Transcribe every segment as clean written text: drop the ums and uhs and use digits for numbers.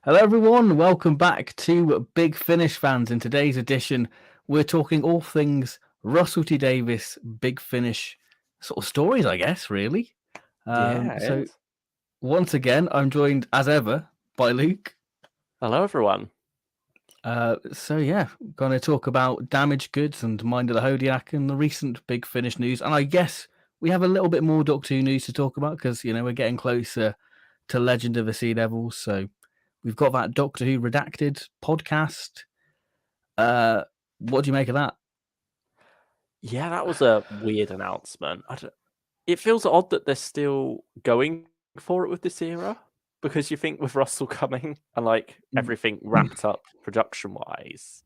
Hello, everyone. Welcome back to Big Finish fans. In today's edition, we're talking all things Russell T Davies, Big Finish sort of stories, I guess, really. Yeah, it So, is. once again, I'm joined as ever by Luke. Hello, everyone. Going to talk about damaged goods and Mind of the Hodiac and the recent Big Finish news. And I guess we have a little bit more Doctor Who news to talk about because, we're getting closer to Legend of the Sea Devils. So, we've got that Doctor Who Redacted podcast. What do you make of that? Yeah, that was a weird announcement. It feels odd that they're still going for it with this era because you think with Russell coming and everything wrapped up production-wise,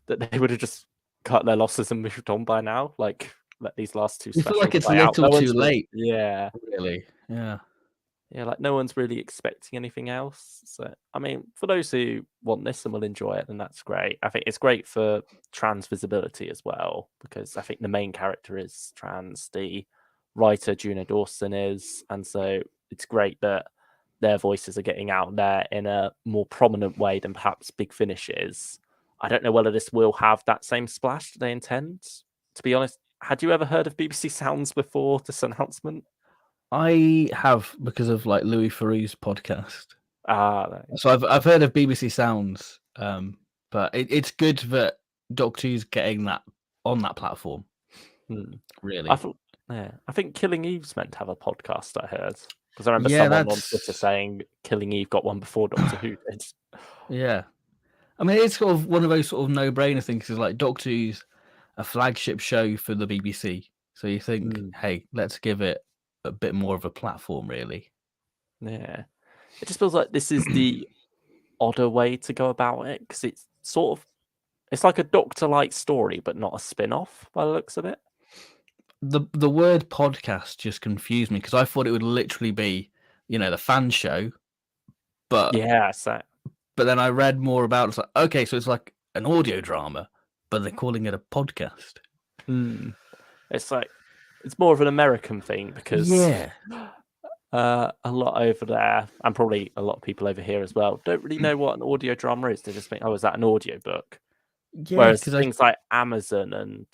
that they would have just cut their losses and moved on by now. Like, let these last two You feel specials like it's a play out. little too late. Yeah. Really. Yeah. Yeah, like no one's really expecting anything else. So, I mean, for those who want this and will enjoy it, then that's great. I think it's great for trans visibility as well, because I think the main character is trans, the writer Juno Dawson is, and so it's great that their voices are getting out there in a more prominent way than perhaps Big Finish is. I don't know whether this will have that same splash they intend. To be honest, had you ever heard of BBC Sounds before this announcement? I have because of like Louis Theroux's podcast. No. So I've heard of BBC Sounds, but it's good that Doctor Who's getting that on that platform. Really, I think Killing Eve's meant to have a podcast. I heard because I remember someone on Twitter saying Killing Eve got one before Doctor Who did. Yeah, I mean it's sort of one of those sort of no-brainer things. Is like Doctor Who's a flagship show for the BBC, so you think, hey, let's give it a bit more of a platform, really. Yeah, it just feels like this is the odder way to go about it because it's it's like a Doctor-like story, but not a spin-off by the looks of it. The word podcast just confused me because I thought it would literally be, the fan show, but but then I read more about it. It's like, okay, so it's like an audio drama, but they're calling it a podcast. It's more of an American thing because a lot over there, and probably a lot of people over here as well, don't really know what an audio drama is. They just think, oh, is that an audio book? Yeah, whereas things like Amazon and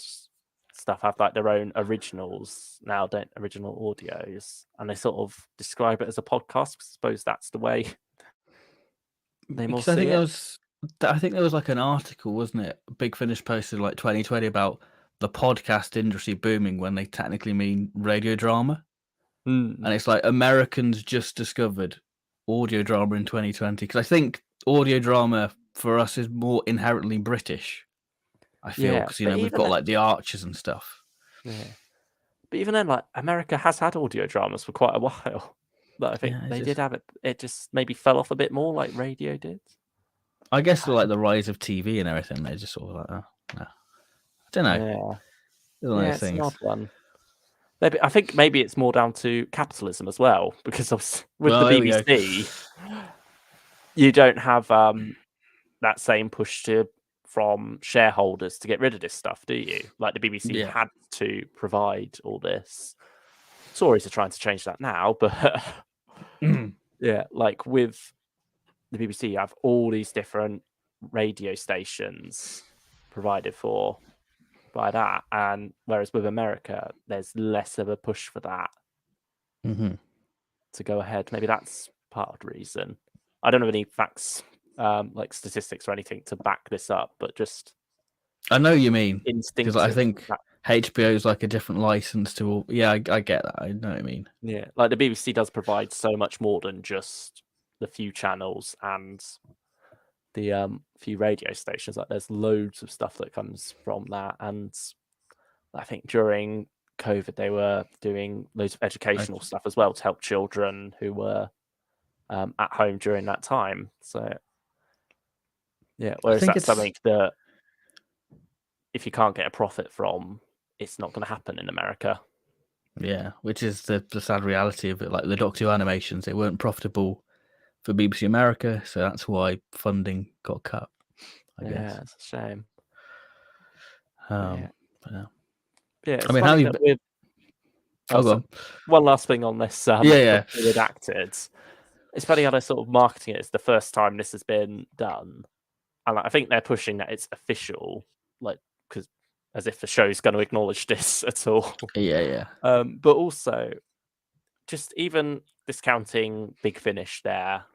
stuff have like their own originals now, original audios, and they sort of describe it as a podcast. I suppose that's the way they more see it. I think there was like an article, wasn't it? Big Finish posted like 2020 about the podcast industry booming when they technically mean radio drama. And it's like Americans just discovered audio drama in 2020 because I think audio drama for us is more inherently British. I feel because we've got like the Archers and stuff. Yeah, but even then, like America has had audio dramas for quite a while. But I think they did have it. It just maybe fell off a bit more, like radio did. I guess like the rise of TV and everything, they just sort of like, I don't know. Yeah, it's an odd one. Maybe I think maybe it's more down to capitalism as well, because with the BBC, you don't have that same push from shareholders to get rid of this stuff, do you? Like the BBC had to provide all this. Tories are trying to change that now, but yeah, like with the BBC, you have all these different radio stations provided for by that, and whereas with America, there's less of a push for that to go ahead. Maybe that's part of the reason. I don't have any facts, like statistics or anything to back this up, but just I know you mean instinctive. Because I think HBO is like a different license to all. Yeah, I get that. I know what I mean. Yeah, like the BBC does provide so much more than just the few channels and the few radio stations. Like there's loads of stuff that comes from that, and I think during COVID they were doing loads of educational stuff as well to help children who were at home during that time. So yeah, whereas that's something that if you can't get a profit from, it's not going to happen in America. Yeah, which is the sad reality of it. Like the Doctor Who animations, they weren't profitable for BBC America, so that's why funding got cut. I guess. Yeah, it's a shame. Yeah. I mean, how you? One last thing on this. Redacted. it's funny how they're sort of marketing it. It's the first time this has been done, and I think they're pushing that it's official, like because as if the show's going to acknowledge this at all. Yeah. But also, just even discounting Big Finish there,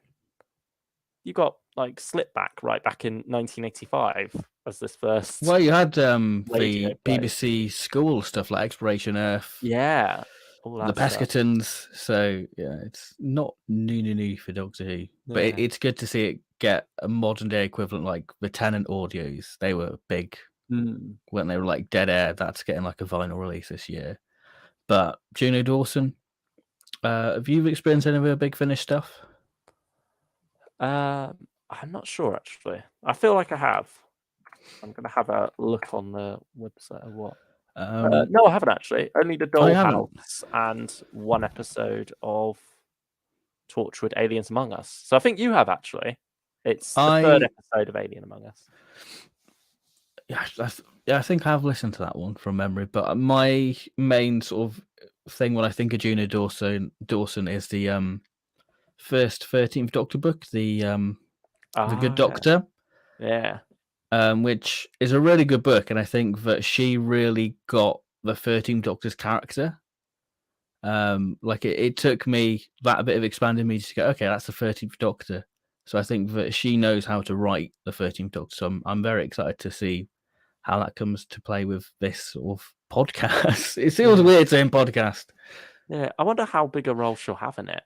you got like Slipback right back in 1985 as this first. Well, you had radio the play. BBC school stuff like Exploration Earth. Yeah. All The that stuff. Pescatons. So yeah, it's not new for Doctor Who, but Yeah. it's good to see it get a modern day equivalent like the Tennant audios. They were big when they were like Dead Air. That's getting like a vinyl release this year. But Juno Dawson, have you experienced any of her Big Finish stuff? I'm not sure actually. I feel like I have. I'm gonna have a look on the website of what. No, I haven't actually. Only the Dollhouse and one episode of Torchwood Aliens Among Us. So I think you have actually. It's the third episode of Alien Among Us. Yeah, I think I've listened to that one from memory. But my main sort of thing when I think of Juno Dawson is the first 13th Doctor book, the Good Doctor. Yeah. Which is a really good book, and I think that she really got the 13th Doctor's character. Like it took me that bit of expanding me to go, okay, that's the 13th Doctor. So I think that she knows how to write the 13th Doctor. So I'm very excited to see how that comes to play with this sort of podcast. It feels weird saying podcast. Yeah, I wonder how big a role she'll have in it.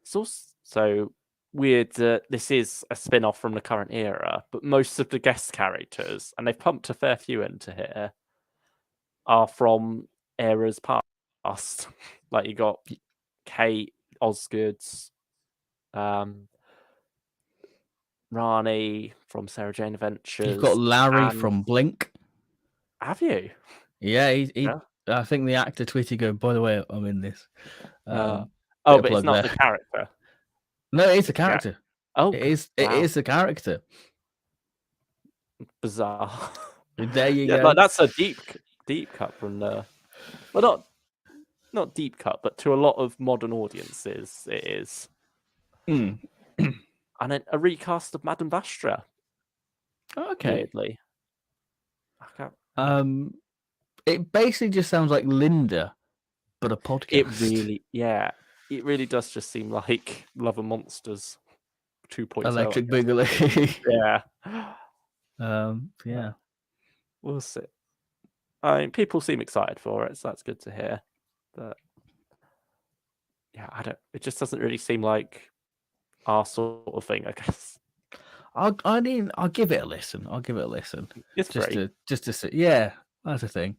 It's also weird that this is a spin-off from the current era, but most of the guest characters, and they've pumped a fair few into here, are from eras past. Like you got Kate Osgood's, Rani from Sarah Jane Adventures. You've got Larry from Blink. Have you? Yeah, he I think the actor tweeted going, by the way, I'm in this. But it's not the character. No, it's a character. Yeah. Oh, it is a character. Bizarre. There you go. Like, that's a deep cut from the. Well, not deep cut, but to a lot of modern audiences, it is. And then a recast of Madame Vastra. Okay. Weirdly. It basically just sounds like Linda, but a podcast. It really does just seem like Love and Monsters 2.0. Electric Boogaloo. Yeah. We'll see. I mean, people seem excited for it, so that's good to hear. But yeah, it just doesn't really seem like our sort of thing, I guess. I'll give it a listen. It's just to see. Yeah, that's a thing.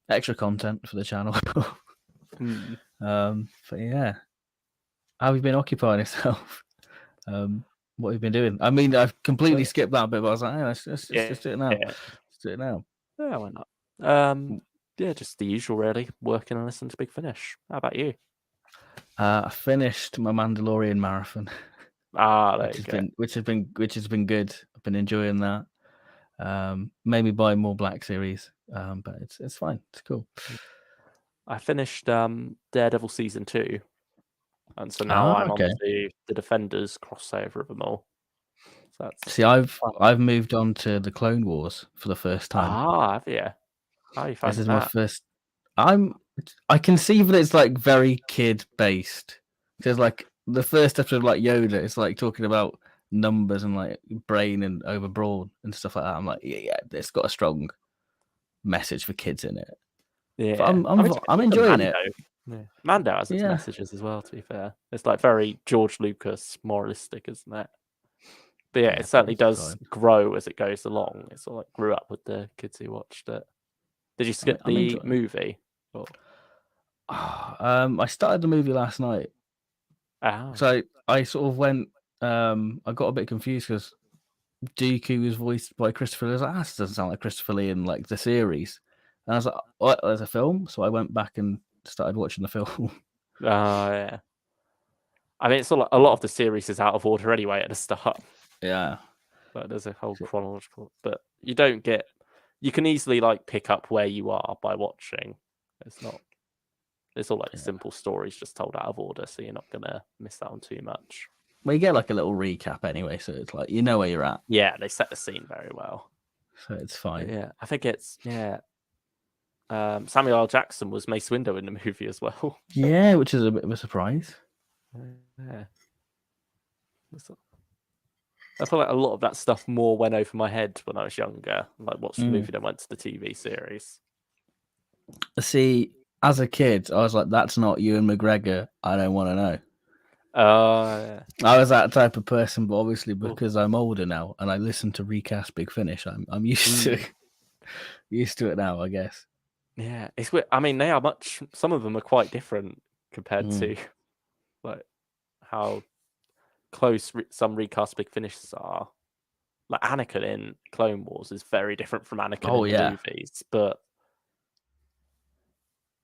Extra content for the channel. But yeah, how have you been occupying yourself? What have you been doing? I mean, I've completely skipped that bit, but I was like, hey, let's just do it now. Let's do it now. Yeah, why not? Yeah, just the usual, really. Working and listening to Big Finish. How about you? I finished my Mandalorian marathon. Which has been good. I've been enjoying that. Made me buy more Black Series, but it's fine. It's cool. I finished Daredevil season 2, and so now I'm on to the Defenders crossover of them all. So I've moved on to the Clone Wars for the first time. Have you? How you find this is my first. I can see that it's like very kid based. Because like the first episode of like Yoda, it's like talking about numbers and like brain and overbroad and stuff like that. I'm like, yeah, it's got a strong message for kids in it. Yeah, but I'm enjoying it. Yeah. Mando has its messages as well. To be fair, it's like very George Lucas moralistic, isn't it? But yeah, it certainly does grow as it goes along. It sort of like grew up with the kids who watched it. Did you skip the movie? Or... I started the movie last night. So I sort of went. I got a bit confused because Dooku was voiced by Christopher Lee. I was like, this doesn't sound like Christopher Lee in like the series. And I was like, what? There's a film? So I went back and started watching the film. Yeah. I mean, it's all, a lot of the series is out of order anyway at the start. Yeah. But there's a whole chronological. But you don't get. You can easily like pick up where you are by watching. It's all like simple stories just told out of order, so you're not gonna miss out on too much. Well, you get like a little recap anyway, so it's like you know where you're at. Yeah, they set the scene very well, so it's fine. Yeah, I think it's Samuel L. Jackson was Mace Windu in the movie as well. Yeah, which is a bit of a surprise. Yeah. I feel like a lot of that stuff more went over my head when I was younger. Like watched the movie, then went to the TV series. See, as a kid, I was like, "That's not Ewan McGregor. I don't want to know." Yeah. I was that type of person, but obviously because I'm older now and I listen to Recast Big Finish, I'm used to it now, I guess. Yeah, it's weird. I mean, they are some of them are quite different compared to like how close some Recast Big Finishes are. Like Anakin in Clone Wars is very different from Anakin in the movies, but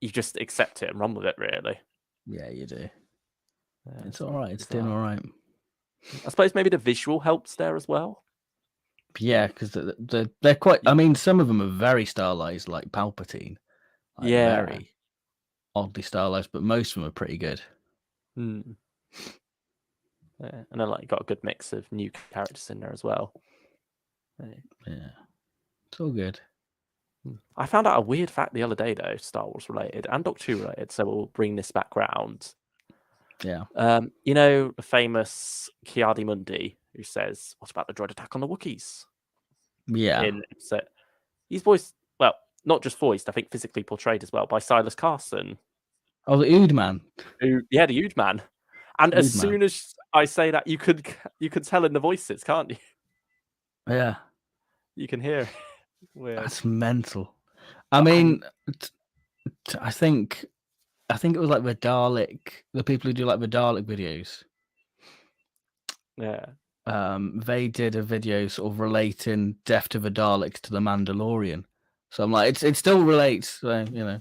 you just accept it and run with it, really. Yeah, you do. Yeah, it's all right. It's doing all right. I suppose maybe the visual helps there as well. Yeah, because they're quite. I mean, some of them are very stylized, like Palpatine. Like, very oddly stylized, but most of them are pretty good. Yeah, and then like got a good mix of new characters in there as well. Yeah, it's all good. I found out a weird fact the other day, though, Star Wars related and Doctor Who related, so we'll bring this back round. Yeah. You know the famous Ki-Adi-Mundi who says, "What about the droid attack on the Wookiees?" Yeah. He's voiced, well, not just voiced, I think physically portrayed as well by Silas Carson. Oh, the Ood Man. The Ood Man. And as soon as I say that, you could tell in the voices, can't you? Yeah. You can hear. Weird. That's mental. I mean, I think it was like the people who do like the Dalek videos. Yeah. They did a video sort of relating Death to the Daleks to the Mandalorian. So I'm like, it still relates, so, you know.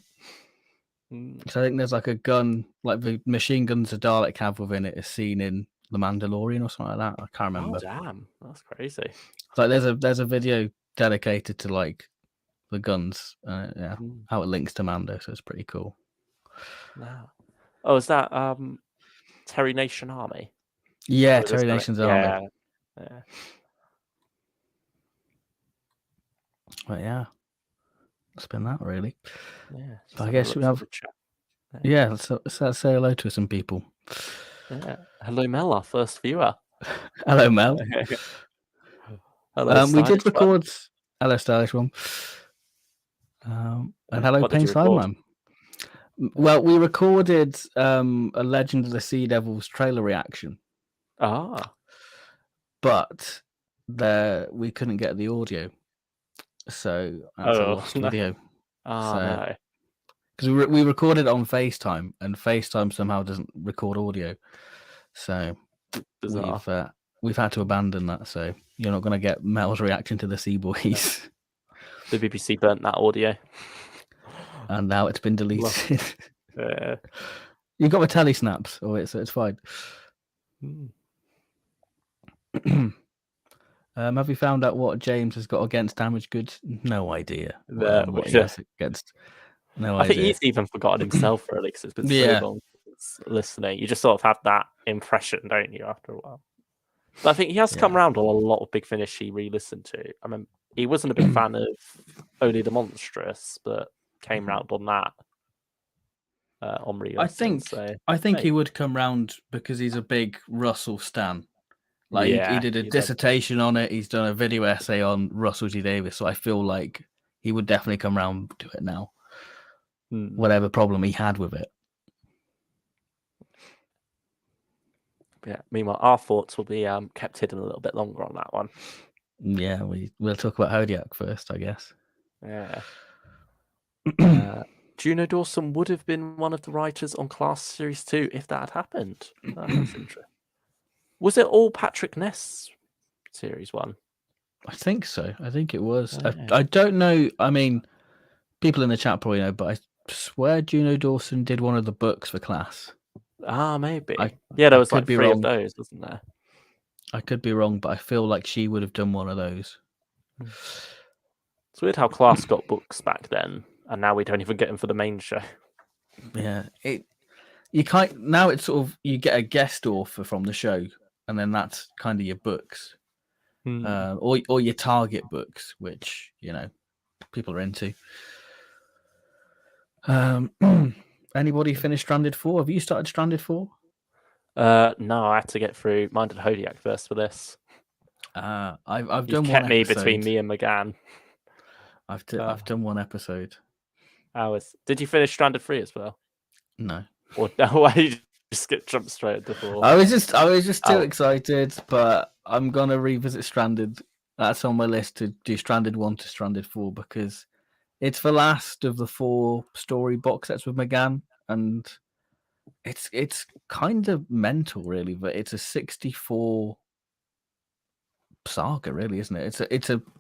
So I think there's like a gun, like the machine guns the Dalek have within it is seen in the Mandalorian or something like that. I can't remember. Oh damn, that's crazy. Like there's a video dedicated to like the guns, how it links to Mando, so it's pretty cool. Wow. Oh, is that Terry Nation Army? Yeah, Terry Nation's Army. Yeah. But yeah, it's been that really. Yeah. I guess we have. Yeah, let's say hello to some people. Yeah. Hello, Mel, our first viewer. Hello, Mel. Hello, we did record. Hello, stylish one. And hello, Pain Slideman. Well, we recorded a Legend of the Sea Devils trailer reaction. But we couldn't get the audio, so that's a lost video. No. Because we recorded it on FaceTime, and FaceTime somehow doesn't record audio, so we've had to abandon that. So you're not going to get Mel's reaction to the Sea Boys. The BBC burnt that audio, and now it's been deleted. You got the telly snaps, so it's fine. Have you found out what James has got against damaged goods? No idea. What he has against. No idea. I think he's even forgotten himself, really, because it's been so long since listening. You just sort of have that impression, don't you, after a while? But I think he has come around on a lot of Big Finish he re-listened to. I mean, he wasn't a big fan of Only the Monstrous, but came round on that on re-listen. I think he would come round because he's a big Russell stan. Like he did a dissertation on it. He's done a video essay on Russell T Davies. So I feel like he would definitely come round to it now. Whatever problem he had with it. Yeah. Meanwhile, our thoughts will be kept hidden a little bit longer on that one. Yeah, we'll talk about Hodiac first, I guess. Yeah. Juno Dawson would have been one of the writers on Class Series 2 if that had happened. That's interesting. Was it all Patrick Ness Series 1? I think so. I think it was. I don't know. I mean, people in the chat probably know, but I swear Juno Dawson did one of the books for Class. Maybe. There was like 3 of those, wasn't there? I could be wrong, but I feel like she would have done one of those. It's weird how Class got books back then, and now we don't even get them for the main show. Yeah, now it's sort of you get a guest author from the show, and then that's kind of your books, or your target books, which people are into. Anybody finished Stranded 4? Have you started Stranded 4? No, I had to get through Minded Hodiac first for this. I've You've done kept one me episode. between me and McGann. I've done one episode. Did you finish Stranded 3 as well? No. Or no? Why did you just jump straight into 4? I was just too excited, but I'm gonna revisit Stranded. That's on my list to do Stranded 1 to Stranded 4 because it's the last of the 4 story box sets with McGann, and it's kind of mental, really. But it's a 64 saga, really, isn't it?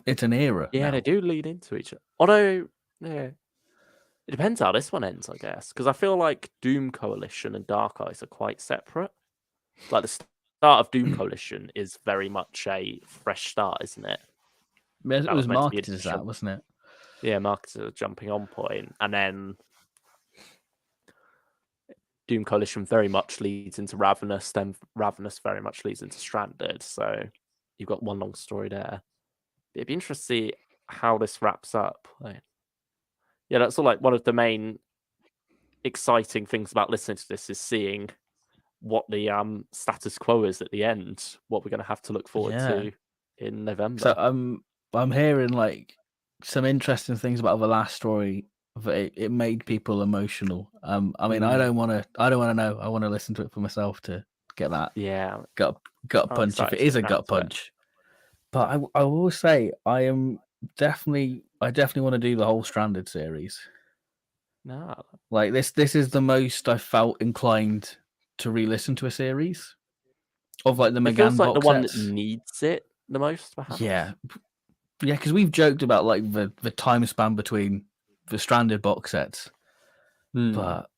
It's an era. Yeah, now. they do lead into each other. Although, yeah, it depends how this one ends, I guess, because I feel like Doom Coalition and Dark Eyes are quite separate. Like the start of Doom Coalition is very much a fresh start, isn't it? It was marketed as that, wasn't it? Yeah, marketed as a jumping on point, and then Doom Coalition very much leads into Ravenous, then Ravenous very much leads into Stranded. So you've got one long story there. It'd be interesting to see how this wraps up. Yeah, that's all. Like one of the main exciting things about listening to this is seeing what the status quo is at the end. What we're going to have to look forward to in November. So I'm hearing like some interesting things about the last story. It made people emotional. I mean, I don't want to know. I want to listen to it for myself to get that. Yeah, gut punch if it is a gut punch. But I will say I definitely want to do the whole Stranded series. No, like this is the most I felt inclined to re-listen to a series of like the McGann feels like box the one sets. that needs it the most, perhaps. Yeah, because we've joked about like the time span between the Stranded box sets, but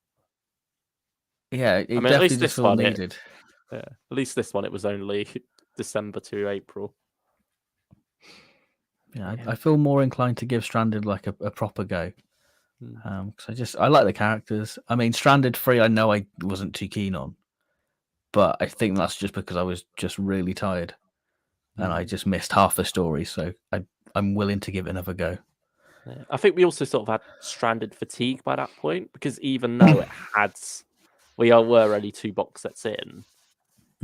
yeah, it definitely just felt needed. At least this one, it was only December to April. Yeah, I feel more inclined to give Stranded like a proper go. Because I like the characters. I mean, Stranded 3, I know I wasn't too keen on, but I think that's just because I was just really tired, and I just missed half the story. So I'm willing to give it another go. Yeah. I think we also sort of had Stranded fatigue by that point, because even though we were only 2 box sets in,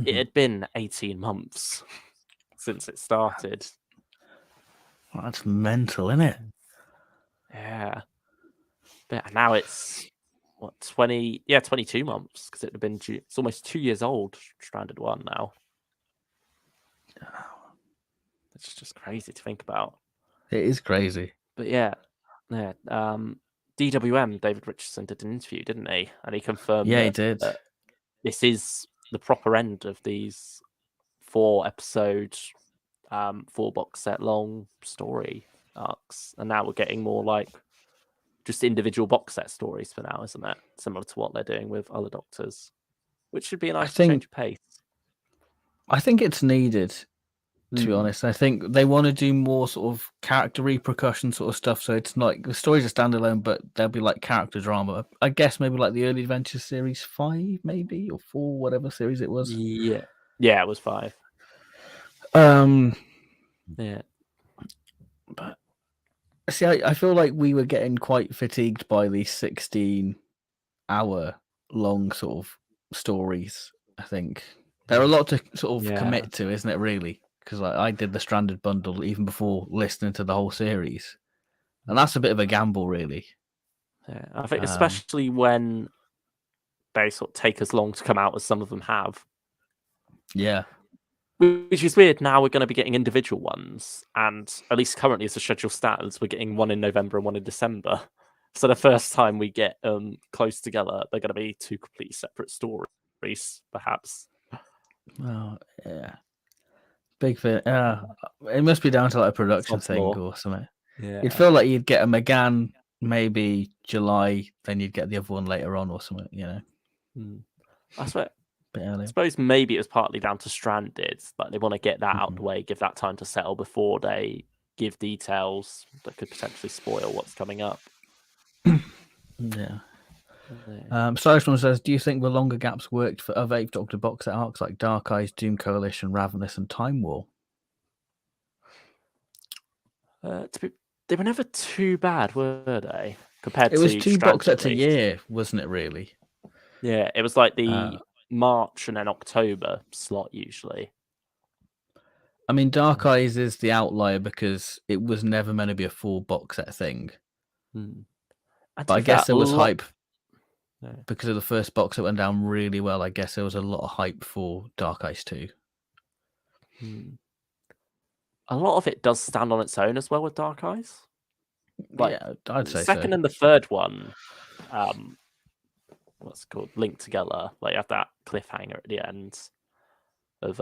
it had been 18 months since it started. Well, that's mental, isn't it? Yeah. But now it's 22 months, because it would have been it's almost 2 years old, Stranded 1 now. It's just crazy to think about. It is crazy. But yeah. DWM, David Richardson, did an interview, didn't he? And he confirmed he did. That this is the proper end of these 4 episode, 4 box set long story arcs. And now we're getting more like just individual box set stories for now, isn't it? Similar to what they're doing with other Doctors, which should be a nice change of pace. I think it's needed, to be honest. I think they want to do more sort of character repercussion sort of stuff. So it's not the stories are standalone, but there'll be like character drama. I guess maybe like the Early Adventures series 5, maybe, or 4, whatever series it was. Yeah, it was 5. Yeah, but see, I feel like we were getting quite fatigued by these 16-hour long sort of stories. I think they're a lot to sort of commit to, isn't it? Really, because I did the Stranded bundle even before listening to the whole series, and that's a bit of a gamble, really. Yeah, I think especially when they sort of take as long to come out as some of them have. Yeah. Which is weird. Now we're going to be getting individual ones, and at least currently as the schedule stands, we're getting one in November and one in December. So the first time we get close together, they're going to be 2 completely separate stories, perhaps. Oh, yeah. Big thing. It must be down to like a production thing or something. Yeah. You'd feel like you'd get a McGann maybe July, then you'd get the other one later on or something, I suppose maybe it was partly down to Stranded, but they want to get that out of the way, give that time to settle before they give details that could potentially spoil what's coming up. Yeah. Cyrus says, do you think the longer gaps worked for other 8th Doctor box set arcs like Dark Eyes, Doom Coalition, Ravenous, and Time War? They were never too bad, were they? Compared it was to 2 box sets a year, wasn't it? Really? Yeah, it was like the March and then October slot usually. I mean, Dark Eyes is the outlier because it was never meant to be a full box set thing. But I guess there was hype because of the first box that went down really well. I guess there was a lot of hype for Dark Eyes 2. A lot of it does stand on its own as well with Dark Eyes. Like, yeah, I'd say second and the third one, what's it called, linked together. Like you have that cliffhanger at the end of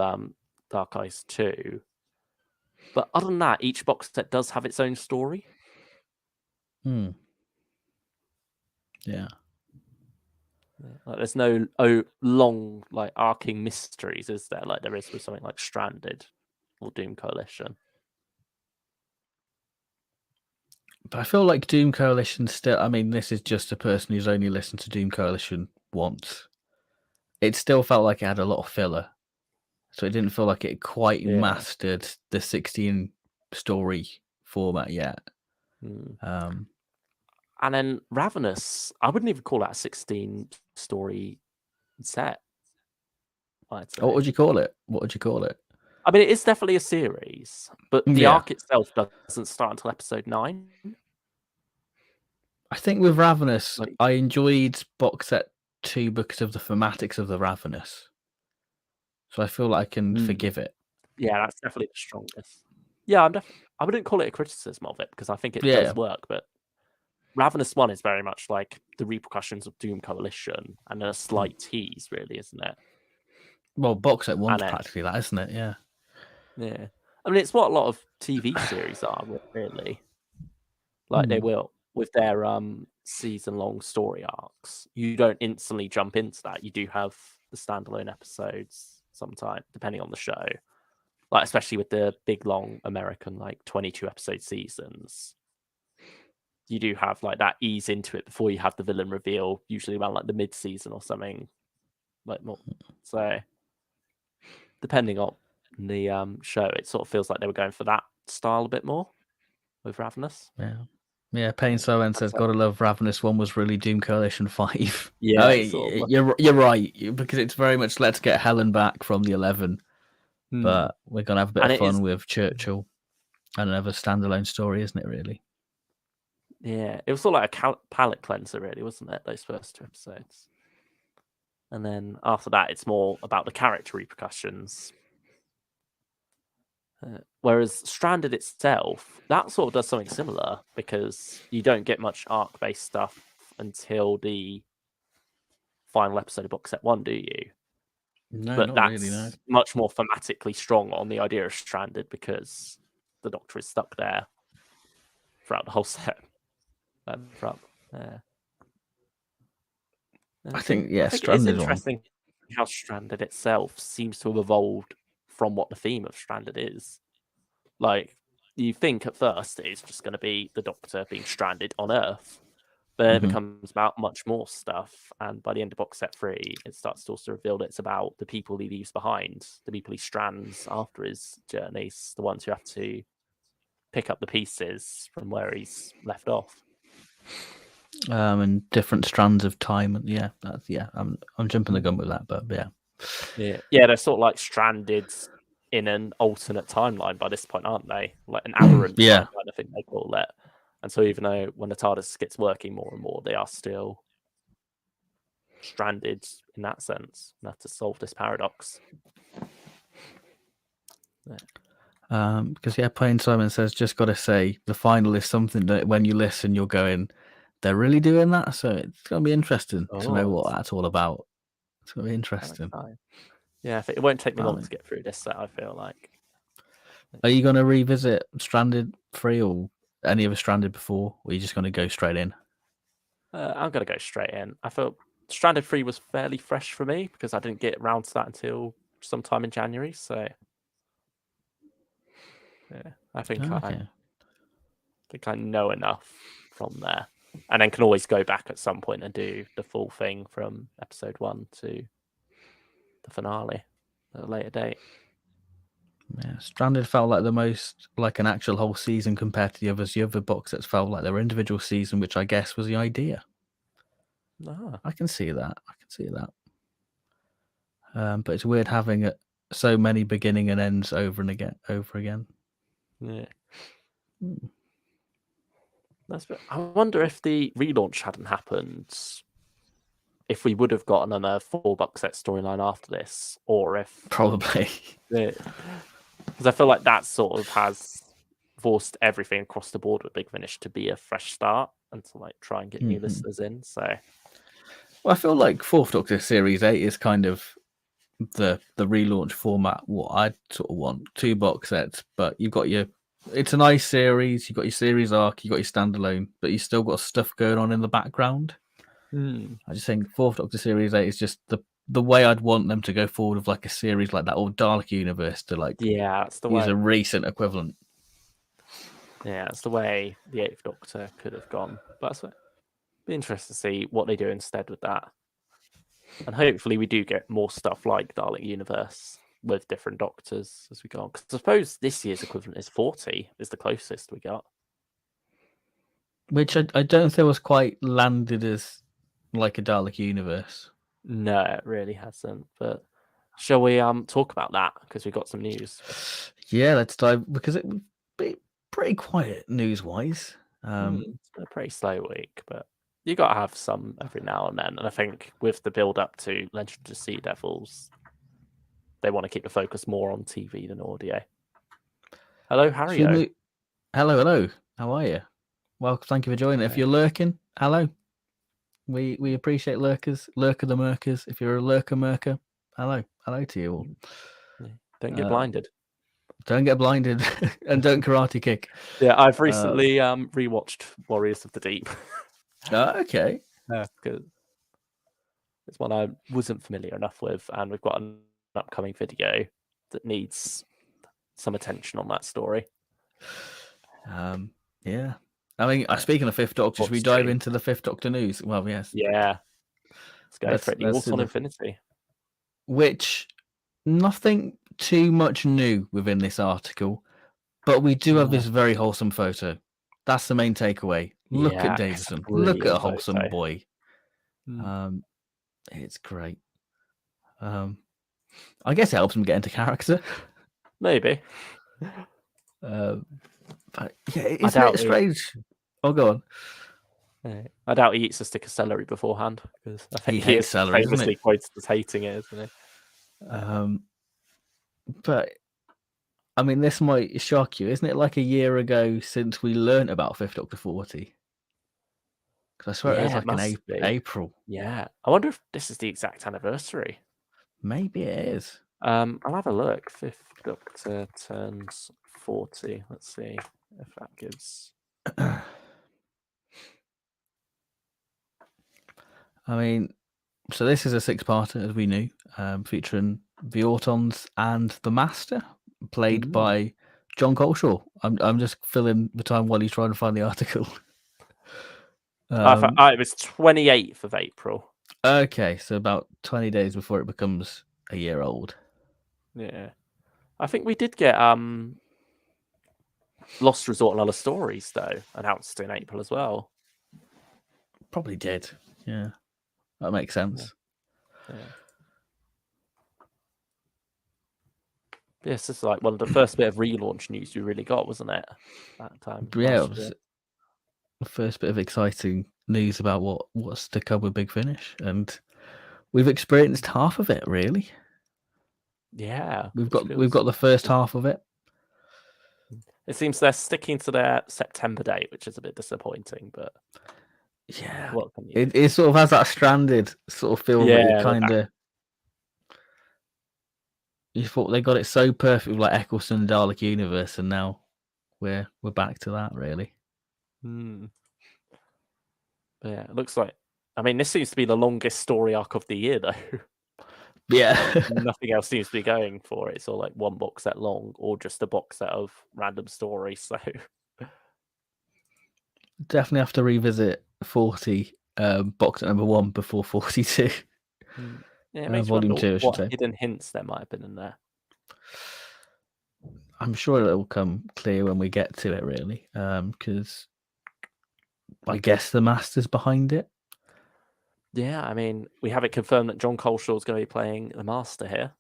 Dark Eyes 2. But other than that, each box set does have its own story. Yeah. Like, there's no long, like, arcing mysteries, is there? Like there is with something like Stranded or Doom Coalition. But I feel like Doom Coalition still... I mean, this is just a person who's only listened to Doom Coalition once. It still felt like it had a lot of filler. So it didn't feel like it quite mastered the 16-story format yet. And then Ravenous, I wouldn't even call that a 16-story set. I'd say. What would you call it? What would you call it? I mean, it is definitely a series, but the arc itself doesn't start until episode 9. I think with Ravenous, I enjoyed box set 2 because of the thematics of the Ravenous. So I feel like I can forgive it. Yeah, that's definitely the strongest. Yeah, I wouldn't call it a criticism of it because I think it does work, but Ravenous 1 is very much like the repercussions of Doom Coalition and a slight tease, really, isn't it? Well, box set 1's practically that, isn't it? Yeah. Yeah. I mean, it's what a lot of TV series are, really. Like they will, with their season-long story arcs. You don't instantly jump into that. You do have the standalone episodes sometimes, depending on the show. Like, especially with the big, long American, like, 22-episode seasons. You do have, like, that ease into it before you have the villain reveal, usually around, like, the mid-season or something. Like, more. So, depending on the show, it sort of feels like they were going for that style a bit more with Ravenous. Yeah, Payne Sowen says, gotta love Ravenous 1 was really Doom Coalition 5. Yeah, I mean, you're right, because it's very much let's get Helen back from the 11. But we're going to have a bit of fun with Churchill and another standalone story, isn't it, really? Yeah, it was sort of like a palate cleanser, really, wasn't it, those first 2 episodes? And then after that, it's more about the character repercussions. Whereas Stranded itself, that sort of does something similar because you don't get much arc-based stuff until the final episode of box set 1, do you? No, but not that's really, no. much more thematically strong on the idea of Stranded because the Doctor is stuck there throughout the whole set. I think Stranded it's interesting how Stranded itself seems to have evolved from what the theme of Stranded is. Like, you think at first it's just going to be the Doctor being stranded on Earth, but then it becomes about much more stuff. And by the end of box set 3, it starts to also reveal that it's about the people he leaves behind, the people he strands after his journeys, the ones who have to pick up the pieces from where he's left off. And different strands of time. I'm jumping the gun with that, but yeah, they're sort of like stranded in an alternate timeline by this point, aren't they? Like an aberrant timeline, I think they call it. And so even though when the TARDIS gets working more and more, they are still stranded in that sense. And have to solve this paradox. Because Payne Simon says, just got to say, the final is something that when you listen, you're going, they're really doing that? So it's going to be interesting to know what that's all about. It's going to be interesting. Yeah, it won't take me long to get through this set, I feel like. Are you going to revisit Stranded 3 or any of the Stranded before, or are you just going to go straight in? I'm going to go straight in. I thought Stranded 3 was fairly fresh for me because I didn't get around to that until sometime in January. So, yeah, I think I know enough from there and then can always go back at some point and do the full thing from episode 1 to the finale at a later date. Yeah, Stranded felt like the most like an actual whole season compared to the others. The other box sets felt like their individual season, which I guess was the idea. I can see that. But it's weird having so many beginning and ends over again. Yeah. I wonder if the relaunch hadn't happened, if we would have gotten another 4 box set storyline after this, or if probably. Because I feel like that sort of has forced everything across the board with Big Finish to be a fresh start and to like try and get new listeners in. So, well, I feel like Fourth Doctor Series 8 is kind of the relaunch format. What I sort of want 2 box sets, but you've got it's a nice series. You've got your series arc, you've got your standalone, but you still got stuff going on in the background. I just think Fourth Doctor Series 8 is just the way I'd want them to go forward with like a series like that, or Dalek Universe to like that's the use way. a recent equivalent. Yeah, it's the way the 8th Doctor could have gone. But that's what be interesting to see what they do instead with that. And hopefully we do get more stuff like Dalek Universe with different Doctors as we go on. Because I suppose this year's equivalent is 40 is the closest we got. Which I don't think was quite landed as like a Dalek Universe. No, it really hasn't. But shall we talk about that? Because we got some news. Yeah, let's dive, because it would be pretty quiet news-wise. It's been a pretty slow week, but you got to have some every now and then. And I think with the build-up to Legend of Sea Devils, they want to keep the focus more on TV than audio. Hello, Harry. Hello. How are you? Well, thank you for joining. If you're lurking, hello. We appreciate lurkers, lurker the murkers. If you're a lurker murker, hello to you all. Don't get blinded. Don't get blinded, and don't karate kick. Yeah, I've recently rewatched Warriors of the Deep. Okay. Because it's one I wasn't familiar enough with, and we've got an upcoming video that needs some attention on that story. Yeah. I mean, speaking of Fifth Doctor, should we dive into the Fifth Doctor news? Well, yes. Yeah. Let's go for it. What's on Infinity? Which, nothing too much new within this article, but we do have this very wholesome photo. That's the main takeaway. Look at Davison. Look at a wholesome boy. It's great. I guess it helps him get into character. Maybe. But yeah, it's a bit strange. Oh, go on. I doubt he eats a stick of celery beforehand, because I think he hates celery, famously quoted as hating it, isn't he? But I mean, this might shock you. Isn't it like a year ago since we learnt about Fifth Doctor 40? Because I swear it was like in April. Yeah. I wonder if this is the exact anniversary. Maybe it is. I'll have a look. Fifth Doctor turns 40. Let's see if that gives. I mean, so this is a 6-parter, as we knew, featuring the Autons and the Master, played by John Coleshaw. I'm just filling the time while he's trying to find the article. It was 28th of April. Okay, so about 20 days before it becomes a year old. Yeah. I think we did get Lost Resort and Other Stories, though, announced in April as well. Probably did. Yeah. That makes sense. Yeah. This is like one of the first bit of relaunch news we really got, wasn't it? That time. Yeah, it was the first bit of exciting news about what's to come with Big Finish, and we've experienced half of it, really. Yeah, we've got the first half of it. It seems they're sticking to their September date, which is a bit disappointing, but yeah, it sort of has that Stranded sort of feel. Yeah, kind of. You thought they got it so perfect with like Eccleston and Dalek Universe, and now we're back to that, really. Yeah, it looks like. I mean, this seems to be the longest story arc of the year, though. Yeah, nothing else seems to be going for it. It's all like one box set long, or just a box set of random stories. So definitely have to revisit 40 box at number 1 before 42. Yeah, it makes you volume wonder 2, I should say. what hidden hints there might have been in there. I'm sure it will come clear when we get to it, really, because I guess the master's behind it. Yeah, I mean, we have it confirmed that John Coleshaw is going to be playing the master here.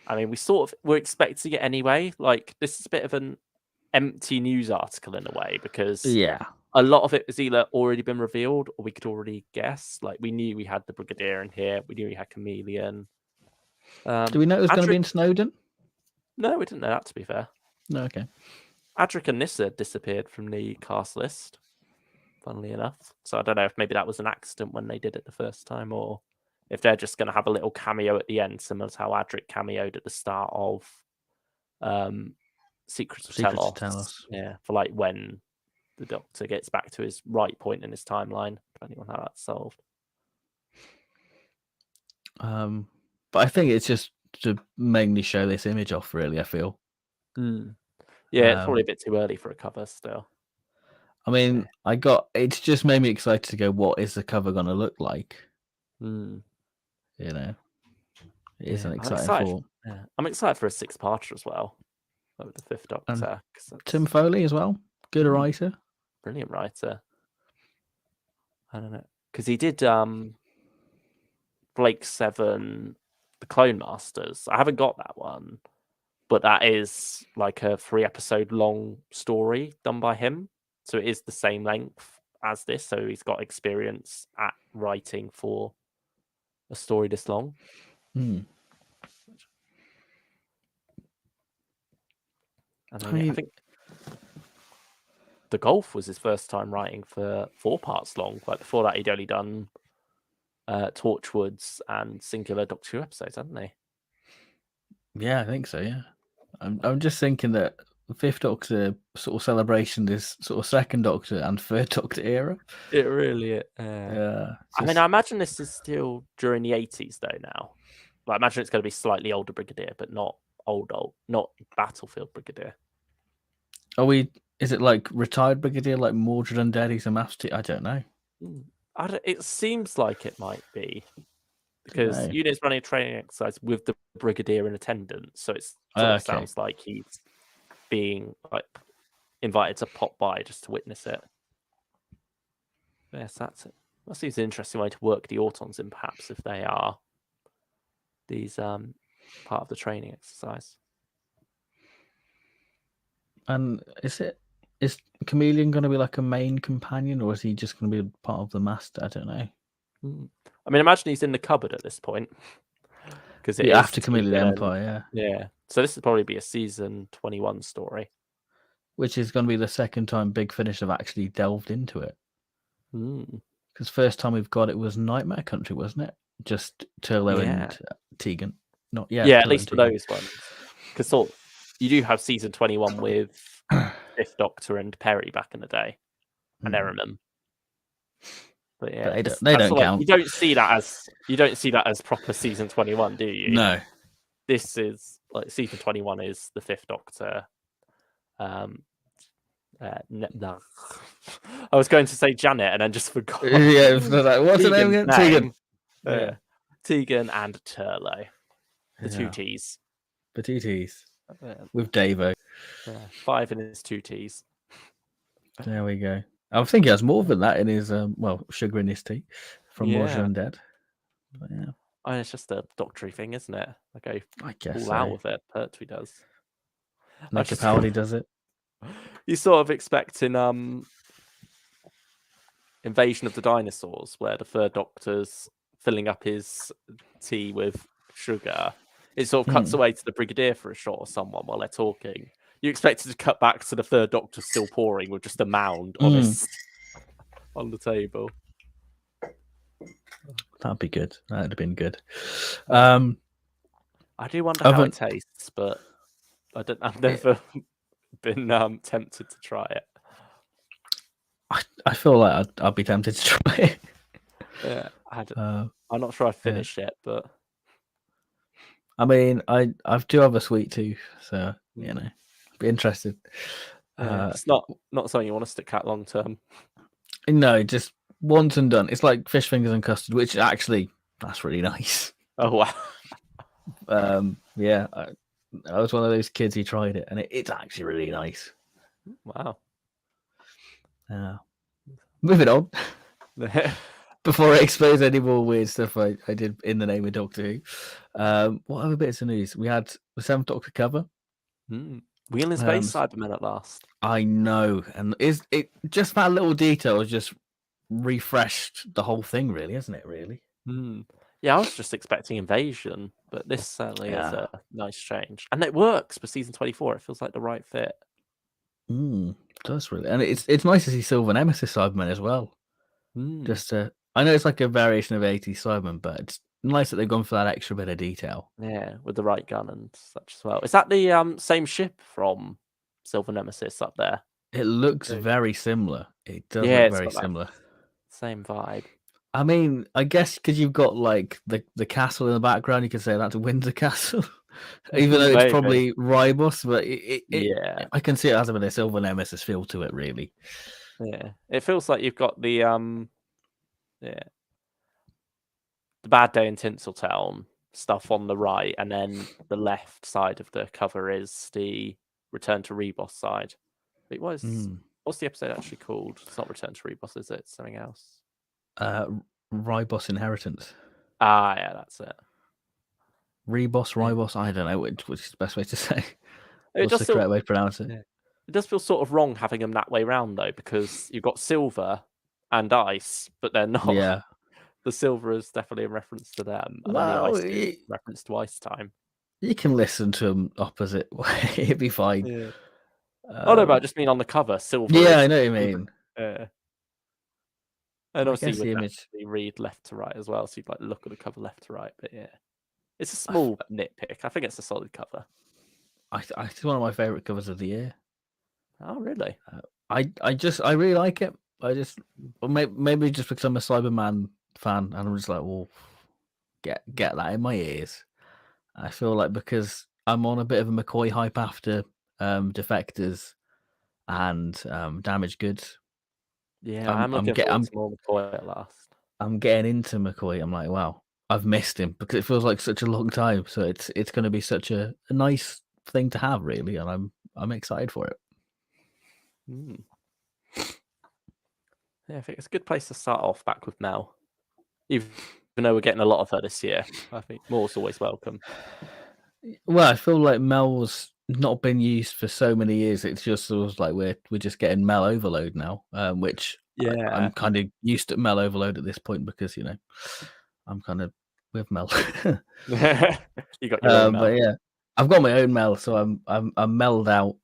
I mean, we sort of were expecting it anyway. Like, this is a bit of an empty news article in a way, because a lot of it has either already been revealed or we could already guess. Like, we knew we had the Brigadier in here. We knew we had Chameleon. Do we know it was going to be in Snowdon? No, we didn't know that, to be fair. No, okay. Adric and Nissa disappeared from the cast list, funnily enough. So I don't know if maybe that was an accident when they did it the first time, or if they're just going to have a little cameo at the end, similar to how Adric cameoed at the start of Secrets of Telos. Yeah, for like when the Doctor gets back to his right point in his timeline, depending on how that's solved. But I think it's just to mainly show this image off, really, I feel. Yeah, it's probably a bit too early for a cover still. I mean, it's just made me excited to go, what is the cover going to look like? You know, it is an exciting form. Yeah. I'm excited for a 6-parter as well, like with the 5th Doctor. Tim Foley as well, good writer. Brilliant writer. I don't know, because he did Blake 7, The Clone Masters. I haven't got that one, but that is like a 3-episode long story done by him. So it is the same length as this. So he's got experience at writing for a story this long. I mean, I think The Golf was his first time writing for 4 parts long. Like before that, he'd only done Torchwoods and singular Doctor Who episodes, hadn't he? Yeah, I think so. Yeah, I'm just thinking that the 5th Doctor sort of celebration is sort of 2nd Doctor and 3rd Doctor era. It really is. Yeah. I mean, I imagine this is still during the 80s though now. Like, I imagine it's going to be slightly older Brigadier, but not old, not Battlefield Brigadier. Is it like retired Brigadier, like Mordred Undead? He's a master. I don't know. It seems like it might be, because units running a training exercise with the Brigadier in attendance, so it sort of sounds like he's being like invited to pop by just to witness it. Yes, that's it. That seems an interesting way to work the Autons in, perhaps, if they are these part of the training exercise. And is Chameleon going to be like a main companion, or is he just going to be part of the master? I don't know. I mean, imagine he's in the cupboard at this point, because after Chameleon Empire, yeah. So this would probably be a season 21 story, which is going to be the second time Big Finish have actually delved into it. Because first time we've got it was Nightmare Country, wasn't it? Just Turlo and Tegan. At least for those ones. Because you do have season 21 with 5th Doctor and Perry back in the day, and Ehrman. But yeah, they don't count. You don't see that as proper season 21, do you? No. This is like season 21 is the 5th Doctor. No. I was going to say Janet and then just forgot. Yeah, what's her name again? Tegan. Yeah. Tegan and Turlo. The 2 T's. The 2 T's. With Davo. 5 in his 2 T's. There we go. I think he has more than that in his sugar in his tea from Mordred Undead. But yeah. It's just a doctory thing, isn't it? Like I guess all out with it. Pertwee does. Like Capaldi does it. You sort of expect in Invasion of the Dinosaurs, where the 3rd Doctor's filling up his tea with sugar. It sort of cuts away to the Brigadier for a shot or someone while they're talking. You expect it to cut back to the 3rd Doctor still pouring with just a mound on the table. That'd be good. That'd have been good. I do wonder how it tastes, but I've never been tempted to try it. I feel like I'd be tempted to try it. Yeah, I'm not sure I've finished yet, but I mean, I do have a sweet tooth, so be interested. It's not something you want to stick at long term. No, just once and done. It's like fish fingers and custard, which actually that's really nice. Oh wow. Yeah, I was one of those kids who tried it, and it's actually really nice. Wow. Moving on. Before I expose any more weird stuff I did in the name of Doctor Who, what other bits of news? We had the 7th Doctor cover. Wheel in Space Cybermen at last. I know, and it just that little detail has just refreshed the whole thing, really, hasn't it? Really. Yeah, I was just expecting Invasion, but this certainly is a nice change, and it works for season 24. It feels like the right fit. It does really, and it's nice to see Silver Nemesis Cybermen as well. Just I know it's like a variation of 80s Cybermen, but it's nice that they've gone for that extra bit of detail. Yeah, with the right gun and such as well. Is that the same ship from Silver Nemesis up there? It looks very similar. It does look very similar. Same vibe. I mean, I guess because you've got like the castle in the background, you could say that's Windsor Castle, even though it's probably Ribos. But yeah, I can see it has a bit of Silver Nemesis feel to it, really. Yeah, it feels like you've got the Bad Day in Tinseltown stuff on the right, and then the left side of the cover is the Return to Rebos side. Wait, what's the episode actually called? It's not Return to Rebos, is it? It's something else. Ribos Inheritance. Yeah, that's it. Ribos, I don't know which is the best way to say. What's the correct way to pronounce it? Yeah. It does feel sort of wrong having them that way round, though, because you've got silver and ice, but they're not. Yeah. The silver is definitely a reference to them, and the ice is reference to Ice Time. You can listen to them opposite way; it'd be fine. Yeah. Oh no, but I just mean on the cover, silver. Yeah, I know what you mean. And obviously, you would read left to right as well, so you'd like look at the cover left to right. But yeah, it's a small nitpick. I think it's a solid cover. It's one of my favorite covers of the year. Oh really? I really like it. Maybe just because I'm a Cyberman fan, and I'm just like, well, get that in my ears. I feel like because I'm on a bit of a McCoy hype after Defectors and Damaged Goods. Yeah, I'm looking forward to more McCoy at last. I'm getting into McCoy. I'm like, wow, I've missed him because it feels like such a long time. So it's going to be such a nice thing to have, really, and I'm excited for it. Yeah, I think it's a good place to start off back with Mel. Even though we're getting a lot of her this year, I think more's always welcome. Well, I feel like Mel's not been used for so many years. It's just sort of like we're just getting Mel overload now, which I'm kind of used to Mel overload at this point because I'm kind of with Mel. You got your own Mel. But yeah, I've got my own Mel, so I'm melled out.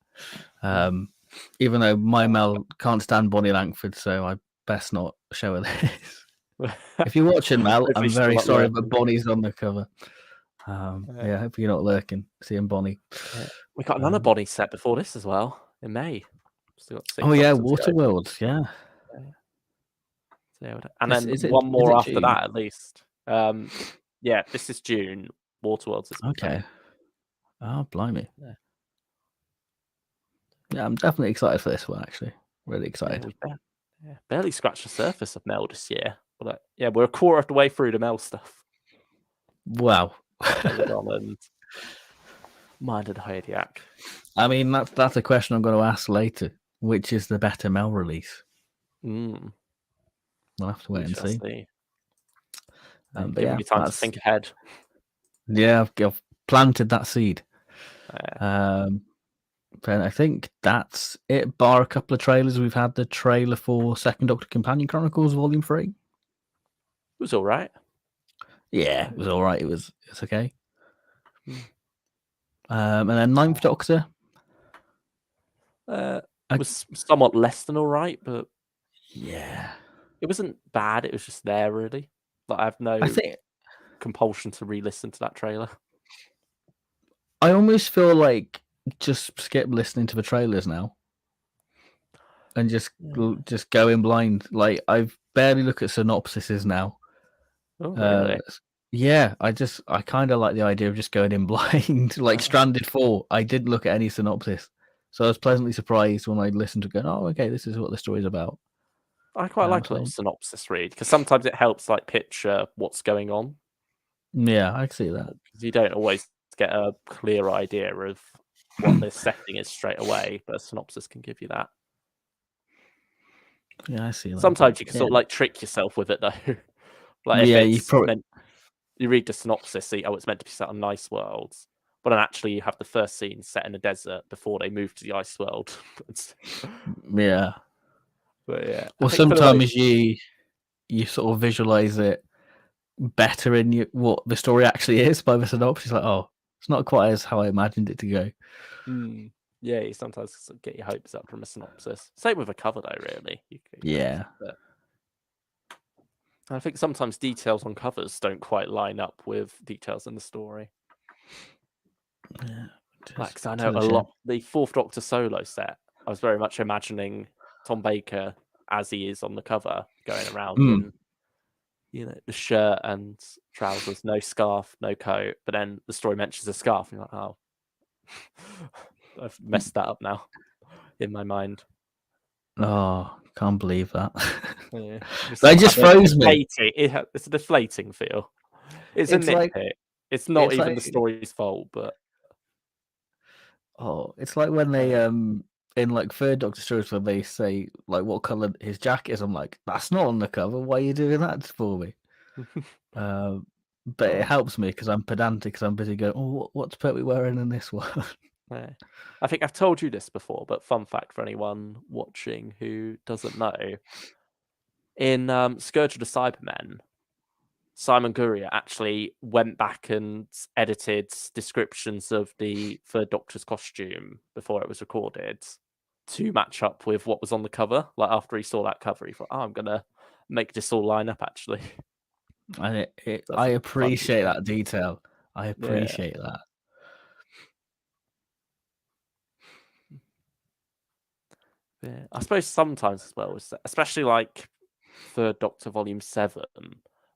Even though my Mel can't stand Bonnie Langford, so I best not show her this. If you're watching, Mel, I'm very sorry, but Bonnie's on the cover. I hope you're not lurking, seeing Bonnie. We got another Bonnie set before this as well in May. Still got 6 Waterworld, yeah. And then one more after that, at least. Yeah, this is June. Waterworld's is okay. Oh, blimey. Yeah, I'm definitely excited for this one, actually. Really excited. Barely scratched the surface of Mel this year. But we're a quarter of the way through the Mel stuff. Wow. And Minded Hodiac. I mean, that's a question I'm going to ask later. Which is the better Mel release? We'll have to wait and see. Give me time to think ahead. Yeah, I've planted that seed. But I think that's it, bar a couple of trailers. We've had the trailer for Second Doctor Companion Chronicles Volume 3. It was all right. Yeah, it was all right. It's okay. And then Ninth Doctor. Was somewhat less than all right, but yeah, it wasn't bad. It was just there, really. Like I have no compulsion to re-listen to that trailer. I almost feel like just skip listening to the trailers now, and just go in blind. Like I barely look at synopsises now. Oh, really? Yeah, I kind of like the idea of just going in blind. Like Stranded 4, I didn't look at any synopsis, so I was pleasantly surprised when I listened to go, oh, okay, this is what the story's about. I quite like a little synopsis read because sometimes it helps like picture what's going on. Yeah, I see that. Because you don't always get a clear idea of what this setting is straight away, but a synopsis can give you that. Yeah, I see that. Sometimes you can sort of like trick yourself with it though. Like if it's you read the synopsis, see, oh, it's meant to be set on nice worlds, but then actually you have the first scene set in a desert before they move to the ice world. Yeah. But yeah. Well, sometimes you sort of visualize it better in what the story actually is by the synopsis. Like, oh, it's not quite as how I imagined it to go. Yeah, you sometimes get your hopes up from a synopsis. Same with a cover, though, really. Yeah. I think sometimes details on covers don't quite line up with details in the story. Yeah. Like, I know a lot. The Fourth Doctor solo set, I was very much imagining Tom Baker as he is on the cover, going around in, the shirt and trousers, no scarf, no coat. But then the story mentions a scarf, and you're like, oh, I've messed that up now in my mind. Oh, can't believe that. Yeah. That just froze me. It's a deflating feel. It's a nitpick. It's not even the story's fault, but it's like when they in like Third Doctor stories where they say like what colour his jacket is. I'm like, that's not on the cover. Why are you doing that for me? But it helps me because I'm pedantic. Because I'm busy going, oh, what's Pertwee wearing in this one? Yeah. I think I've told you this before, but fun fact for anyone watching who doesn't know: in Scourge of the Cybermen, Simon Gurrier actually went back and edited descriptions of the Third Doctor's costume before it was recorded to match up with what was on the cover. Like after he saw that cover, he thought, "Oh, I'm gonna make this all line up." Actually, and I appreciate that detail. I appreciate that. Yeah, I suppose sometimes as well, especially like Third Doctor Volume 7,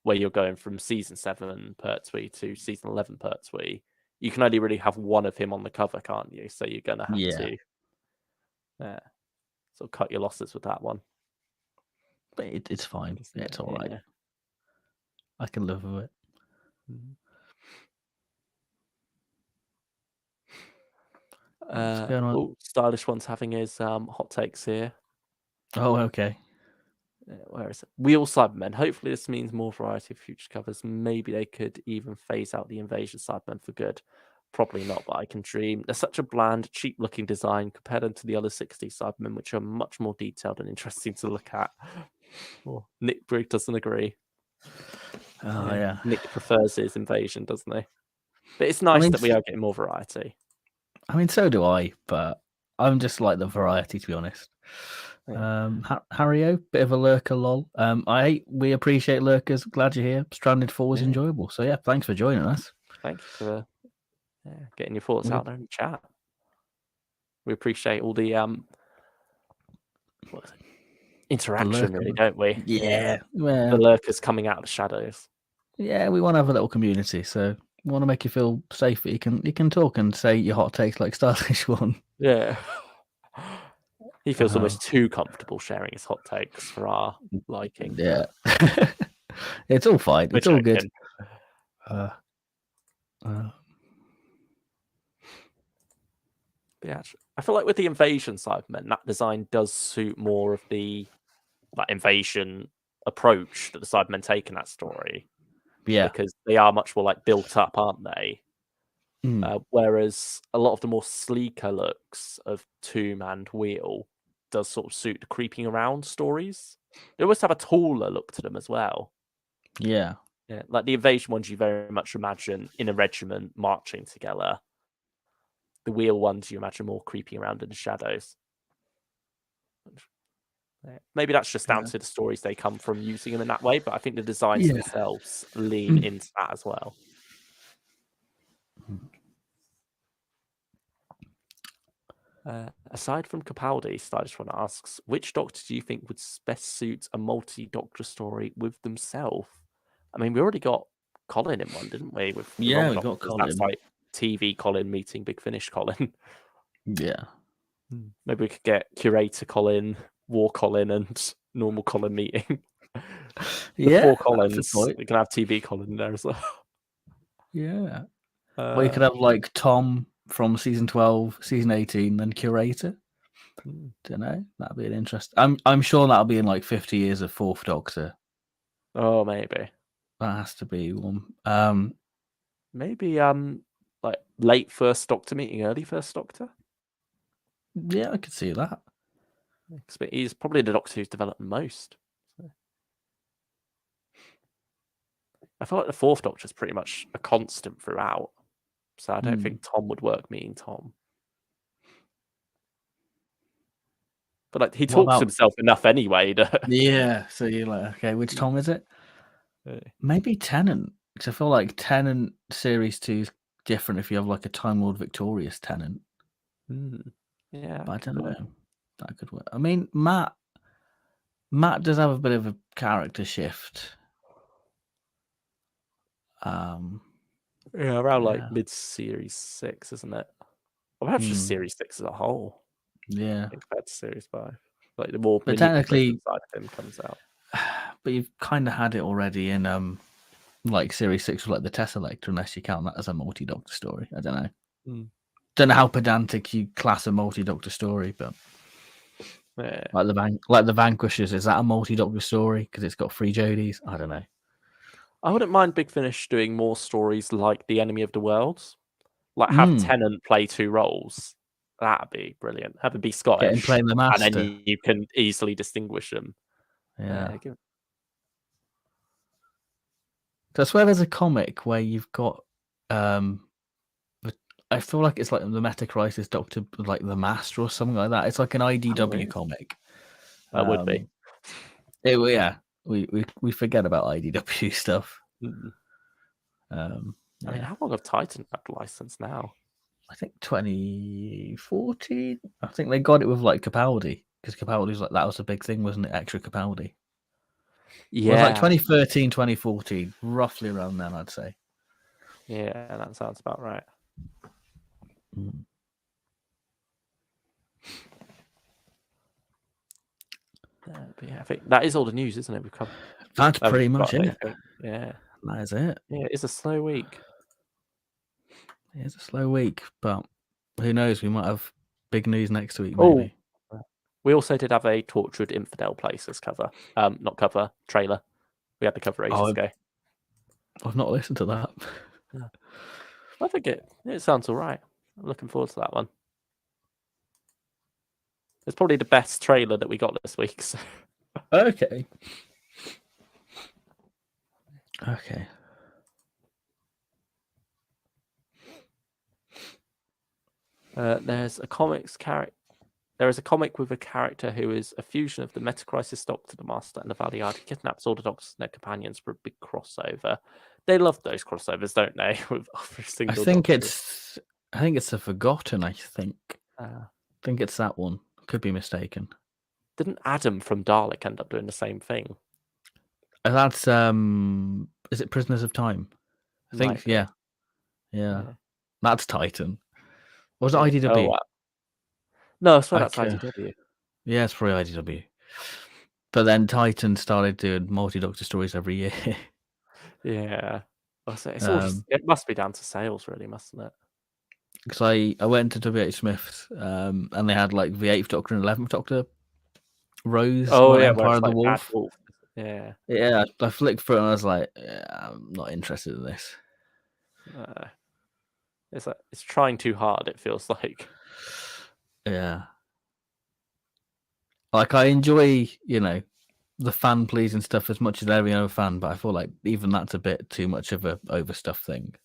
where you're going from Season 7 Pertwee to Season 11 Pertwee, you can only really have one of him on the cover, can't you? So you're going to have to sort of cut your losses with that one. But it's fine. It's all right. I can live with it. Stylish One's having his hot takes here. Oh, okay. Where is it? We All Cybermen. Hopefully this means more variety of future covers. Maybe they could even phase out the Invasion Cybermen for good. Probably not, but I can dream. They're such a bland, cheap-looking design compared them to the other 60s Cybermen, which are much more detailed and interesting to look at. Well, Nick Brigg doesn't agree. Oh, yeah. Nick prefers his Invasion, doesn't he? But it's nice that we are getting more variety. I mean, so do I, but I'm just like the variety, to be honest. Harry O, bit of a lurker, lol. We appreciate lurkers. Glad you're here. Stranded 4 was enjoyable. So yeah, thanks for joining us. Thank you for getting your thoughts out there in the chat. We appreciate all the interaction, really, don't we? Yeah. The lurkers coming out of the shadows. Yeah, we want to have a little community, so we want to make you feel safe that you can talk and say your hot takes like Stylish One. Yeah. He feels almost too comfortable sharing his hot takes for our liking. Yeah. It's all fine. It's all good. Yeah, I feel like with the Invasion Cybermen, that design does suit more of the invasion approach that the Cybermen take in that story. Yeah. Because they are much more like built up, aren't they? Whereas a lot of the more sleeker looks of Tomb and Wheel does sort of suit the creeping around stories. They always have a taller look to them as well. Yeah. Yeah, like the Invasion ones you very much imagine in a regiment marching together. The Wheel ones you imagine more creeping around in the shadows. Maybe that's just down to the stories they come from using them in that way, but I think the designs themselves lean into that as well. Aside from Capaldi, Stylish One asks, which Doctor do you think would best suit a multi-Doctor story with themselves? I mean, we already got Colin in one, didn't we? We got Colin. That's like TV Colin meeting Big Finish Colin. Yeah. Maybe we could get Curator Colin, War Colin, and normal Colin meeting. Yeah, Poor Collins. We can have TV Colin there as well. Yeah. Well, you could have like Tom from season 12, season 18, then Curator. Don't know. That'd be an interest. I'm sure that'll be in like 50 years of Fourth Doctor. Oh, maybe. That has to be one. Maybe like late First Doctor meeting early First Doctor. Yeah, I could see that. He's probably the Doctor who's developed the most. So. I feel like the Fourth Doctor is pretty much a constant throughout. So I don't think Tom would work meeting Tom. But like he talks himself enough anyway. Yeah, so you're like, okay, which Tom is it? Maybe Tennant. Because I feel like Tennant Series 2 is different if you have like a Time Lord Victorious Tennant. Yeah, but I don't know. That could work. I mean, Matt does have a bit of a character shift. Around like mid-series 6, isn't it? Or perhaps just series 6 as a whole. Yeah, compared to series 5, like the more but technically side of him comes out. But you've kind of had it already in like series 6 with like the Tesseract, unless you count that as a multi-Doctor story. I don't know. Don't know how pedantic you class a multi-Doctor story, but like the Vanquishers, is that a multi-Doctor story because it's got 3 Jodies? I don't know. I wouldn't mind Big Finish doing more stories like The Enemy of the Worlds, like have Tennant play 2 roles. That'd be brilliant. Have him be Scottish, playing the Master, and then you can easily distinguish them. Yeah. I swear there's a comic where you've got I feel like it's like the Meta Crisis Doctor, like the Master or something like that. It's like an IDW comic. That would be. We forget about IDW stuff. I mean, how long have Titan had the license now? I think 2014. I think they got it with like Capaldi, because Capaldi's like, that was a big thing, wasn't it? Extra Capaldi. Yeah. It was like 2013, 2014, roughly around then, I'd say. Yeah, that sounds about right. But yeah, I think that is all the news, isn't it? That's pretty much it. Yeah, that is it. Yeah, it's a slow week. It's a slow week, but who knows? We might have big news next week. Maybe. We also did have a Tortured Infidel Places cover, not cover, trailer. We had the cover ages ago. I've not listened to that. Yeah. I think it sounds all right. I'm looking forward to that one. It's probably the best trailer that we got this week. So. Okay. There's a comics character. There is a comic with a character who is a fusion of the Metacrisis Doctor, the Master, and the Valiant. He kidnaps all the Doctors and their companions for a big crossover. They love those crossovers, don't they? With every single I think Doctor. I think it's a Forgotten. I think it's that one. Could be mistaken. Didn't Adam from Dalek end up doing the same thing? That's is it Prisoners of Time? I think yeah. That's Titan. Or was it IDW? Oh, no, I swear that's IDW. Yeah, it's probably IDW. But then Titan started doing multi-Doctor stories every year. Yeah. It's all it must be down to sales, really, mustn't it? Because I went to WH Smith's and they had like the 8th Doctor and 11th Doctor rows. Oh, yeah, Empire of the Wolf. Yeah. Yeah, I flicked through and I was like, I'm not interested in this. It's trying too hard, it feels like. Yeah. Like, I enjoy, the fan pleasing stuff as much as every other fan, but I feel like even that's a bit too much of a overstuffed thing.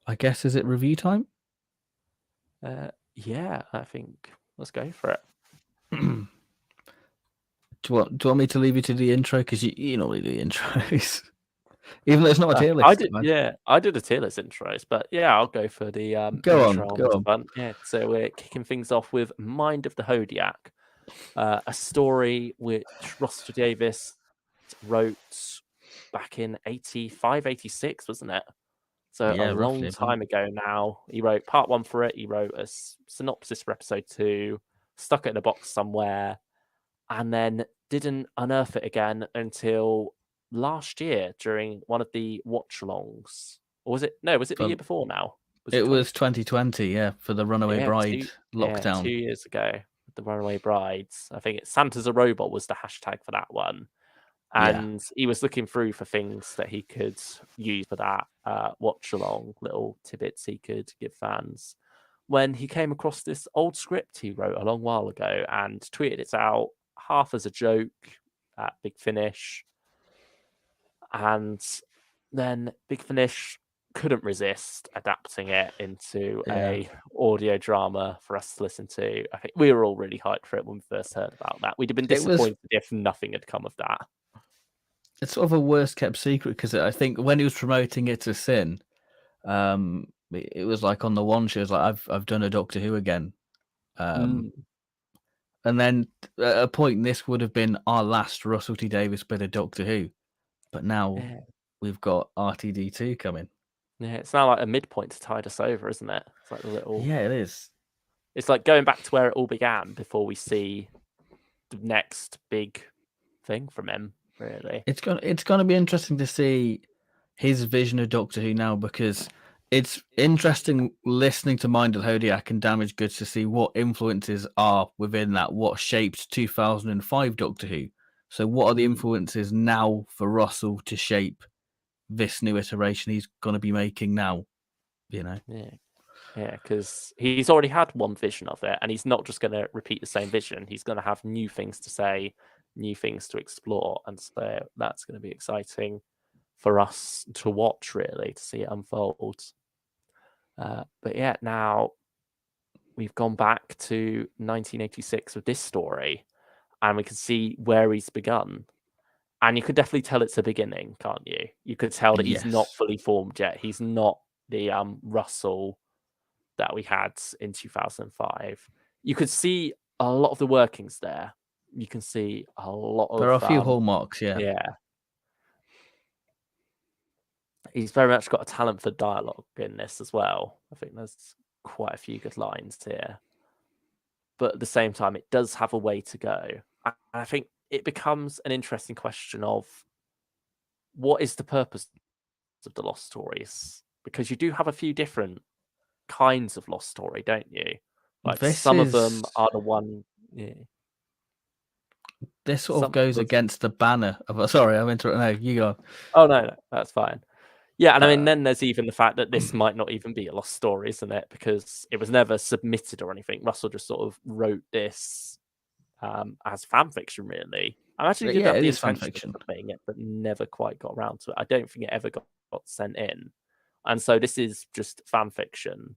I guess, is it review time? Yeah, I think let's go for it. Do you want me to leave you to the intro? Because you normally do the intros. Even though it's not a tier list. I did a tier list intros, but yeah, I'll go for the go intro on. Fun. Yeah, so we're kicking things off with Mind of the Hodiac, a story which Russell T Davies wrote back in 85, 86, wasn't it? So a long time ago now. He wrote part 1 for it. He wrote a synopsis for episode 2, stuck it in a box somewhere, and then didn't unearth it again until last year during one of the watch-alongs. Or was it? No, was it the year before now? It was 2020, yeah, for the Runaway Bride lockdown. 2 years ago, the Runaway Brides. I think it's Santa's a Robot was the hashtag for that one. And he was looking through for things that he could use for that watch-along, little tidbits he could give fans, when he came across this old script he wrote a long while ago and tweeted it out, half as a joke at Big Finish. And then Big Finish couldn't resist adapting it into a audio drama for us to listen to. I think we were all really hyped for it when we first heard about that. We'd have been disappointed if nothing had come of that. It's sort of a worst kept secret because I think when he was promoting it to Sin, it was like on the one show, it was like I've done a Doctor Who again. And then at a point, this would have been our last Russell T Davies bit of Doctor Who, but now we've got RTD 2 coming. Yeah, it's now like a midpoint to tide us over, isn't it? It's like the little. Yeah, it is. It's like going back to where it all began before we see the next big thing from him. Really, it's gonna be interesting to see his vision of Doctor Who now, because it's interesting listening to Mind of Hodiac and Damaged Goods to see what influences are within that, what shaped 2005 Doctor Who. So what are the influences now for Russell to shape this new iteration he's going to be making now, you know? Yeah, because he's already had one vision of it, and he's not just going to repeat the same vision. He's going to have new things to say, new things to explore, and so that's going to be exciting for us to watch, really, to see it unfold. But yeah, now we've gone back to 1986 with this story, and we can see where he's begun. And you could definitely tell it's a beginning, can't you? You could tell that he's not fully formed yet. He's not the Russell that we had in 2005. You could see a lot of the workings there. You can see a lot of... There are a few hallmarks, yeah. Yeah. He's very much got a talent for dialogue in this as well. I think there's quite a few good lines here. But at the same time, it does have a way to go. And I think it becomes an interesting question of what is the purpose of the lost stories? Because you do have a few different kinds of lost story, don't you? Like some of them are the one. Yeah. This sort of goes against the banner of. Sorry, I'm interrupting. No, you go. Oh no, that's fine. Yeah, and I mean, then there's even the fact that this might not even be a lost story, isn't it? Because it was never submitted or anything. Russell just sort of wrote this as fan fiction, really. I actually did have the intention of submitting it, but never quite got around to it. I don't think it ever got sent in. And so this is just fan fiction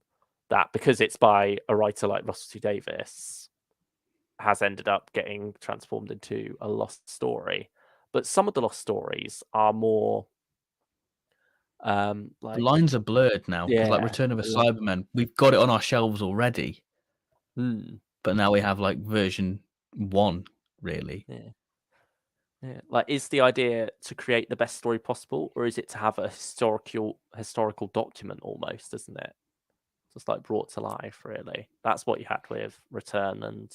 that, because it's by a writer like Russell T Davies, has ended up getting transformed into a lost story. But some of the lost stories are more... the lines are blurred now. Yeah, like Return of a Cyberman, we've got it on our shelves already. But now we have like version 1, really. Yeah. Like, is the idea to create the best story possible, or is it to have a historical document almost, isn't it? Just like brought to life, really. That's what you had with Return, and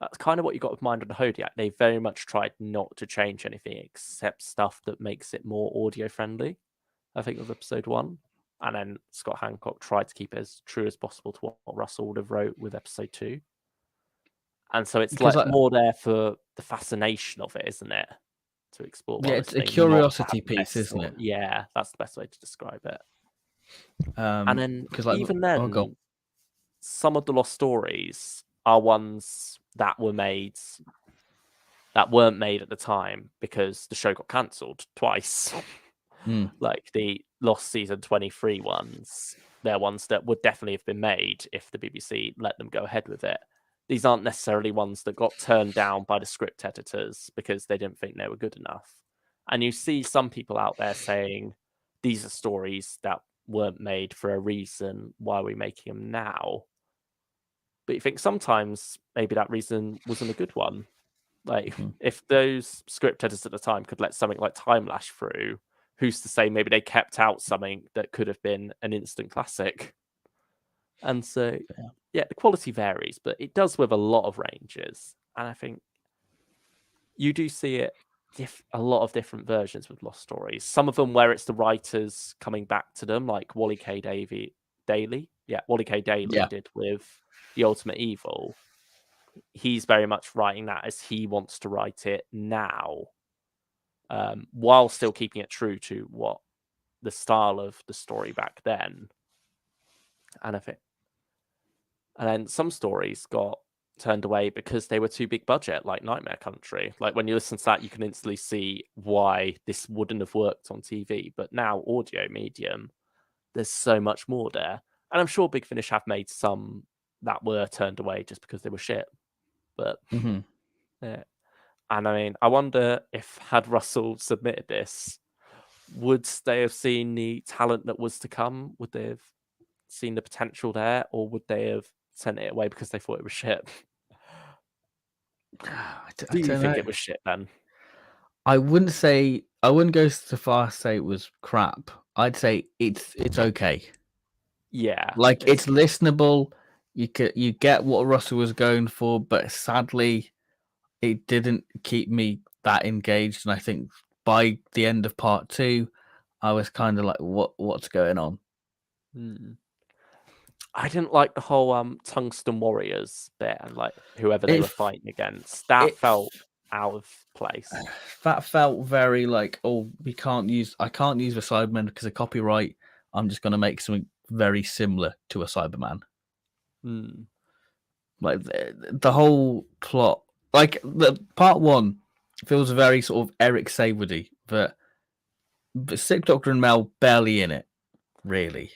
that's kind of what you got with Mind on the Hodiac. They very much tried not to change anything except stuff that makes it more audio friendly, I think, with episode 1. And then Scott Hancock tried to keep it as true as possible to what Russell would have wrote with episode 2. And so it's like more there for the fascination of it, isn't it? To explore. Yeah, it's a curiosity piece, isn't it? Yeah, that's the best way to describe it. And then even then, some of the lost stories are ones that were made that weren't made at the time because the show got cancelled twice. Like the Lost season 23 ones, they're ones that would definitely have been made if the BBC let them go ahead with it. These aren't necessarily ones that got turned down by the script editors because they didn't think they were good enough. And you see some people out there saying these are stories that weren't made for a reason. Why are we making them now? But you think sometimes maybe that reason wasn't a good one. Like if those script editors at the time could let something like Time Lash through, who's to say maybe they kept out something that could have been an instant classic? And so, yeah, the quality varies, but it does with a lot of ranges. And I think you do see it a lot of different versions with Lost Stories. Some of them where it's the writers coming back to them, like Wally K. Daly. Yeah, Wally K. Daly did with The Ultimate Evil. He's very much writing that as he wants to write it now, while still keeping it true to what the style of the story back then. And then some stories got turned away because they were too big budget, like Nightmare Country. Like when you listen to that, you can instantly see why this wouldn't have worked on TV. But now, audio medium, there's so much more there. And I'm sure Big Finish have made some that were turned away just because they were shit. But yeah. And I mean, I wonder if had Russell submitted this, would they have seen the talent that was to come? Would they have seen the potential there, or would they have sent it away because they thought it was shit? Do you think it was shit then? I wouldn't go so far as to say it was crap. I'd say it's okay. Yeah, like it's listenable. You get what Russell was going for, but sadly, it didn't keep me that engaged. And I think by the end of part 2, I was kind of like, what's going on? I didn't like the whole Tungsten Warriors bit and like whoever they were fighting against. That felt out of place. That felt very like, oh, I can't use the Cybermen because of copyright. I'm just going to make something very similar to a Cyberman. Like the whole plot, like the part 1 feels very sort of Eric Sawoody, but Sixth Doctor and Mel barely in it, really.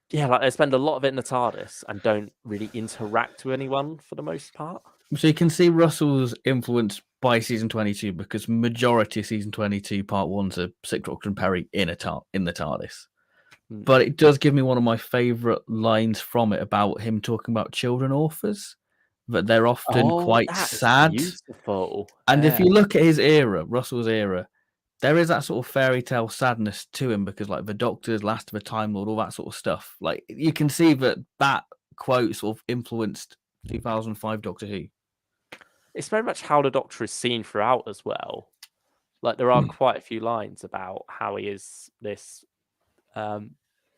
Yeah, like they spend a lot of it in the TARDIS and don't really interact with anyone for the most part. So you can see Russell's influence by season 22 because majority of season 22 part 1's a Sixth Doctor and Perry in the TARDIS. But it does give me one of my favourite lines from it about him talking about children authors, that they're often quite sad. Beautiful. And if you look at his era, Russell's era, there is that sort of fairy tale sadness to him because, like, the Doctor's Last of a Time Lord, all that sort of stuff. Like, you can see that quote sort of influenced 2005 Doctor Who. It's very much how the Doctor is seen throughout as well. Like, there are quite a few lines about how he is this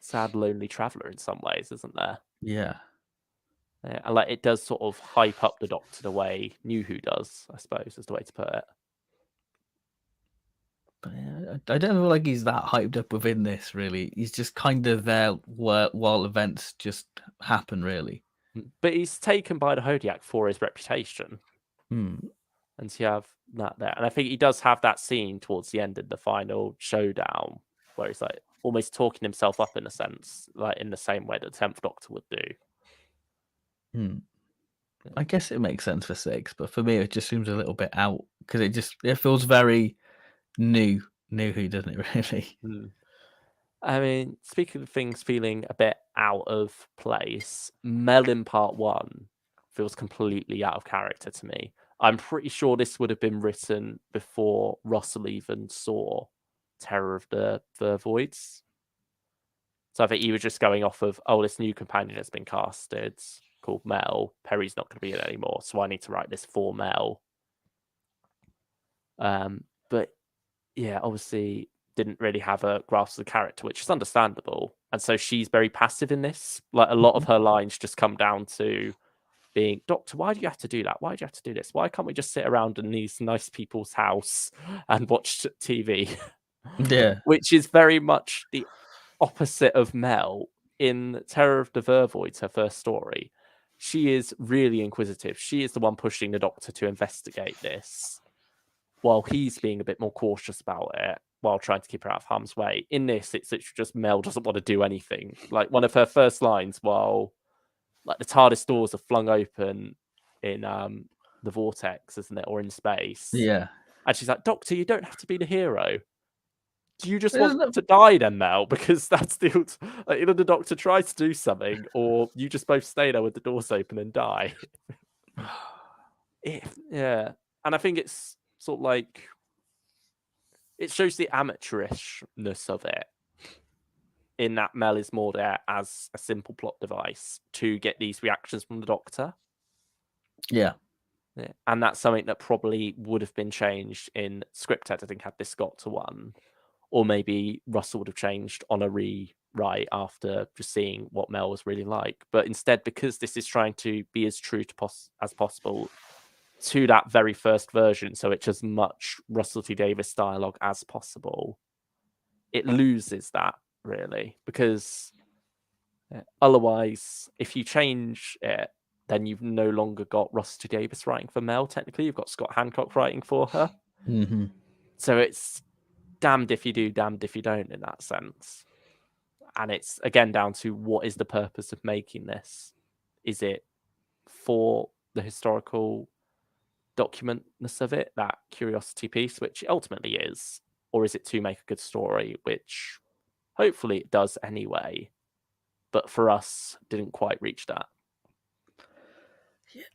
sad, lonely traveller in some ways, isn't there? Yeah. And like it does sort of hype up the Doctor the way New Who does, I suppose, is the way to put it. But yeah, I don't feel like he's that hyped up within this, really. He's just kind of there while events just happen, really. But he's taken by the Hodiac for his reputation. And so you have that there. And I think he does have that scene towards the end of the final showdown where he's like almost talking himself up in a sense, like in the same way that the 10th Doctor would do. I guess it makes sense for 6, but for me it just seems a little bit out because it feels very new Who, doesn't it, really? I mean, speaking of things feeling a bit out of place, Mel in part 1 feels completely out of character to me. I'm pretty sure this would have been written before Russell even saw Terror of the Voids. So I think he was just going off of, oh, this new companion has been casted called Mel. Perry's not going to be in it anymore, so I need to write this for Mel. But yeah, obviously didn't really have a grasp of the character, which is understandable. And so she's very passive in this. Like a lot of her lines just come down to being, Doctor, why do you have to do that? Why do you have to do this? Why can't we just sit around in these nice people's house and watch TV? Yeah. Which is very much the opposite of Mel in Terror of the Vervoids, her first story. She is really inquisitive. She is the one pushing the Doctor to investigate this, while he's being a bit more cautious about it, while trying to keep her out of harm's way. In this, it's literally just Mel doesn't want to do anything. Like one of her first lines, while like the TARDIS doors are flung open in the vortex, isn't it, or in space? Yeah. And she's like, Doctor, you don't have to be the hero. Do you just want to die then, Mel? Because that's the like, either the Doctor tries to do something, or you just both stay there with the doors open and die. Yeah, and I think it's sort of like it shows the amateurishness of it, in that Mel is more there as a simple plot device to get these reactions from the Doctor. Yeah. And that's something that probably would have been changed in script editing had this got to one. Or maybe Russell would have changed on a rewrite after just seeing what Mel was really like. But instead, because this is trying to be as true to as possible to that very first version, so it's as much Russell T Davies dialogue as possible, it loses that, really. Because otherwise, if you change it, then you've no longer got Russell T Davies writing for Mel. Technically, you've got Scott Hancock writing for her. Mm-hmm. So it's damned if you do, damned if you don't in that sense. And it's again down to what is the purpose of making this? Is it for the historical documentness of it, that curiosity piece, which it ultimately is, or is it to make a good story, which hopefully it does anyway, but for us didn't quite reach that.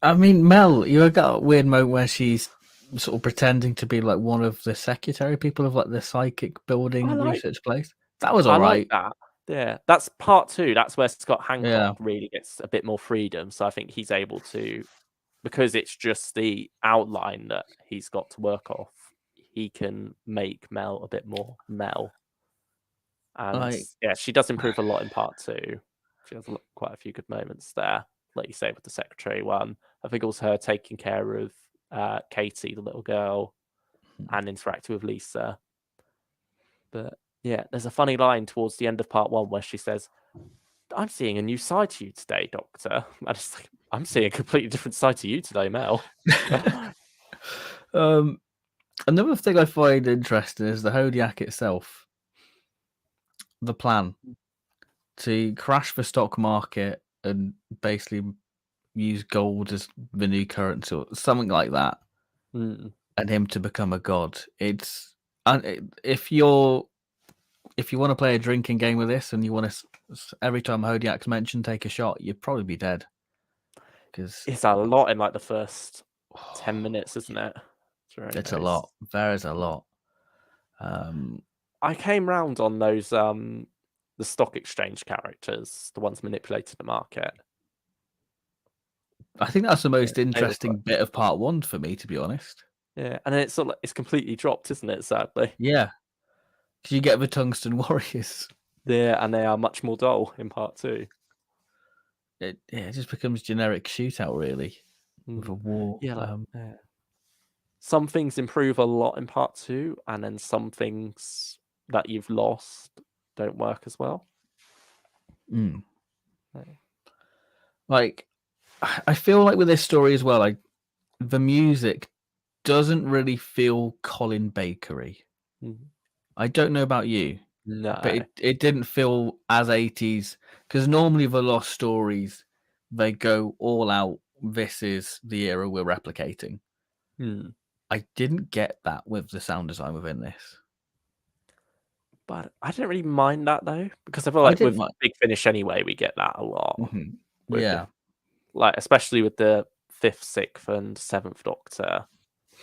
I mean, Mel, you got a weird moment where she's sort of pretending to be like one of the secretary people of like the psychic building research place. That was all right. Like that. Yeah, that's part 2. That's where Scott Hancock really gets a bit more freedom. So I think he's able to, because it's just the outline that he's got to work off, he can make Mel a bit more Mel. And yeah, she does improve a lot in part 2. She has quite a few good moments there, like you say, with the secretary one. I think it was her taking care of Katie, the little girl, and interacting with Lisa. But yeah, there's a funny line towards the end of part 1 where she says, "I'm seeing a new side to you today, Doctor." And it's like, I'm seeing a completely different side to you today, Mel. Another thing I find interesting is the Hodiac itself. The plan to crash the stock market and basically use gold as the new currency or something like that, and him to become a god. It's if you want to play a drinking game with this and you want to every time Hodiac's mentioned take a shot, you'd probably be dead. Because it's a lot in like the first 10 minutes, isn't it? It's a lot. There is a lot. I came round on those the stock exchange characters, the ones manipulating the market. I think that's the most interesting bit of part 1 for me, to be honest. Yeah, and then it's completely dropped, isn't it? Sadly. Yeah, because you get the tungsten warriors. Yeah, and they are much more dull in part 2. It just becomes generic shootout, really, with a war. Yeah, some things improve a lot in part 2, and then some things that you've lost don't work as well. Like, I feel like with this story as well, like the music doesn't really feel Colin Bakery. I don't know about you, but it didn't feel as 80s, because normally the Lost Stories, they go all out. This is the era we're replicating. I didn't get that with the sound design within this. But I didn't really mind that, though, because I feel like with Big Finish anyway, we get that a lot. Yeah. Like, especially with the 5th, 6th, and 7th Doctor,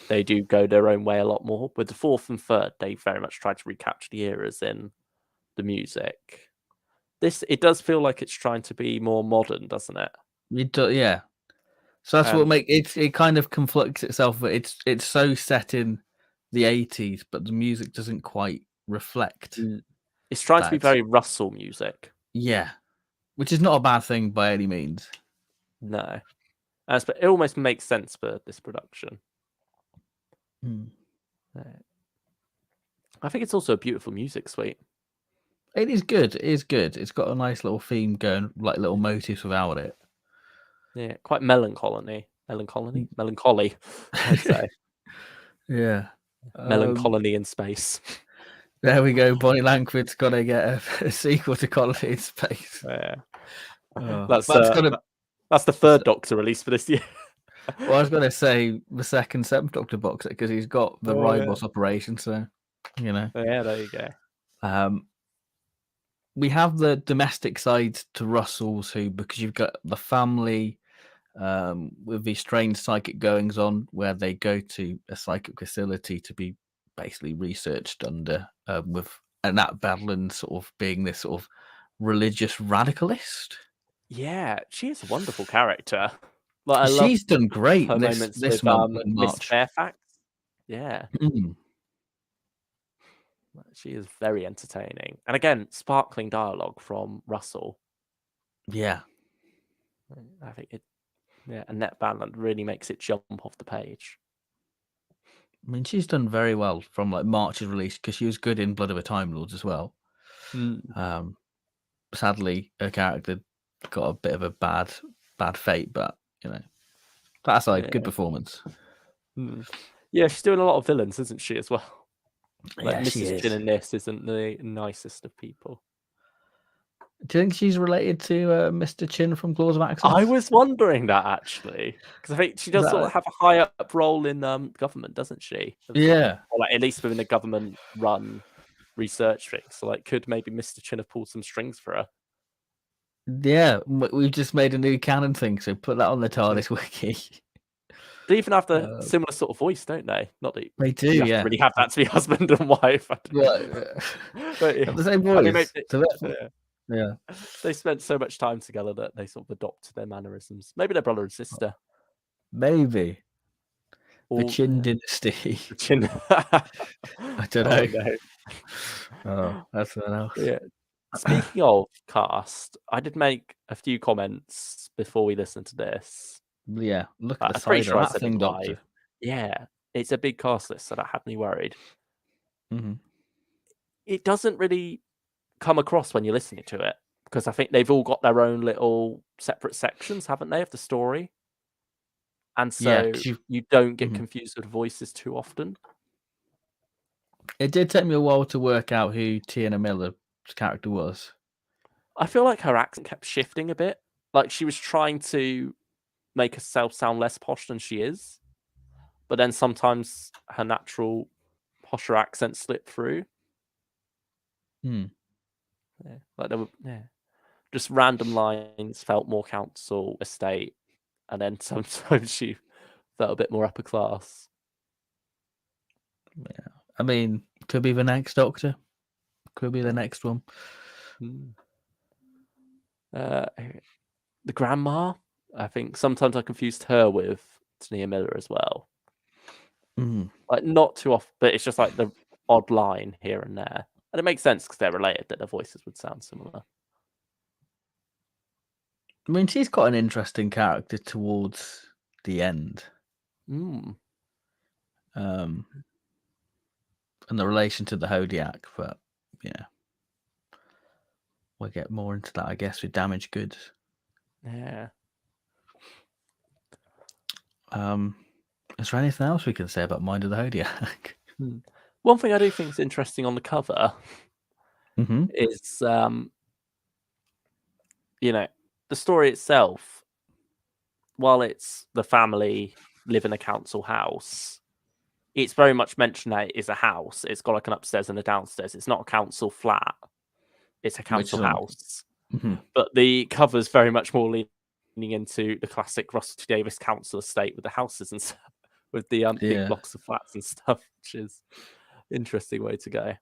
they do go their own way a lot more. With the 4th and 3rd, they very much try to recapture the eras in the music. It does feel like it's trying to be more modern, doesn't it? Yeah. So that's what it kind of conflicts itself, but it's so set in the 80s, but the music doesn't quite reflect. It's trying to be very Russell music. Yeah, which is not a bad thing by any means. No, but it almost makes sense for this production. I think it's also a beautiful music suite. It is good. It is good. It's got a nice little theme going, like little motifs without it. Yeah, quite melancholy, I'd say. Yeah. Melancholy in space. There we go. Bonnie Langford's got to get a sequel to Colony in Space. Yeah. That's the 3rd Doctor release for this year. Well, I was going to say the 2nd 7th Doctor box set, because he's got the Ribos operation, so, you know. Yeah, there you go. We have the domestic side to Russell's, because you've got the family with these strange psychic goings on where they go to a psychic facility to be basically researched under with Annette Badland sort of being this sort of religious radicalist. Yeah, she is a wonderful character. Like, I love She's done great her this moments this with month in Miss March. Fairfax. Yeah. Mm. She is very entertaining. And again, sparkling dialogue from Russell. Yeah. I think Annette Badland really makes it jump off the page. I mean, she's done very well from like March's release because she was good in Blood of a Time Lords as well. Sadly, her character got a bit of a bad fate, but you know, that aside, good performance. Yeah, she's doing a lot of villains, isn't she, as well? Like Yeah, she Mrs. is. Chin in this isn't the nicest of people. Do you think she's related to Mr. Chin from Claws of Access? I was wondering that actually, because I think she does sort of have a high up role in government, doesn't she? Yeah, or like at least within a government-run research thing. So, like, could maybe Mr. Chin have pulled some strings for her? Yeah, we've just made a new canon thing, so put that on the TARDIS wiki. They even have the similar sort of voice, don't they? Not that they do, you have to really have that to be husband and wife. But the same voice. Yeah, they spent so much time together that they sort of adopt their mannerisms. Maybe they're brother and sister. Maybe. The Chin Dynasty. The Chin. I don't know. Oh, that's something else. Yeah. Speaking of cast, I did make a few comments before we listened to this. Yeah, look at the side of that thing, Doctor. Yeah, it's a big cast list, so that had me worried. Mm-hmm. It doesn't really come across when you're listening to it, because I think they've all got their own little separate sections, haven't they, of the story? And so you don't get confused with voices too often. It did take me a while to work out who Tiana Miller's character was. I feel like her accent kept shifting a bit. Like she was trying to make herself sound less posh than she is. But then sometimes her natural posher accent slipped through. Yeah, like there were just random lines felt more council estate, and then sometimes she felt a bit more upper class. Yeah, I mean, could be the next Doctor. Could be the next one. The grandma, I think sometimes I confused her with Tiana Miller as well. Like not too often, but it's just like the odd line here and there. And it makes sense because they're related that their voices would sound similar. I mean, she's got an interesting character towards the end. And the relation to the Hodiac, but yeah. We'll get more into that, I guess, with Damaged Goods. Yeah. Is there anything else we can say about Mind of the Hodiac? One thing I do think is interesting on the cover is, the story itself, while it's the family live in a council house, it's very much mentioned that it is a house. It's got like an upstairs and a downstairs. It's not a council flat. It's a council house. But the cover's very much more leaning into the classic Russell T Davies council estate with the houses and stuff, with the big blocks of flats and stuff, which is an interesting way to go.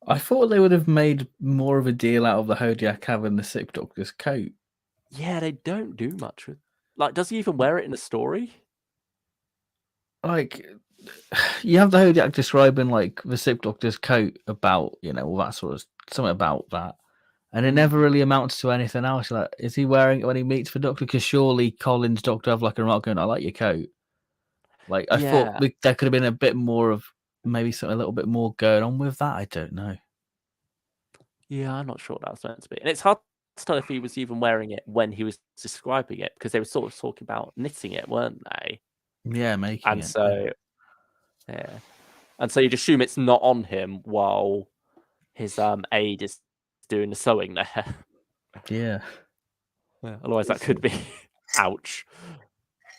I thought they would have made more of a deal out of the Hodiac having the Sixth Doctor's coat. Yeah, they don't do much with. Like, does he even wear it in the story? Like, you have the Hodiac describing like the Sixth Doctor's coat about, all that sort of something about that, and it never really amounts to anything else. Like, is he wearing it when he meets the Doctor? Because surely Colin's Doctor have like a remark going, "I like your coat." Like, I thought there could have been a bit more of maybe something a little bit more going on with that. I don't know. Yeah, I'm not sure what that was meant to be, and it's hard to tell if he was even wearing it when he was describing it, because they were sort of talking about knitting it, weren't they? Yeah, making and it. So, and so you'd assume it's not on him while his aide is doing the sewing there. Yeah. Otherwise, that could be ouch.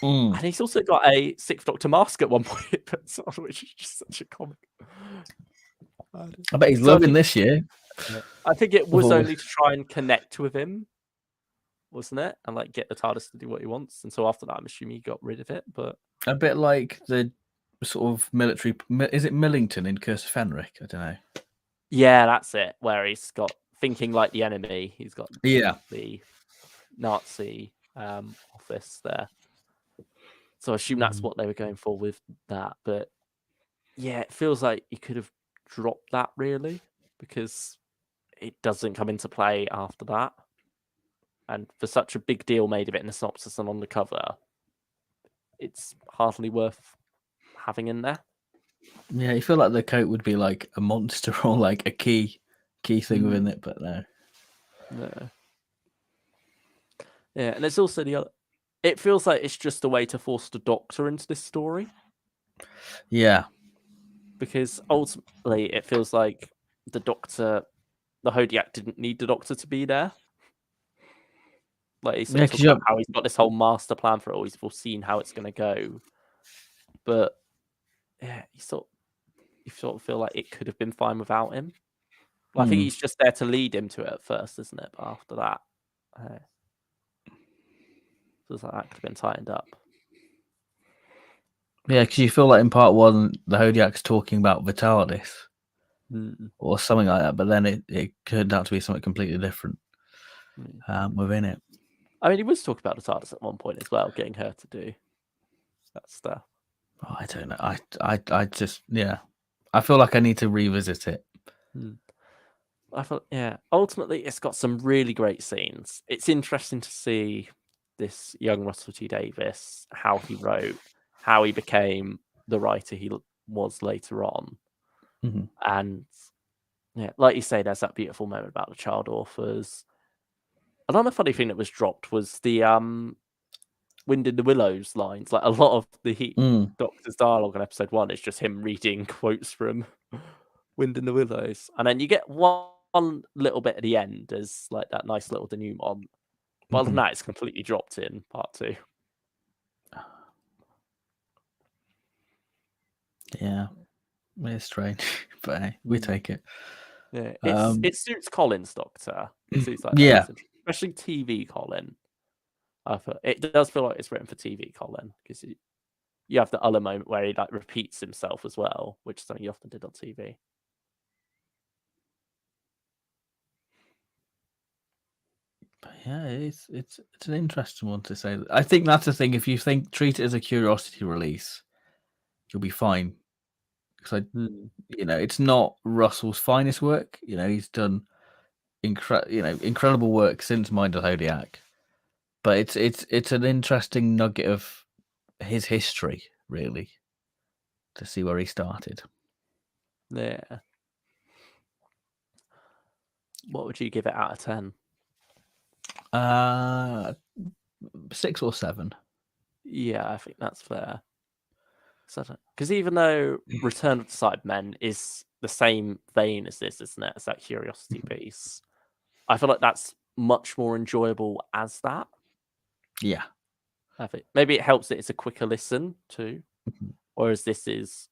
And he's also got a Sixth Doctor mask at one point, which is just such a comic. I bet he's loving this year. I think it was only to try and connect with him, wasn't it? And like get the TARDIS to do what he wants. And so after that, I'm assuming he got rid of it. But a bit like the sort of military. Is it Millington in Curse of Fenric? I don't know. Yeah, that's it. Where he's got thinking like the enemy. He's got the Nazi office there. So I assume that's what they were going for with that. But yeah, it feels like you could have dropped that really, because it doesn't come into play after that. And for such a big deal made of it in the synopsis and on the cover, it's hardly worth having in there. Yeah, you feel like the coat would be like a monster or like a key thing within it, but no. No. Yeah, and it's also the other. It feels like it's just a way to force the Doctor into this story. Yeah. Because ultimately, it feels like the Hodiac didn't need the Doctor to be there. Like, he's sort of talking about how he's got this whole master plan for it all. He's foreseen how it's going to go. But, yeah, you sort of feel like it could have been fine without him. Well, I think he's just there to lead him to it at first, isn't it? But after that, feels like that could have been tightened up. Yeah, because you feel like in part one, the Hodiac's talking about the TARDIS or something like that, but then it turned out to be something completely different within it. I mean, he was talking about the TARDIS at one point as well, getting her to do that stuff. Oh, I don't know. I just, yeah. I feel like I need to revisit it. I thought, yeah. Ultimately, it's got some really great scenes. It's interesting to see this young Russell T Davies, how he wrote, how he became the writer he was later on. And yeah, like you say, there's that beautiful moment about the child authors. Another funny thing that was dropped was the Wind in the Willows lines. Like, a lot of the Doctor's dialogue in episode 1 is just him reading quotes from Wind in the Willows. And then you get one little bit at the end as like that nice little denouement. But other than that, it's completely dropped in part 2. Yeah, it's strange, but hey, we take it. Yeah, it suits Colin's Doctor. It suits like yeah, especially TV Colin. It does feel like it's written for TV Colin, because you have the other moment where he like repeats himself as well, which is something you often did on TV. Yeah, it's an interesting one to say. I think that's the thing. If you treat it as a curiosity release, you'll be fine. Because it's not Russell's finest work. He's done incredible work since Mind of Hodiac. But it's an interesting nugget of his history, really, to see where he started. Yeah. What would you give it out of 10? 6 or 7. Yeah, I think that's fair. Because even though Return of the Cybermen is the same vein as this, isn't it? It's that curiosity piece. I feel like that's much more enjoyable as that. Yeah. I think maybe it helps that it's a quicker listen too. Whereas this is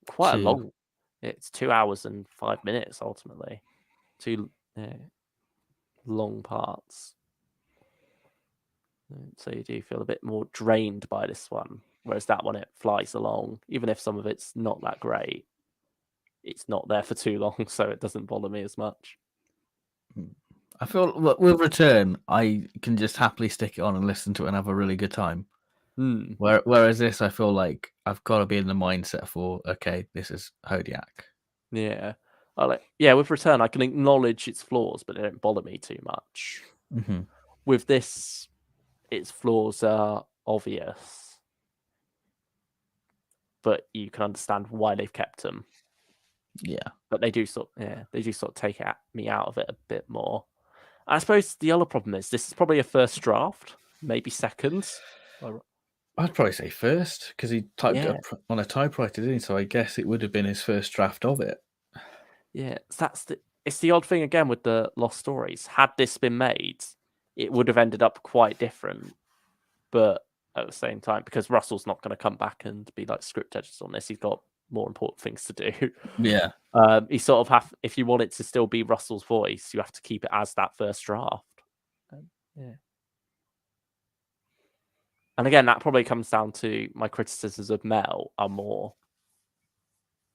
quite a long. It's 2 hours and 5 minutes ultimately. 2 long parts. So you do feel a bit more drained by this one. Whereas that one, it flies along. Even if some of it's not that great, it's not there for too long, so it doesn't bother me as much. I feel with Return, I can just happily stick it on and listen to it and have a really good time. Whereas this, I feel like I've got to be in the mindset for, okay, this is Hodiac. Yeah. With Return, I can acknowledge its flaws, but they don't bother me too much. With this, its flaws are obvious, but you can understand why they've kept them. Yeah. But they do sort of take me out of it a bit more. I suppose the other problem is this is probably a first draft, maybe second. I'd probably say first, because he typed it up on a typewriter, didn't he? So I guess it would have been his first draft of it. Yeah, it's the odd thing again with the Lost Stories. Had this been made, it would have ended up quite different. But at the same time, because Russell's not going to come back and be like script editors on this, he's got more important things to do. Yeah. You sort of if you want it to still be Russell's voice, you have to keep it as that first draft. Yeah. And again, that probably comes down to my criticisms of Mel are more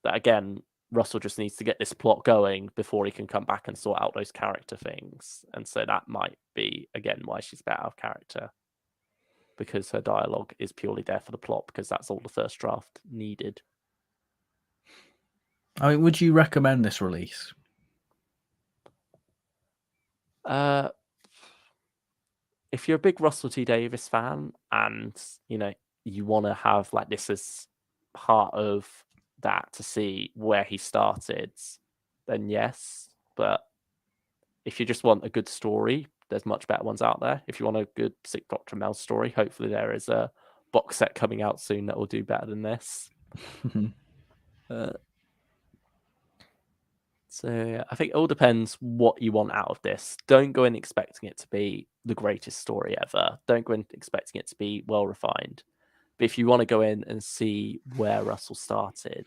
that again, Russell just needs to get this plot going before he can come back and sort out those character things. And so that might be, again, why she's a bit out of character. Because her dialogue is purely there for the plot, because that's all the first draft needed. I mean, would you recommend this release? If you're a big Russell T Davies fan and, you want to have like this as part of that to see where he started, then yes. But if you just want a good story, there's much better ones out there. If you want a good Sick Dr. Mel story, hopefully there is a box set coming out soon that will do better than this. So I think it all depends what you want out of this. Don't go in expecting it to be the greatest story ever. Don't go in expecting it to be well refined. But if you want to go in and see where Russell started,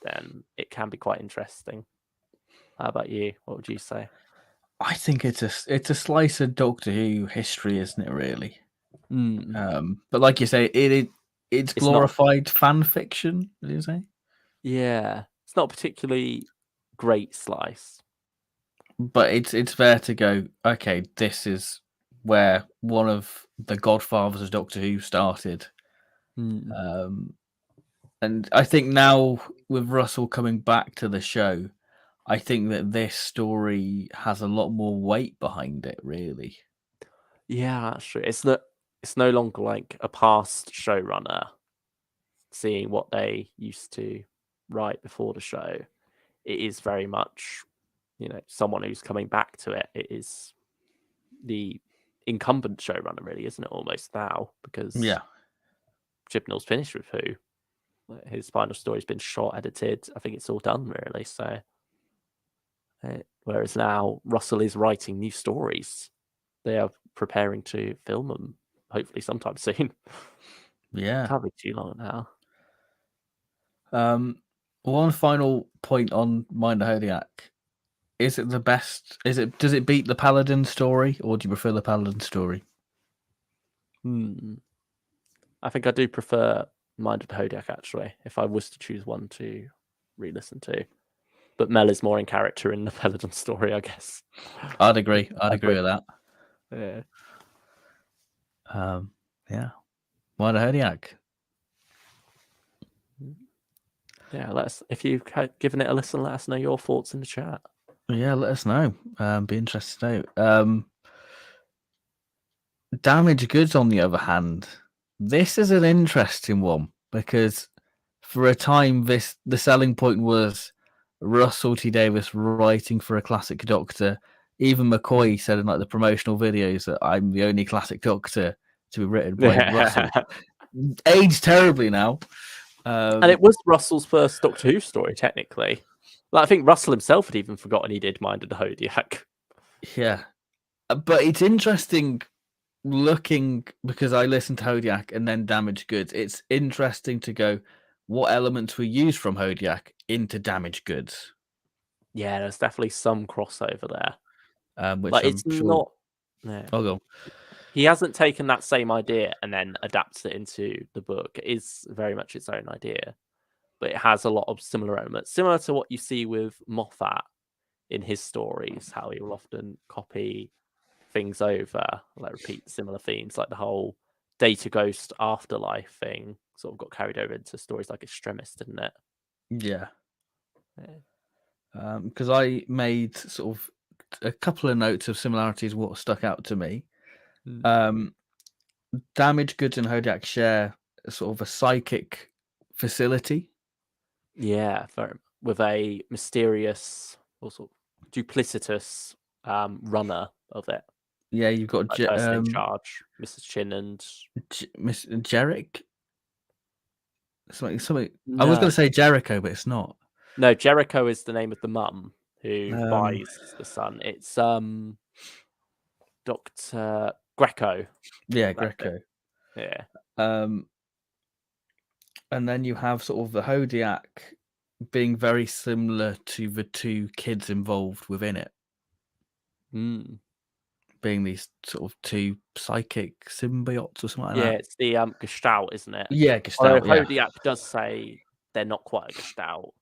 then it can be quite interesting. How about you? What would you say? I think it's a slice of Doctor Who history, isn't it? Really. But like you say, it's glorified fan fiction. Did you say? Yeah, it's not a particularly great slice, but it's fair to go. Okay, this is where one of the godfathers of Doctor Who started. And I think now with Russell coming back to the show, I think that this story has a lot more weight behind it. Really. Yeah, that's true. It's no longer like a past showrunner seeing what they used to write before the show. It is very much, someone who's coming back to it. It is the incumbent showrunner, really, isn't it? Almost now, because Chibnall's finished with Who. His final story's been shot, edited. I think it's all done, really. So, whereas now Russell is writing new stories. They are preparing to film them, hopefully sometime soon. Yeah, can't be too long now. One final point on Mind of Hodiac. Is it the best? Does it beat the Paladin story, or do you prefer the Paladin story? I think I do prefer Mind of Hodiac, actually, if I was to choose one to re-listen to. But Mel is more in character in the Paladin story, I guess. I'd agree. I'd agree with that. Yeah. Yeah. Mind of Hodiac. Yeah, if you've given it a listen, let us know your thoughts in the chat. Yeah, let us know. Be interested to know. Damaged Goods, on the other hand, this is an interesting one because for a time, the selling point was Russell T Davies writing for a classic Doctor. Even McCoy said in like the promotional videos that I'm the only classic Doctor to be written by Russell. Aged terribly now. And it was Russell's first Doctor Who story, technically. Like, I think Russell himself had even forgotten he did Mind of the Hodiac. Yeah. But it's interesting looking, because I listened to Hodiac and then Damaged Goods. It's interesting to go, what elements were used from Hodiac into Damaged Goods? Yeah, there's definitely some crossover there. Which but I'm it's sure... not... No. I'll go. He hasn't taken that same idea and then adapted it into the book. It is very much its own idea, but it has a lot of similar elements, similar to what you see with Moffat in his stories, how he will often copy things over, like repeat similar themes, like the whole Data Ghost afterlife thing sort of got carried over into stories like Extremis, didn't it? Yeah. Because I made sort of a couple of notes of similarities, what stuck out to me. Damaged Goods and Hodiac share sort of a psychic facility. Yeah, with a mysterious, also duplicitous runner of it. Yeah, you've got person in charge, Mrs. Chin and Miss Jarek. Something. No. I was going to say Jericho, but it's not. No, Jericho is the name of the mum who buys the son. It's Dr. Greco. Yeah, Greco. Yeah. And then you have sort of the Hodiac being very similar to the two kids involved within it. Being these sort of two psychic symbiotes or something like that. Yeah, it's the Gestalt, isn't it? Yeah, Gestalt. Hodiac does say they're not quite a Gestalt,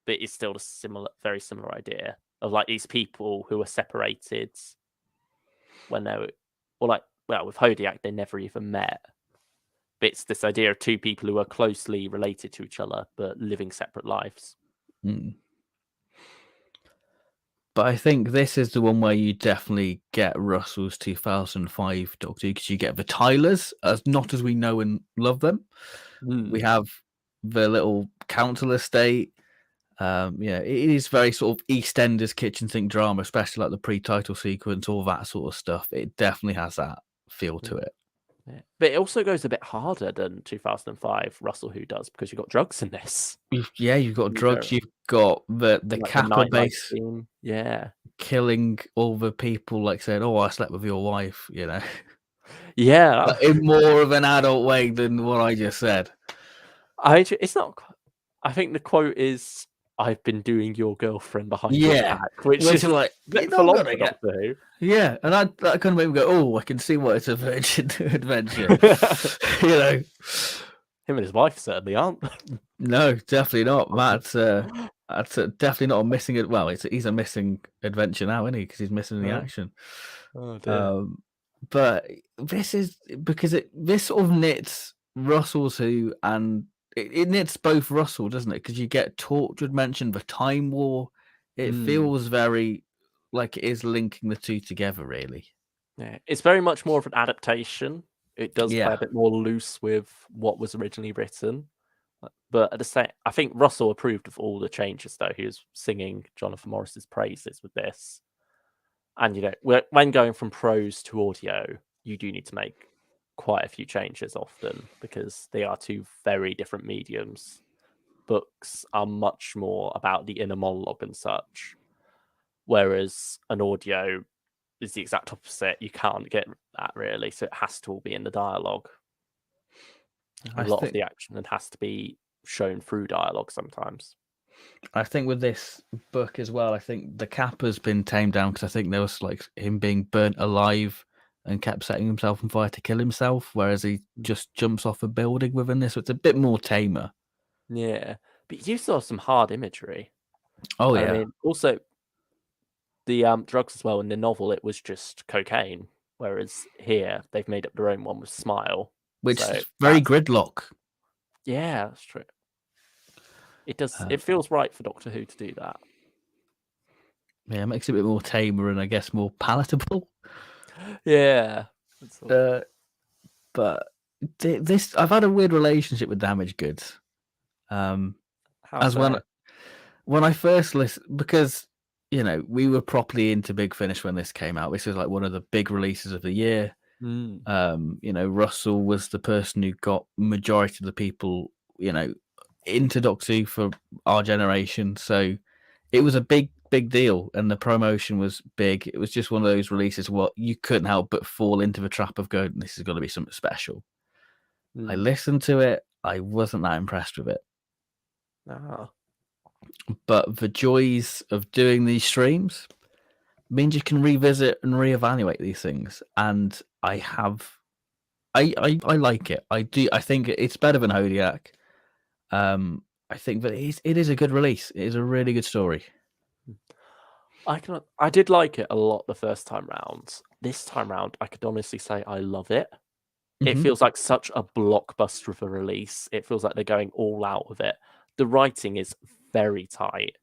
but it's still a very similar idea of like these people who are separated when they were, or like, well, with Hodiac, they never even met. But it's this idea of two people who are closely related to each other, but living separate lives. But I think this is the one where you definitely get Russell's 2005 Doctor Who, because you get the Tylers, not as we know and love them. We have the little council estate. Yeah, it is very sort of EastEnders kitchen sink drama, especially like the pre-title sequence, all that sort of stuff. It definitely has that feel to it. Yeah. But it also goes a bit harder than 2005 Russell Who does, because you've got drugs in this. You've got drugs. You've got the like Kappa base, killing all the people, like saying, "Oh, I slept with your wife," you know. Yeah, in more of an adult way than what I just said. It's not. I think the quote is, "I've been doing your girlfriend behind your back," which is like for long for Doctor Who. Yeah, and that kind of made me go, "Oh, I can see what it's a virgin adventure." You know, him and his wife certainly aren't. No, definitely not. That's definitely not a missing. Well, he's a missing adventure now, isn't he? Because he's missing the action. Oh dear. But this is because this sort of knits Russell's Who, and it knits both Russell, doesn't it? Because you get Torchwood mentioned, the Time War. It feels very like it is linking the two together, really. Yeah, it's very much more of an adaptation. It does play a bit more loose with what was originally written. But at the same, I think Russell approved of all the changes, though. He was singing Jonathan Morris's praises with this. And, you know, when going from prose to audio, you do need to make quite a few changes often, because they are two very different mediums. Books are much more about the inner monologue and such, whereas an audio is the exact opposite. You can't get that, really, so it has to all be in the dialogue. A lot of the action has to be shown through dialogue sometimes. I think with this book as well, I think the Kappa's been tamed down, because I think there was like him being burnt alive and kept setting himself on fire to kill himself, whereas he just jumps off a building within this, so it's a bit more tamer. Yeah, but you saw some hard imagery. Oh yeah. I mean, also the drugs as well. In the novel, it was just cocaine, whereas here they've made up their own one with Smile, which is very Gridlock. Yeah, that's true. It does. It feels right for Doctor Who to do that. Yeah, it makes it a bit more tamer and I guess more palatable. Yeah. But this, I've had a weird relationship with Damaged Goods. When I first listened, because you know we were properly into Big Finish when this came out. This was like one of the big releases of the year. You know, Russell was the person who got majority of the people, you know, into Doctor Who for our generation. So it was a big deal, and the promotion was big. It was just one of those releases where you couldn't help but fall into the trap of going, "This is going to be something special." I listened to it. I wasn't that impressed with it. But the joys of doing these streams means you can revisit and reevaluate these things, and I like it. I do. I think it's better than Hodiac. I think that it is a good release. It is a really good story. I did like it a lot the first time round. This time round, I could honestly say I love it. It feels like such a blockbuster of a release. It feels like they're going all out with it. The writing is very tight.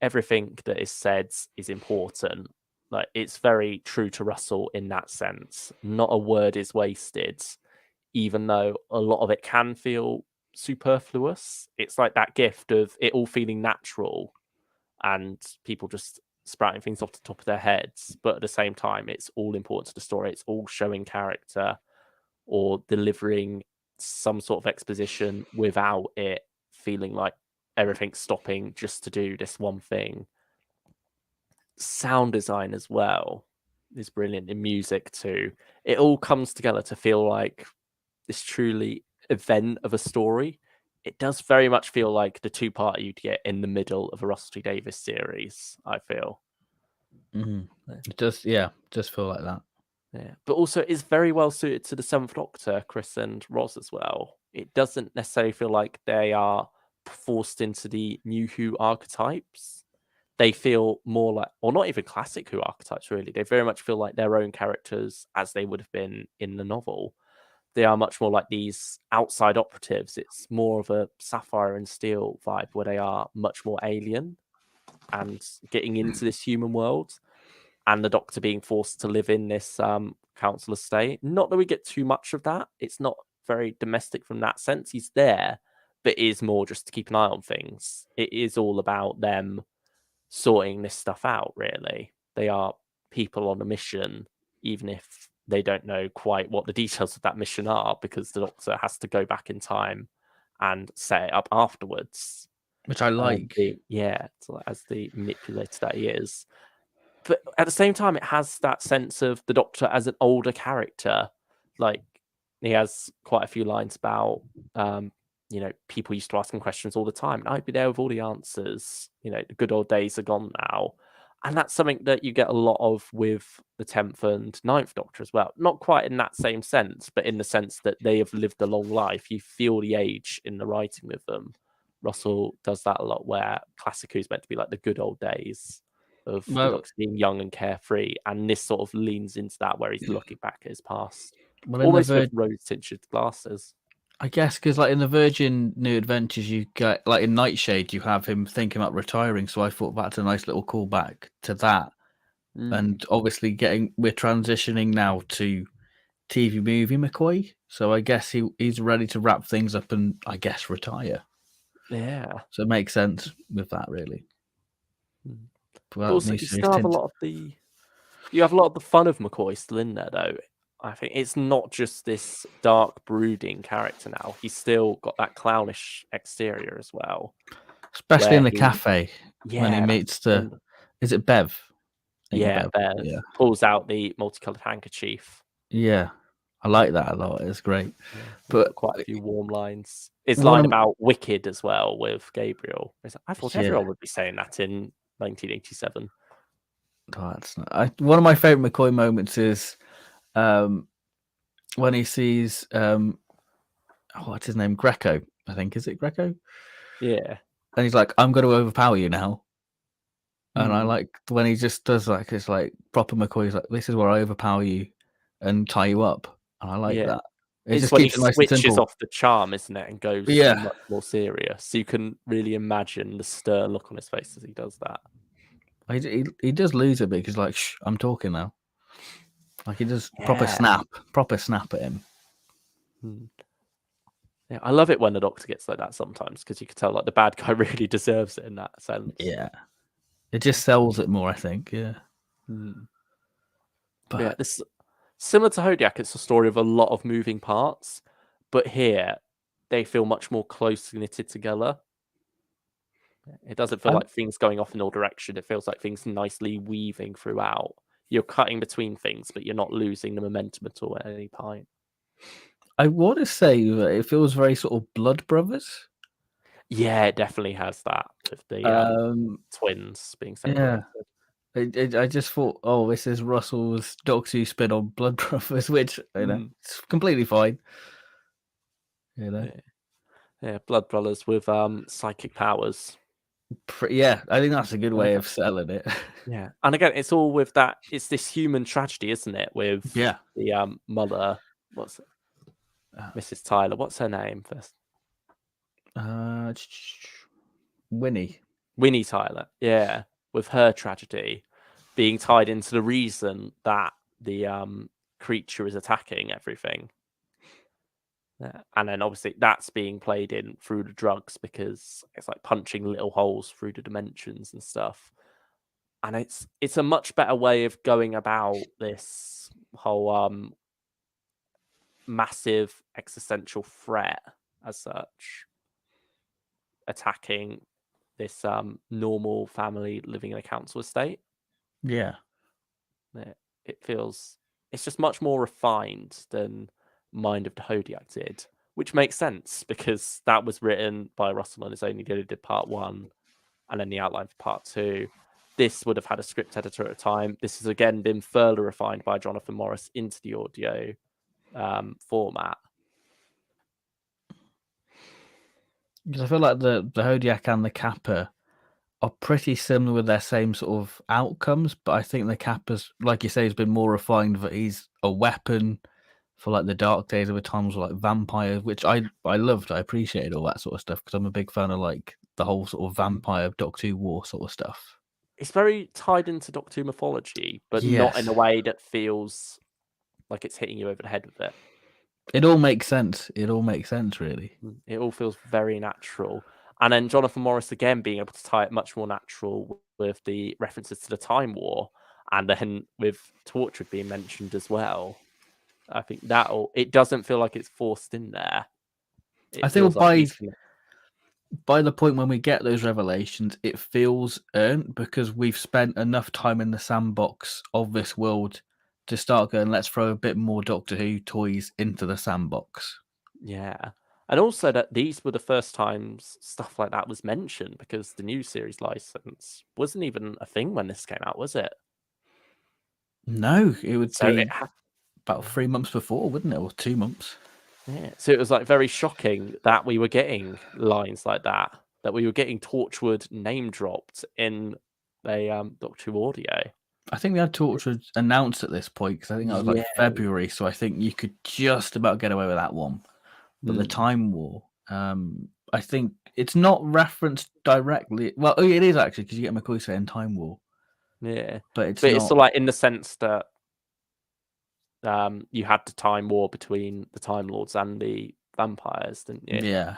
Everything that is said is important. Like, it's very true to Russell in that sense. Not a word is wasted, even though a lot of it can feel superfluous. It's like that gift of it all feeling natural and people just sprouting things off the top of their heads. But at the same time, it's all important to the story. It's all showing character or delivering some sort of exposition without it feeling like everything's stopping just to do this one thing. Sound design as well is brilliant, in music too. It all comes together to feel like this truly event of a story. It does very much feel like the two-part you'd get in the middle of a Russell T Davies series, I feel. It does, yeah, just feel like that. Yeah, but also it's very well suited to the Seventh Doctor, Chris and Roz as well. It doesn't necessarily feel like they are forced into the new Who archetypes. They feel more like, or not even classic Who archetypes, really. They very much feel like their own characters as they would have been in the novel. They are much more like these outside operatives. It's more of a Sapphire and Steel vibe where they are much more alien and getting into this human world, and the Doctor being forced to live in this council estate. Not that we get too much of that. It's not very domestic from that sense. He's there, but it is more just to keep an eye on things. It is all about them sorting this stuff out, really. They are people on a mission, even if they don't know quite what the details of that mission are, because the Doctor has to go back in time and set it up afterwards. Which I like. As the manipulator that he is. But at the same time, it has that sense of the Doctor as an older character. Like, he has quite a few lines about, people used to ask him questions all the time, and I'd be there with all the answers. The good old days are gone now. And that's something that you get a lot of with the 10th and 9th Doctor as well. Not quite in that same sense, but in the sense that they have lived a long life. You feel the age in the writing with them. Russell does that a lot, where classic Who's meant to be like the good old days of the Doctor being young and carefree, and this sort of leans into that, where he's looking back at his past, almost with rose-tinted glasses. I guess because, like, in the Virgin New Adventures, you get, like, in Nightshade, you have him thinking about retiring. So I thought that's a nice little callback to that. And obviously, we're transitioning now to TV movie McCoy. So I guess he's ready to wrap things up and, I guess, retire. Yeah. So it makes sense with that, really. But also, you still have a lot of the fun of McCoy still in there, though. I think it's not just this dark, brooding character now. He's still got that clownish exterior as well. Especially in the cafe, when he meets is it Bev? Bev. Yeah. Pulls out the multicolored handkerchief. Yeah, I like that a lot. It's great. Yeah, but quite a few warm lines. His line about Wicked as well with Gabriel. I thought everyone would be saying that in 1987. Oh, that's not. One of my favorite McCoy moments is when he sees what's his name, Greco. I think, is it Greco? Yeah. And he's like, "I'm going to overpower you now." And I like when he just does like, it's like proper McCoy's like, "This is where I overpower you and tie you up." And I like that. It just keeps it nice and simple. Switches off the charm, isn't it, and goes much more serious. So you can really imagine the stern look on his face as he does that. He does lose a bit because, like, shh, I'm talking now. Like, he does proper snap at him. Yeah, I love it when the Doctor gets like that sometimes, because you can tell like the bad guy really deserves it in that sense. Yeah, it just sells it more, I think. Yeah. But yeah, this similar to Hodiac, it's a story of a lot of moving parts, but here they feel much more closely knitted together. It doesn't feel like things going off in all direction. It feels like things nicely weaving throughout. You're cutting between things, but you're not losing the momentum at all at any point. I want to say that it feels very sort of Blood Brothers. Yeah, it definitely has that with the twins being separated. Yeah. I just thought, this is Russell's Doctor Who spin on Blood Brothers, which it's completely fine. Yeah, Blood Brothers with psychic powers. Yeah, I think that's a good way of selling it. Yeah, and again, it's all with that. It's this human tragedy, isn't it? With the mother, what's it? Mrs. Tyler. What's her name first? Winnie Tyler. Yeah, with her tragedy being tied into the reason that the creature is attacking everything. Yeah. And then obviously that's being played in through the drugs, because it's like punching little holes through the dimensions and stuff. And it's a much better way of going about this whole massive existential threat as such, attacking this normal family living in a council estate. Yeah. It's just much more refined than Mind of the Hodiac did, which makes sense because that was written by Russell on his own. He only did part 1 and then the outline for part 2. This would have had a script editor at a time. This has again been further refined by Jonathan Morris into the audio format. Because I feel like the Hodiac and the Kappa are pretty similar with their same sort of outcomes, but I think the Kappa's, like you say, has been more refined. That he's a weapon for like the dark days of a times like vampires, which I loved. I appreciated all that sort of stuff because I'm a big fan of like the whole sort of vampire Doctor Who war sort of stuff. It's very tied into Doctor Who mythology, but not in a way that feels like it's hitting you over the head with it. It all makes sense. It all makes sense, really. It all feels very natural. And then Jonathan Morris again being able to tie it much more natural with the references to the Time War, and then with Torchwood being mentioned as well. I think it doesn't feel like it's forced in there. I think by the point when we get those revelations, it feels earned because we've spent enough time in the sandbox of this world to start going, let's throw a bit more Doctor Who toys into the sandbox. Yeah. And also that these were the first times stuff like that was mentioned, because the new series license wasn't even a thing when this came out, was it? No, it would be about 3 months before, wouldn't it? Or 2 months. Yeah. So it was like very shocking that we were getting lines like that we were getting Torchwood name dropped in a Doctor Who audio. I think they had Torchwood announced at this point because I think that was like February, so I think you could just about get away with that one. But the Time War, I think it's not referenced directly. Well, it is actually, because you get McCoy saying Time War. Yeah, but it's sort of like in the sense that you had the Time War between the Time Lords and the vampires, didn't you? Yeah.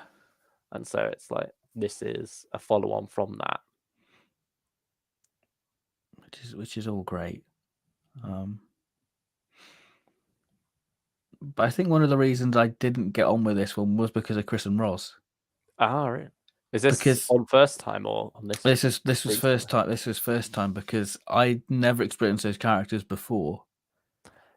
And so it's like this is a follow-on from that, which is all great. But I think one of the reasons I didn't get on with this one was because of Chris and Roz. Right. Is this on first time or on this? This was first time. This was first time because I never experienced those characters before.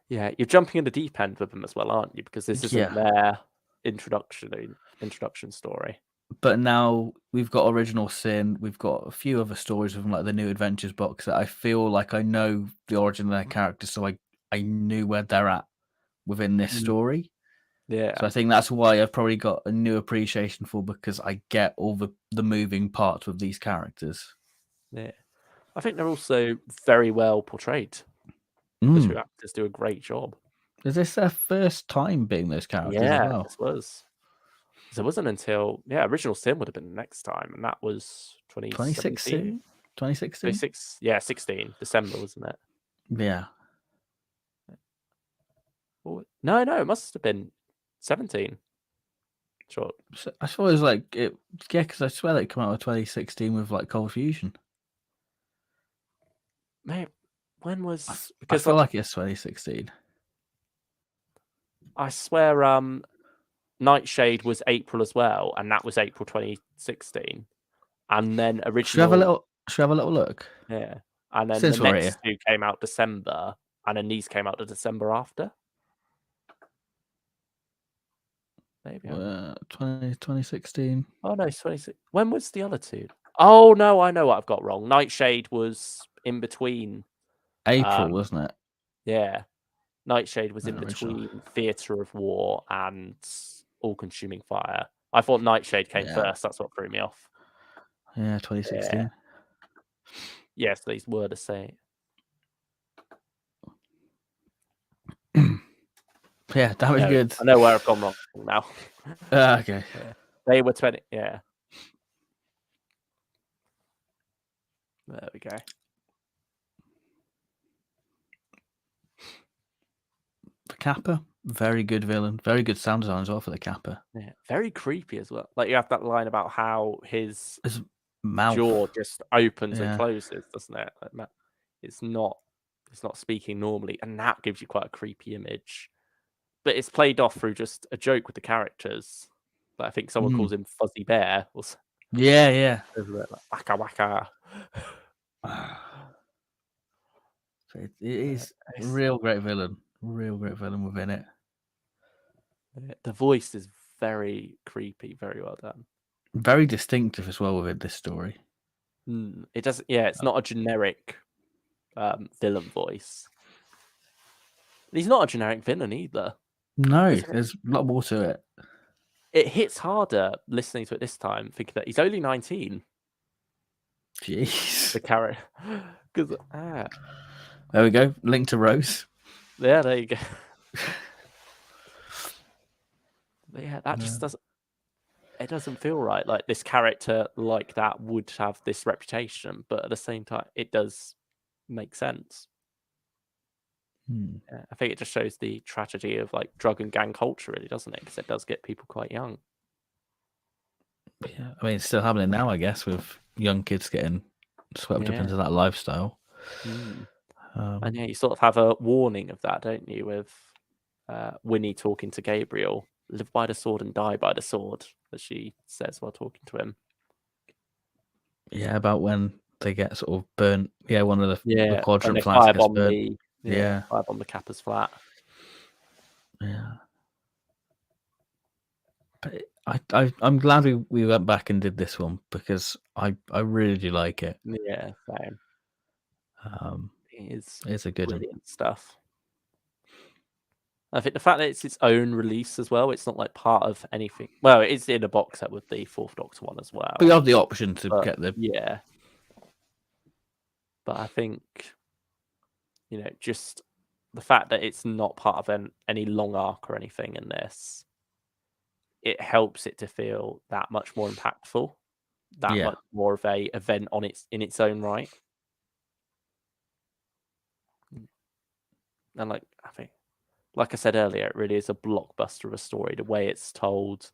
Yeah, you're jumping in the deep end with them as well, aren't you? Because this isn't their introduction story. But now we've got Original Sin. We've got a few other stories from like the New Adventures box that I feel like I know the origin of their characters, so I knew where they're at within this story. Yeah. So I think that's why I've probably got a new appreciation for, because I get all the moving parts with these characters. Yeah. I think they're also very well portrayed. The two actors do a great job. Is this their first time being those characters as well? This was. So it wasn't until Original Sin would have been the next time, and that was 2016. 2016? Yeah, 16 December, wasn't it? Yeah. No, it must have been 17. Sure. So I thought it was like it. Yeah, because I swear they came out of 2016 with like Cold Fusion. Mate, when was? Because I feel like it's 2016. I swear, Nightshade was April as well, and that was April 2016. And then original. Should we have a little look? Yeah, and then the next two came out December, and then these came out the December after. Maybe 2016. Oh no, 26. When was the other two? Oh no, I know what I've got wrong. Nightshade was in between. April, wasn't it? Yeah, Nightshade was in between Theatre of War and All Consuming Fire. I thought Nightshade came first. That's what threw me off. Yeah, 2016. Yes, these were the same. Yeah, that was good. I know where I've gone wrong now. Okay. Yeah. They were 20. Yeah. There we go. The Kappa, very good villain. Very good sound design as well for the Kappa. Yeah, very creepy as well. Like you have that line about how his mouth jaw just opens and closes, doesn't it? Like, it's not speaking normally, and that gives you quite a creepy image. But it's played off through just a joke with the characters. Like I think someone calls him Fuzzy Bear. Yeah. Like, waka waka. So it is a real great villain. Real great villain within it. The voice is very creepy, very well done. Very distinctive as well within this story. It doesn't. Yeah, it's not a generic villain voice. He's not a generic villain either. No, there's a lot more to it. it hits harder listening to it this time, thinking that he's only 19. Jeez. The character. Because there we go. Link to Rose. Yeah, there you go. Yeah, that just doesn't. It doesn't feel right. Like this character like that would have this reputation, but at the same time, it does make sense. Yeah, I think it just shows the tragedy of like drug and gang culture, really, doesn't it? Because it does get people quite young. Yeah, I mean, it's still happening now, I guess, with young kids getting swept up into that lifestyle. And yeah, you sort of have a warning of that, don't you? With Winnie talking to Gabriel, "Live by the sword and die by the sword," as she says while talking to him. Yeah, about when they get sort of burnt. Yeah, one of the quadrant flats gets burnt. fire bomb the Kappa's flat. Yeah. But I'm glad we went back and did this one because I really do like it. Yeah, same. It's a good one. Stuff. I think the fact that it's its own release as well, it's not like part of anything. Well, it's in a box set with the Fourth Doctor one as well. But you have the option to get the... Yeah. But I think, just the fact that it's not part of any long arc or anything in this, it helps it to feel that much more impactful, that much more of a event in its own right. And I think, like I said earlier, it really is a blockbuster of a story. The way it's told,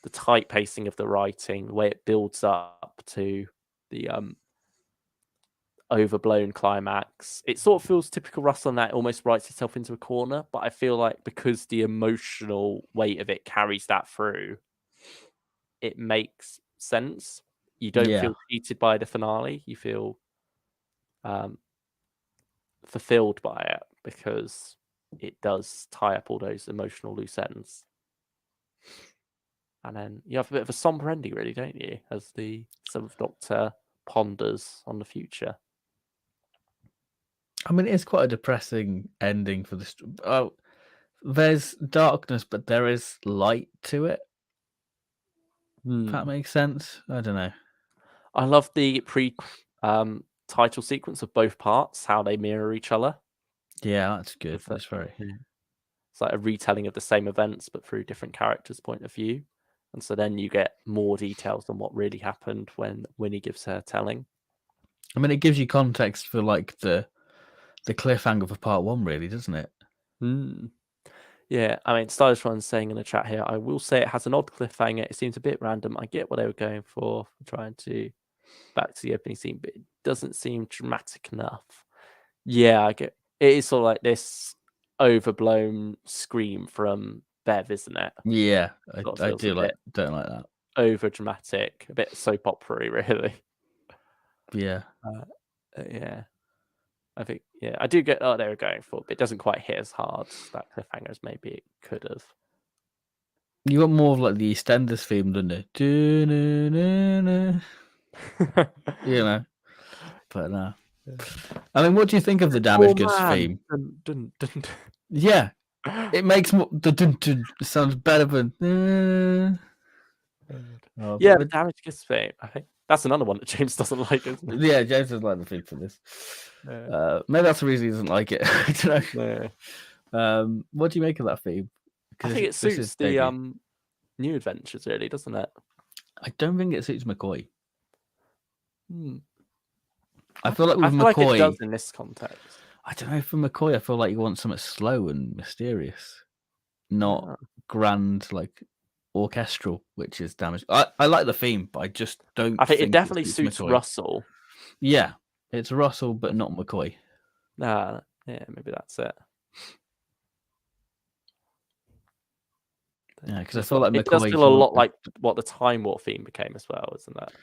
the tight pacing of the writing, the way it builds up to the overblown climax. It sort of feels typical Russell in that it almost writes itself into a corner, but I feel like because the emotional weight of it carries that through, it makes sense. You don't feel cheated by the finale. You feel fulfilled by it because it does tie up all those emotional loose ends. And then you have a bit of a somber ending, really, don't you? As the Seventh Doctor ponders on the future. I mean, it's quite a depressing ending for this. Oh, there's darkness, but there is light to it. If that makes sense. I don't know. I love the title sequence of both parts, how they mirror each other. Yeah, that's good. That's very... It's like a retelling of the same events, but through different characters' point of view. And so then you get more details on what really happened when Winnie gives her telling. I mean, it gives you context for the cliffhanger for part one, really, doesn't it? Yeah, I mean, Stylus saying in the chat here, I will say it has an odd cliffhanger. It seems a bit random. I get what they were going for trying to back to the opening scene, but it doesn't seem dramatic enough. Yeah, I get it. Is sort of like this overblown scream from Bev, isn't it? Yeah, I don't like that. Over dramatic, a bit soap opera-y, really. Yeah. Yeah. I think, I do get what they were going for, but it doesn't quite hit as hard, that cliffhanger, as maybe it could have. You got more of the EastEnders theme, didn't it? But no. I mean, what do you think of the Damaged Goods theme? Dun, dun, dun. Yeah, it makes more... It sounds better than... the Damaged Goods theme. I think that's another one that James doesn't like, isn't it? Yeah, James doesn't like the theme for this. Maybe that's the reason he doesn't like it. I don't know. What do you make of that theme? I think it suits the New Adventures, really, doesn't it? I don't think it suits McCoy. I feel like with McCoy, like it does in this context. I don't know. For McCoy, I feel like you want something slow and mysterious, not grand, orchestral, which is Damaged. I like the theme, but I just don't. I think it definitely suits McCoy. Russell. Yeah, it's Russell, but not McCoy. Yeah, maybe that's it. Yeah, because I feel like McCoy... It does feel a lot like what the Time War theme became as well, isn't that?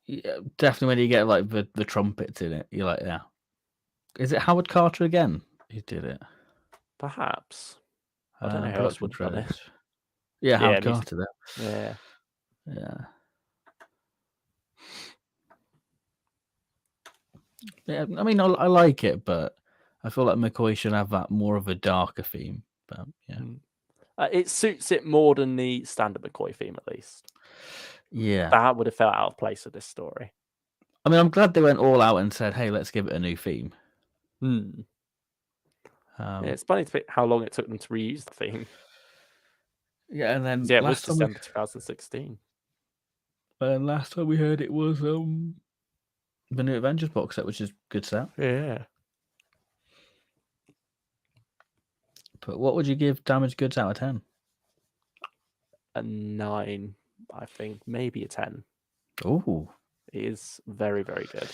Yeah, definitely when you get the trumpets in it, you're like, yeah. Is it Howard Carter again who did it? Perhaps. I don't know who else would have done it. Yeah, Howard Carter there. Yeah, I mean, I like it, but I feel like McCoy should have that more of a darker theme. But yeah. It suits it more than the standard McCoy theme, at least. Yeah. That would have felt out of place with this story. I mean, I'm glad they went all out and said, hey, let's give it a new theme. Yeah, it's funny to think how long it took them to reuse the theme. Yeah, and then it was December 2016. And last time we heard it was the new Avengers box set, which is good set. Yeah. But what would you give Damaged Goods out of 10? A 9, I think. Maybe a 10. Oh. It is very, very good.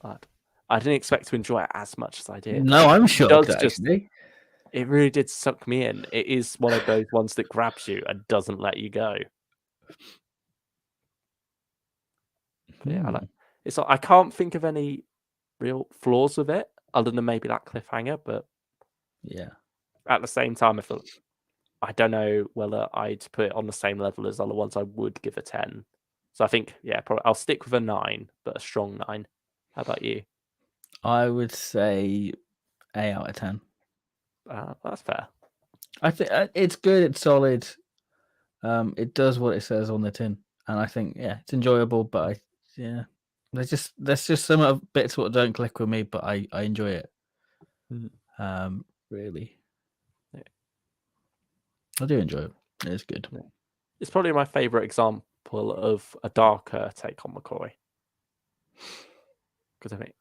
But I didn't expect to enjoy it as much as I did. No, I'm shocked, actually. It really did suck me in. It is one of those ones that grabs you and doesn't let you go. Yeah, it's like, I can't think of any real flaws with it other than maybe that cliffhanger, but yeah, at the same time, I don't know whether I'd put it on the same level as other ones. I would give a 10. So I think, yeah, probably I'll stick with a 9, but a strong 9. How about you? I would say 8 out of 10. That's fair. I think it's good. It's solid. It does what it says on the tin, and I think it's enjoyable. But there's just some bits what don't click with me, but I enjoy it. Really, I do enjoy it. It's good. Yeah. It's probably my favorite example of a darker take on McCoy, because I think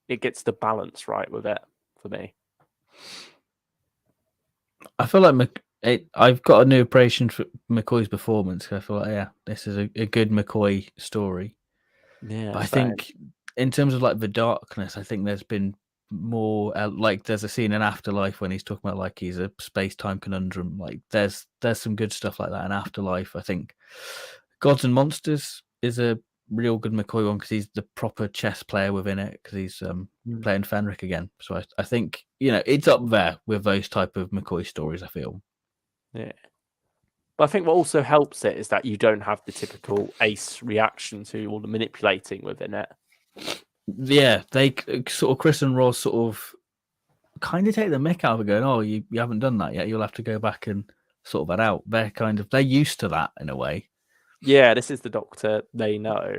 it gets the balance right with it for me. I feel like I've got a new appreciation for McCoy's performance. I feel like this is a good McCoy story. Yeah, but I think in terms of like the darkness, I think there's been more like there's a scene in Afterlife when he's talking about like he's a space-time conundrum. Like there's some good stuff like that in Afterlife. I think Gods and Monsters is a real good McCoy one because he's the proper chess player within it because he's playing Fenric again. So I think it's up there with those type of McCoy stories. I feel. Yeah. But I think what also helps it is that you don't have the typical Ace reaction to all the manipulating within it. Yeah, they sort of Chris and Ross sort of kind of take the mick out of it, going, "Oh, you haven't done that yet. You'll have to go back and sort that out." They're used to that in a way. Yeah, this is the Doctor they know.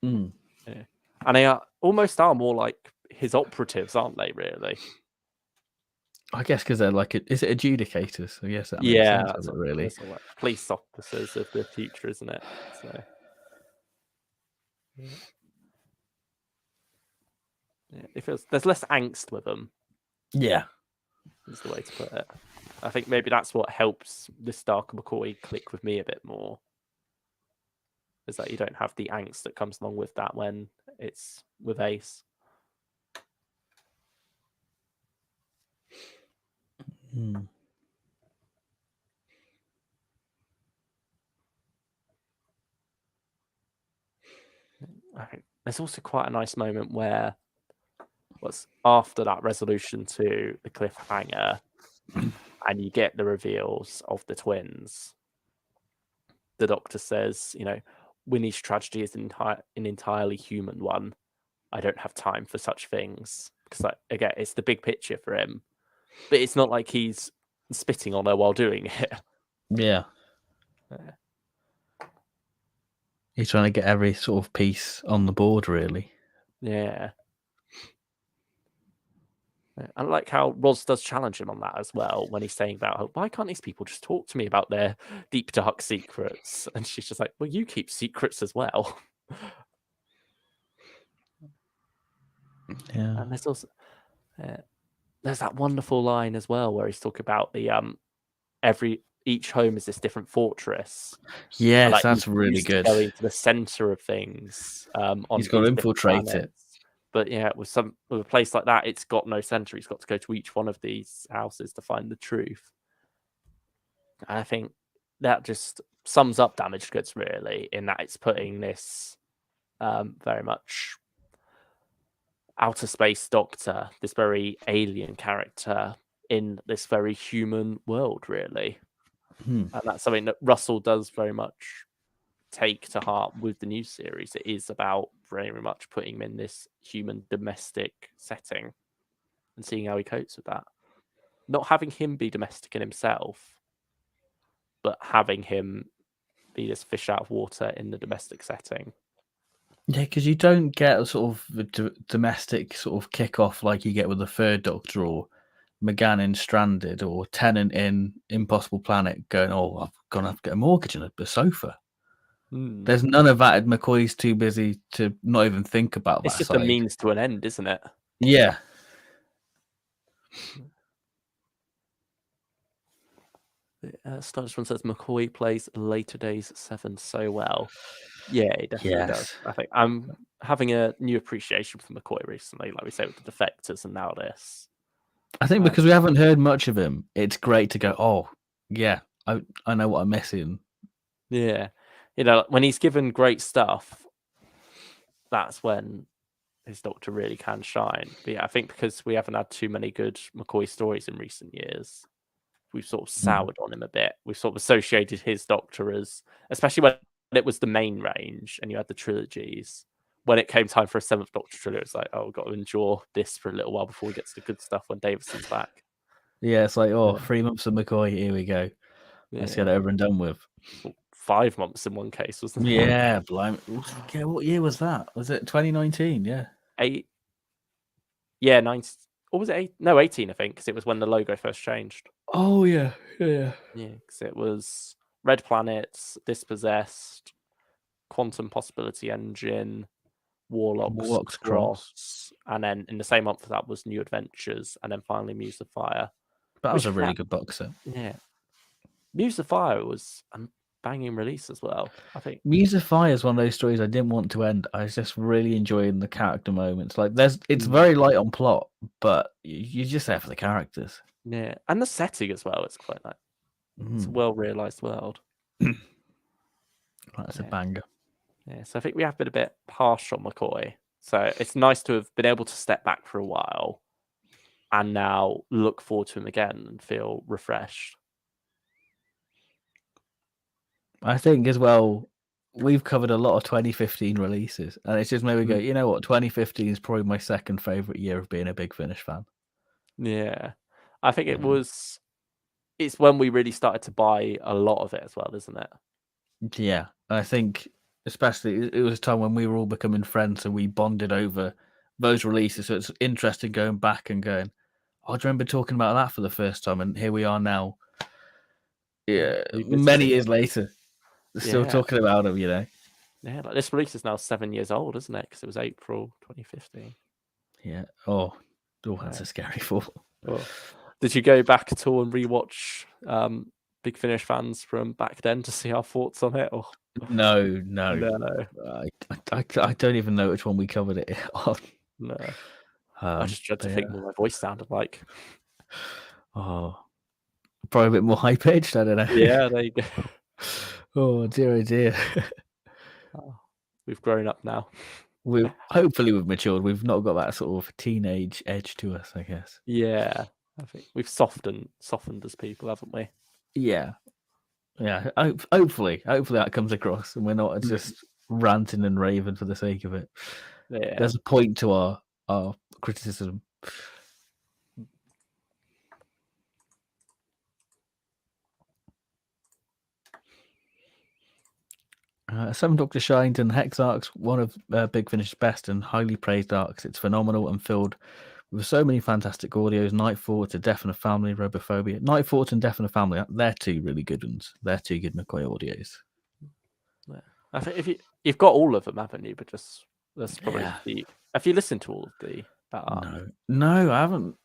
Yeah. And they are more like his operatives, aren't they? Really. I guess because they're like, is it adjudicators? So yes, that makes sense. Does it really? Like police officers of the future, isn't it? So. Yeah, it feels there's less angst with them. Yeah, is the way to put it. I think maybe that's what helps this dark McCoy click with me a bit more. Is that you don't have the angst that comes along with that when it's with Ace. I think there's also quite a nice moment where what's after that resolution to the cliffhanger and you get the reveals of the twins. The Doctor says, Winnie's tragedy is an entirely human one. I don't have time for such things. Because, again, it's the big picture for him. But it's not like he's spitting on her while doing it. Yeah. He's trying to get every sort of piece on the board, really. Yeah. I like how Roz does challenge him on that as well when he's saying about why can't these people just talk to me about their deep, dark secrets? And she's just like, well, you keep secrets as well. Yeah. And there's also there's that wonderful line as well where he's talking about the each home is this different fortress. Yes, that's really good. Going to the center of things. He's got to infiltrate it. But yeah, with a place like that, it's got no center. He's got to go to each one of these houses to find the truth. And I think that just sums up Damaged Goods really, in that it's putting this very much outer space Doctor, this very alien character, in this very human world, really. And that's something that Russell does very much take to heart with the new series. It is about very much putting him in this human domestic setting and seeing how he copes with that. not having him be domestic in himself, but having him be this fish out of water in the domestic setting. Yeah, because you don't get a sort of domestic sort of kick-off like you get with the Third Doctor or McGann in Stranded or Tennant in Impossible Planet going, oh, I'm going to have to get a mortgage and a sofa. There's none of that. McCoy's too busy to not even think about that. It's just side. a means to an end, isn't it? Yeah. Sturridge one says McCoy plays Later Days 7 so well. Yeah, he definitely does. I think I'm having a new appreciation for McCoy recently, like we say with the Defectors and now this. I think because we haven't heard much of him, it's great to go, oh, yeah, I know what I'm missing. Yeah. You know, when he's given great stuff, that's when his Doctor really can shine. But yeah, I think because we haven't had too many good McCoy stories in recent years, we've sort of soured on him a bit. We've sort of associated his Doctor as, especially when it was the main range and you had the trilogies. When it came time for a 7th Doctor trilogy, it's like, oh, we've got to endure this for a little while before we get to the good stuff when Davison's back. Yeah, it's like, 3 months of McCoy, here we go. Let's get it over and done with. 5 months in one case, wasn't it? Yeah, blimey. Yeah, what year was that? Was it 2019? Yeah. 8. Yeah, 9. Or was it 8? No, 18, I think, because it was when the logo first changed. Oh, yeah. Yeah, because it was Red Planets, Dispossessed, Quantum Possibility Engine, Warlock's Cross, and then in the same month that was New Adventures, and then finally Muse of Fire. That was a really good box set. Yeah. Muse of Fire was a banging release as well, I think. Muse of Fire is one of those stories I didn't want to end. I was just really enjoying the character moments. Like, it's very light on plot, but you're just there for the characters. Yeah, and the setting as well. It's quite nice. It's a well-realised world. That's a banger. Yeah, so I think we have been a bit harsh on McCoy. So it's nice to have been able to step back for a while and now look forward to him again and feel refreshed. I think as well, we've covered a lot of 2015 releases, and it's just made me go, you know what, 2015 is probably my second favourite year of being a Big Finish fan. Yeah. I think it's when we really started to buy a lot of it as well, isn't it? Yeah. I think especially it was a time when we were all becoming friends, so we bonded over those releases. So it's interesting going back and going, I remember talking about that for the first time, and here we are now. Yeah, many years later, still talking about them, you know. Yeah, like this release is now 7 years old, isn't it? Because it was April 2015. Yeah. Oh, that's a scary thought. Did you go back at all and rewatch Big Finish fans from back then to see our thoughts on it? Or no. I don't even know which one we covered it on. No. I just tried to think what my voice sounded like. Oh, probably a bit more high pitched. I don't know. Yeah, there you go. Oh dear. We've grown up now. Hopefully we've matured. We've not got that sort of teenage edge to us, I guess. Yeah, I think we've softened as people, haven't we? Yeah. Hopefully that comes across, and we're not just ranting and raving for the sake of it. Yeah. There's a point to our criticism. Seven Doctor shined in Hex Arcs, one of Big Finish's best and highly praised arcs. It's phenomenal and filled with so many fantastic audios. Nightfall to Death and a Family, Robophobia. Nightfall and Death and a Family, they're two really good ones. They're two good McCoy audios. Yeah. I think if you've got all of them, haven't you? But that's probably have you listened to all of the No, I haven't.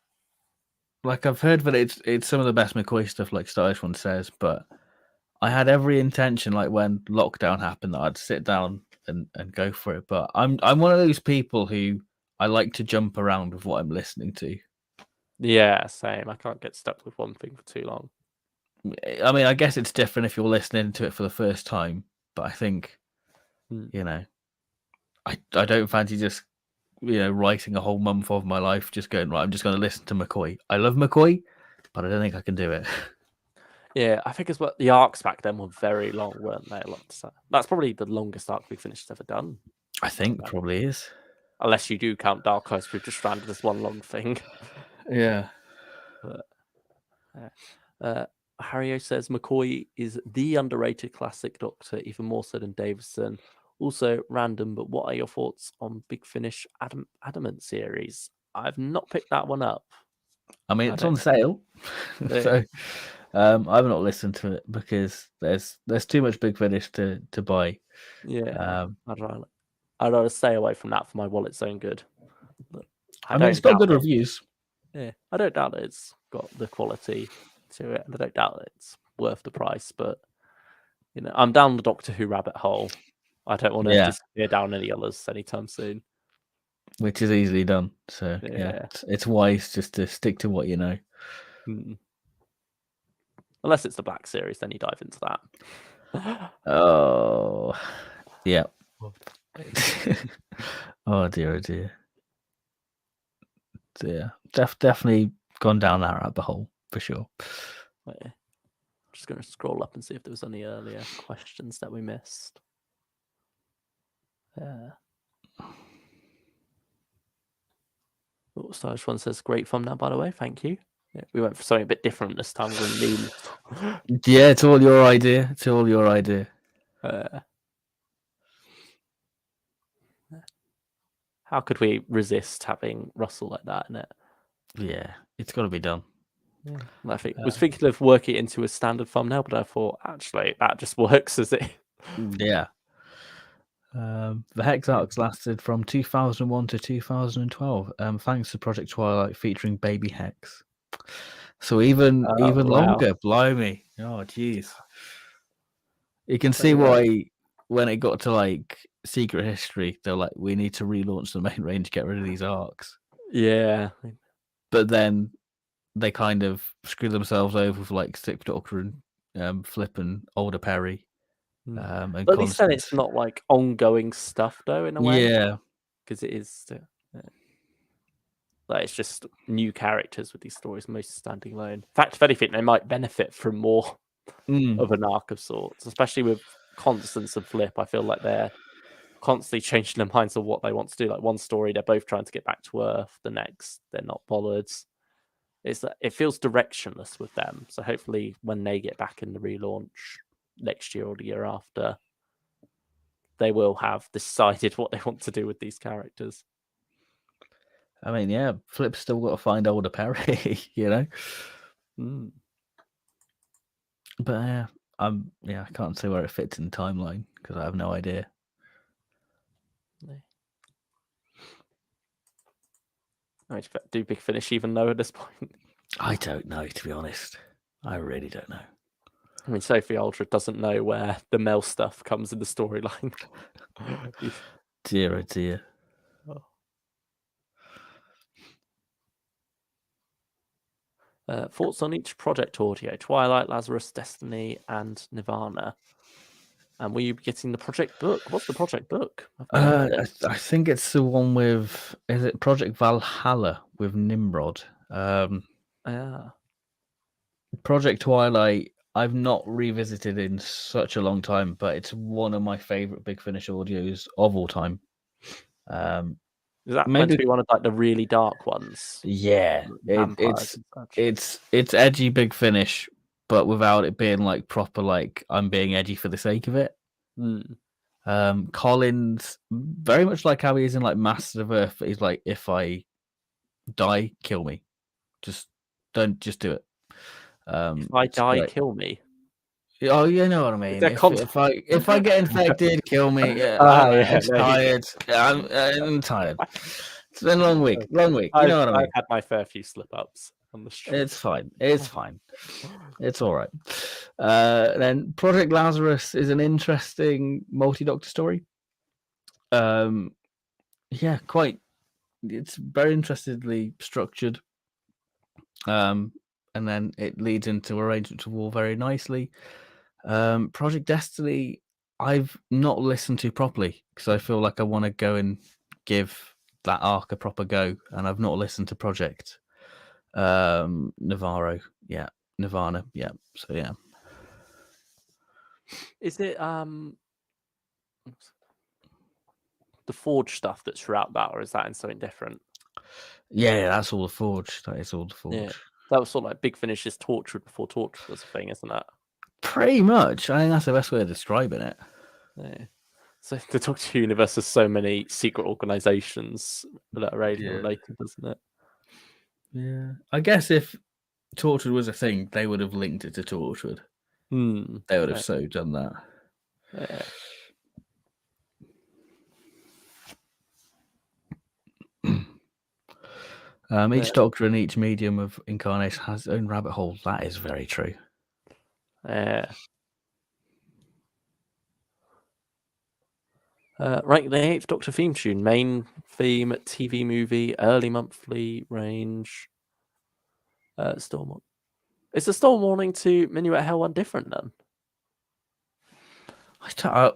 Like, I've heard that it's some of the best McCoy stuff, like Stylish One says, but I had every intention, like when lockdown happened, that I'd sit down and go for it. But I'm one of those people who I like to jump around with what I'm listening to. Yeah, same. I can't get stuck with one thing for too long. I mean, I guess it's different if you're listening to it for the first time, but I think, you know, I don't fancy just, writing a whole month of my life just going, right, I'm just going to listen to McCoy. I love McCoy, but I don't think I can do it. Yeah, I think as well, the arcs back then were very long, weren't they? That's probably the longest arc Big Finish ever done. I think probably is. Unless you do count Dark Horse, we've just stranded as one long thing. Yeah. But Harrio says McCoy is the underrated classic Doctor, even more so than Davison. Also random, but what are your thoughts on Big Finish Adamant series? I've not picked that one up. I mean, it's on sale, so I've not listened to it because there's too much Big Finish to buy. Yeah, I'd rather stay away from that for my wallet's own good. I mean, it's got good reviews. Yeah, I don't doubt that it's got the quality to it, and I don't doubt that it's worth the price. But I'm down the Doctor Who rabbit hole. I don't want to disappear down any others anytime soon. Which is easily done. So yeah, it's wise just to stick to what you know. Unless it's the Black Series, then you dive into that. Oh, yeah. Oh dear, Yeah, definitely gone down that rabbit hole for sure. I'm just going to scroll up and see if there was any earlier questions that we missed. Stylish one says, great thumbnail, by the way. Thank you. Yeah, we went for something a bit different this time. Yeah, it's all your idea. It's all your idea. How could we resist having Russell like that in it? Yeah, it's got to be done. Yeah. I was thinking of working it into a standard thumbnail, but I thought actually that just works as it. Yeah. The Hex arcs lasted from 2001 to 2012. Thanks to Project Twilight featuring Baby Hex. So even longer, blimey. Oh jeez. You can see why when it got to like Secret History, they're like, we need to relaunch the main range, get rid of these arcs. Yeah. But then they kind of screw themselves over for like Sixth Doctor and Flip and Older Perry. But at least then it's not like ongoing stuff though, in a way. Yeah. Because it is like it's just new characters with these stories, most standing alone. In fact, if anything, they might benefit from more of an arc of sorts, especially with Constance and Flip. I feel like they're constantly changing their minds of what they want to do. Like one story, they're both trying to get back to Earth. The next, they're not bothered. It feels directionless with them. So hopefully, when they get back in the relaunch next year or the year after, they will have decided what they want to do with these characters. I mean, yeah, Flip's still got to find Older Perry, But I can't say where it fits in the timeline because I have no idea. Do Big Finish even know at this point? I don't know, to be honest. I really don't know. I mean, Sophie Aldred doesn't know where the Mel stuff comes in the storyline. Dear, oh dear. Thoughts on each project audio? Twilight, Lazarus, Destiny, and Nirvana. And will you be getting the project book? What's the project book? I think it's the one with, is it Project Valhalla with Nimrod? Project Twilight, I've not revisited in such a long time, but it's one of my favorite Big Finish audios of all time. Is that meant to be one of like the really dark ones? Yeah, it's edgy Big Finish, but without it being like proper like I'm being edgy for the sake of it. Collins, very much like how he is in like Masters of Earth, he's like, if I die, kill me. Just do it. If I die, great. Kill me. Oh, you know what I mean. If I get infected, kill me. I'm tired. I'm tired. It's been a long week. You know what I mean. I've had my fair few slip-ups on the street. It's fine. It's all right. Then Project Lazarus is an interesting multi-Doctor story. Yeah, quite. It's very interestedly structured. And then it leads into Arrangements of War very nicely. Project Destiny, I've not listened to properly because I feel like I want to go and give that arc a proper go, and I've not listened to Project Nirvana. So yeah. Is it the Forge stuff that's throughout that, or is that in something different? Yeah, that's all the Forge. That is all the Forge. Yeah. That was sort of like Big Finish's Torchwood before Torchwood was a thing, isn't it? Pretty much. I think that's the best way of describing it. Yeah. So the Doctor Who universe has so many secret organisations that are radio related, doesn't it? Yeah. I guess if Torchwood was a thing, they would have linked it to Torchwood. They would have so done that. Each Doctor and each medium of incarnation has its own rabbit hole. That is very true. Yeah. Right, the 8th Doctor theme tune, main theme, TV movie, early monthly range. Storm. Is the Storm Warning to Minuet Hell one different then?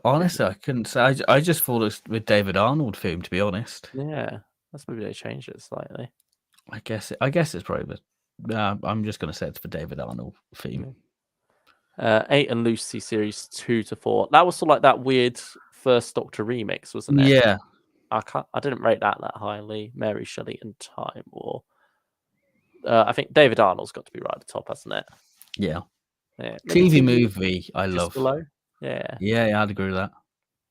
Honestly, I couldn't say. I just thought it was with David Arnold theme, to be honest. Yeah, that's maybe they changed it slightly. I guess it's probably. I'm just going to say it's for David Arnold theme. 8 and Lucy series 2 to 4. That was sort of like that weird first Doctor remix, wasn't it? Yeah. I didn't rate that highly. Mary Shelley and Time War. I think David Arnold's got to be right at the top, hasn't it? Yeah. TV movie, I love. Below. Yeah. Yeah, I'd agree with that.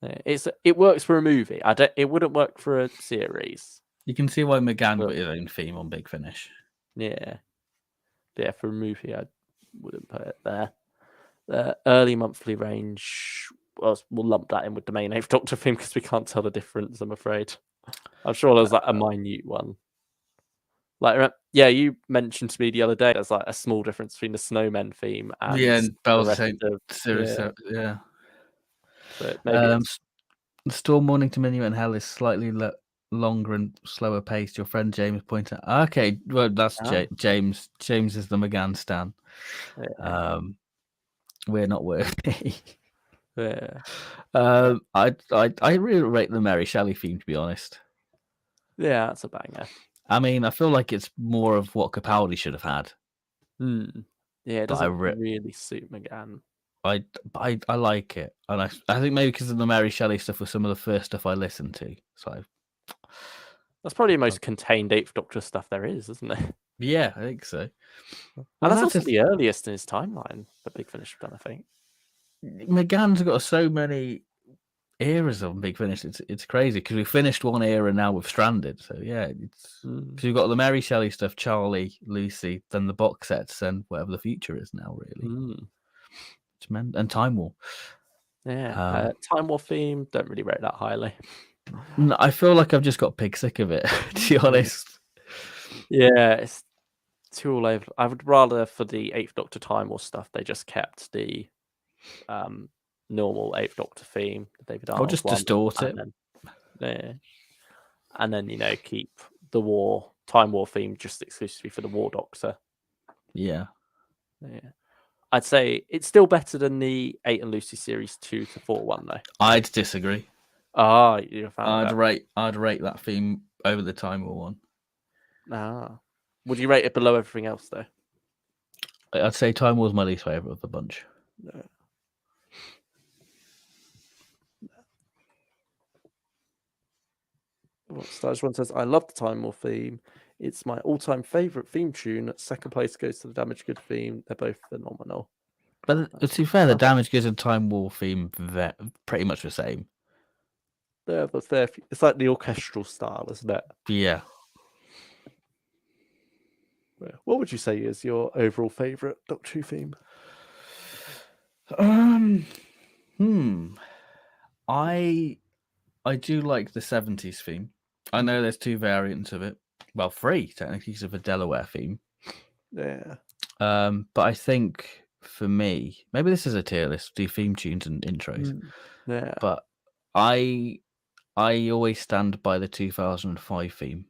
Yeah. It works for a movie. It wouldn't work for a series. You can see why McGann got his own theme on Big Finish. Yeah. Yeah, for a movie, I wouldn't put it there. The early monthly range, well, we'll lump that in with the main 8th Doctor theme because we can't tell the difference, I'm afraid. I'm sure there's like a minute one. Like, yeah, you mentioned to me the other day there's like a small difference between the Snowmen theme and Bell's series. Yeah. But maybe the Storm Warning to Minuet and Hell is slightly longer and slower paced. Your friend James pointed out. Okay, well, that's James. James is the McGann stan. Yeah. We're not worthy. Yeah. I really rate the Mary Shelley theme, to be honest. Yeah, that's a banger. I mean, I feel like it's more of what Capaldi should have had. Yeah, it doesn't really suit McGann. I like it, and I think maybe because of the Mary Shelley stuff was some of the first stuff I listened to. So that's probably the most contained 8th Doctor stuff there is, isn't it? Yeah, I think so. And that's also the earliest in his timeline that Big Finish have done, I think. McGann's got so many eras of Big Finish. It's crazy because we finished one era and now we've stranded. So yeah, it's because you've got the Mary Shelley stuff, Charlie, Lucy, then the box sets, and whatever the future is now, really. And Time War. Yeah, Time War theme, don't really rate that highly. No, I feel like I've just got pig sick of it, to be honest. Yeah, it's too all over. I would rather for the 8th Doctor Time War stuff, they just kept the normal 8th Doctor theme, the David Arnold. Or just distort it. And then, keep the Time War theme just exclusively for the War Doctor. Yeah. I'd say it's still better than the 8 and Lucy series 2 to 4 one, though. I'd disagree. You're a fan of that. I'd rate that theme over the Time War one. Would you rate it below everything else, though? I'd say Time War's my least favourite of the bunch. No. Stage One says, I love the Time War theme. It's my all-time favourite theme tune. Second place goes to the Damaged Goods theme. They're both phenomenal. But to be fair, the Damaged Goods and Time War theme, they're pretty much the same. It's like the orchestral style, isn't it? Yeah. What would you say is your overall favourite Doctor Who theme? I do like the 70s theme. I know there's 2 variants of it. Well, 3 technically because of a Delaware theme. Yeah. But I think for me, maybe this is a tier list, do theme tunes and intros. Yeah. But I always stand by the 2005 theme.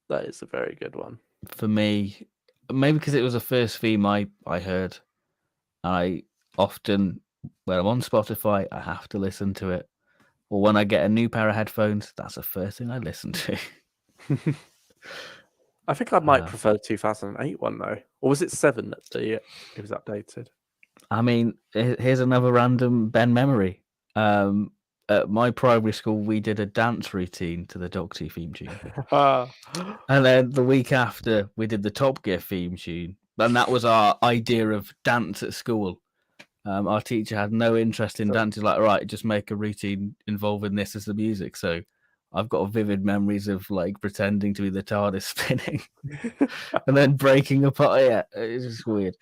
That is a very good one. For me, maybe because it was the first theme I heard. I often, when I'm on Spotify, I have to listen to it. Or when I get a new pair of headphones, that's the first thing I listen to. I think I might prefer the 2008 one, though. Or was it 7 that it was updated? I mean, here's another random Ben memory. at my primary school, we did a dance routine to the Doctor Who theme tune. And then the week after, we did the Top Gear theme tune. And that was our idea of dance at school. Our teacher had no interest in dance. He's like, right, just make a routine involving this as the music. So I've got vivid memories of like pretending to be the TARDIS spinning and then breaking apart. Yeah, it's just weird.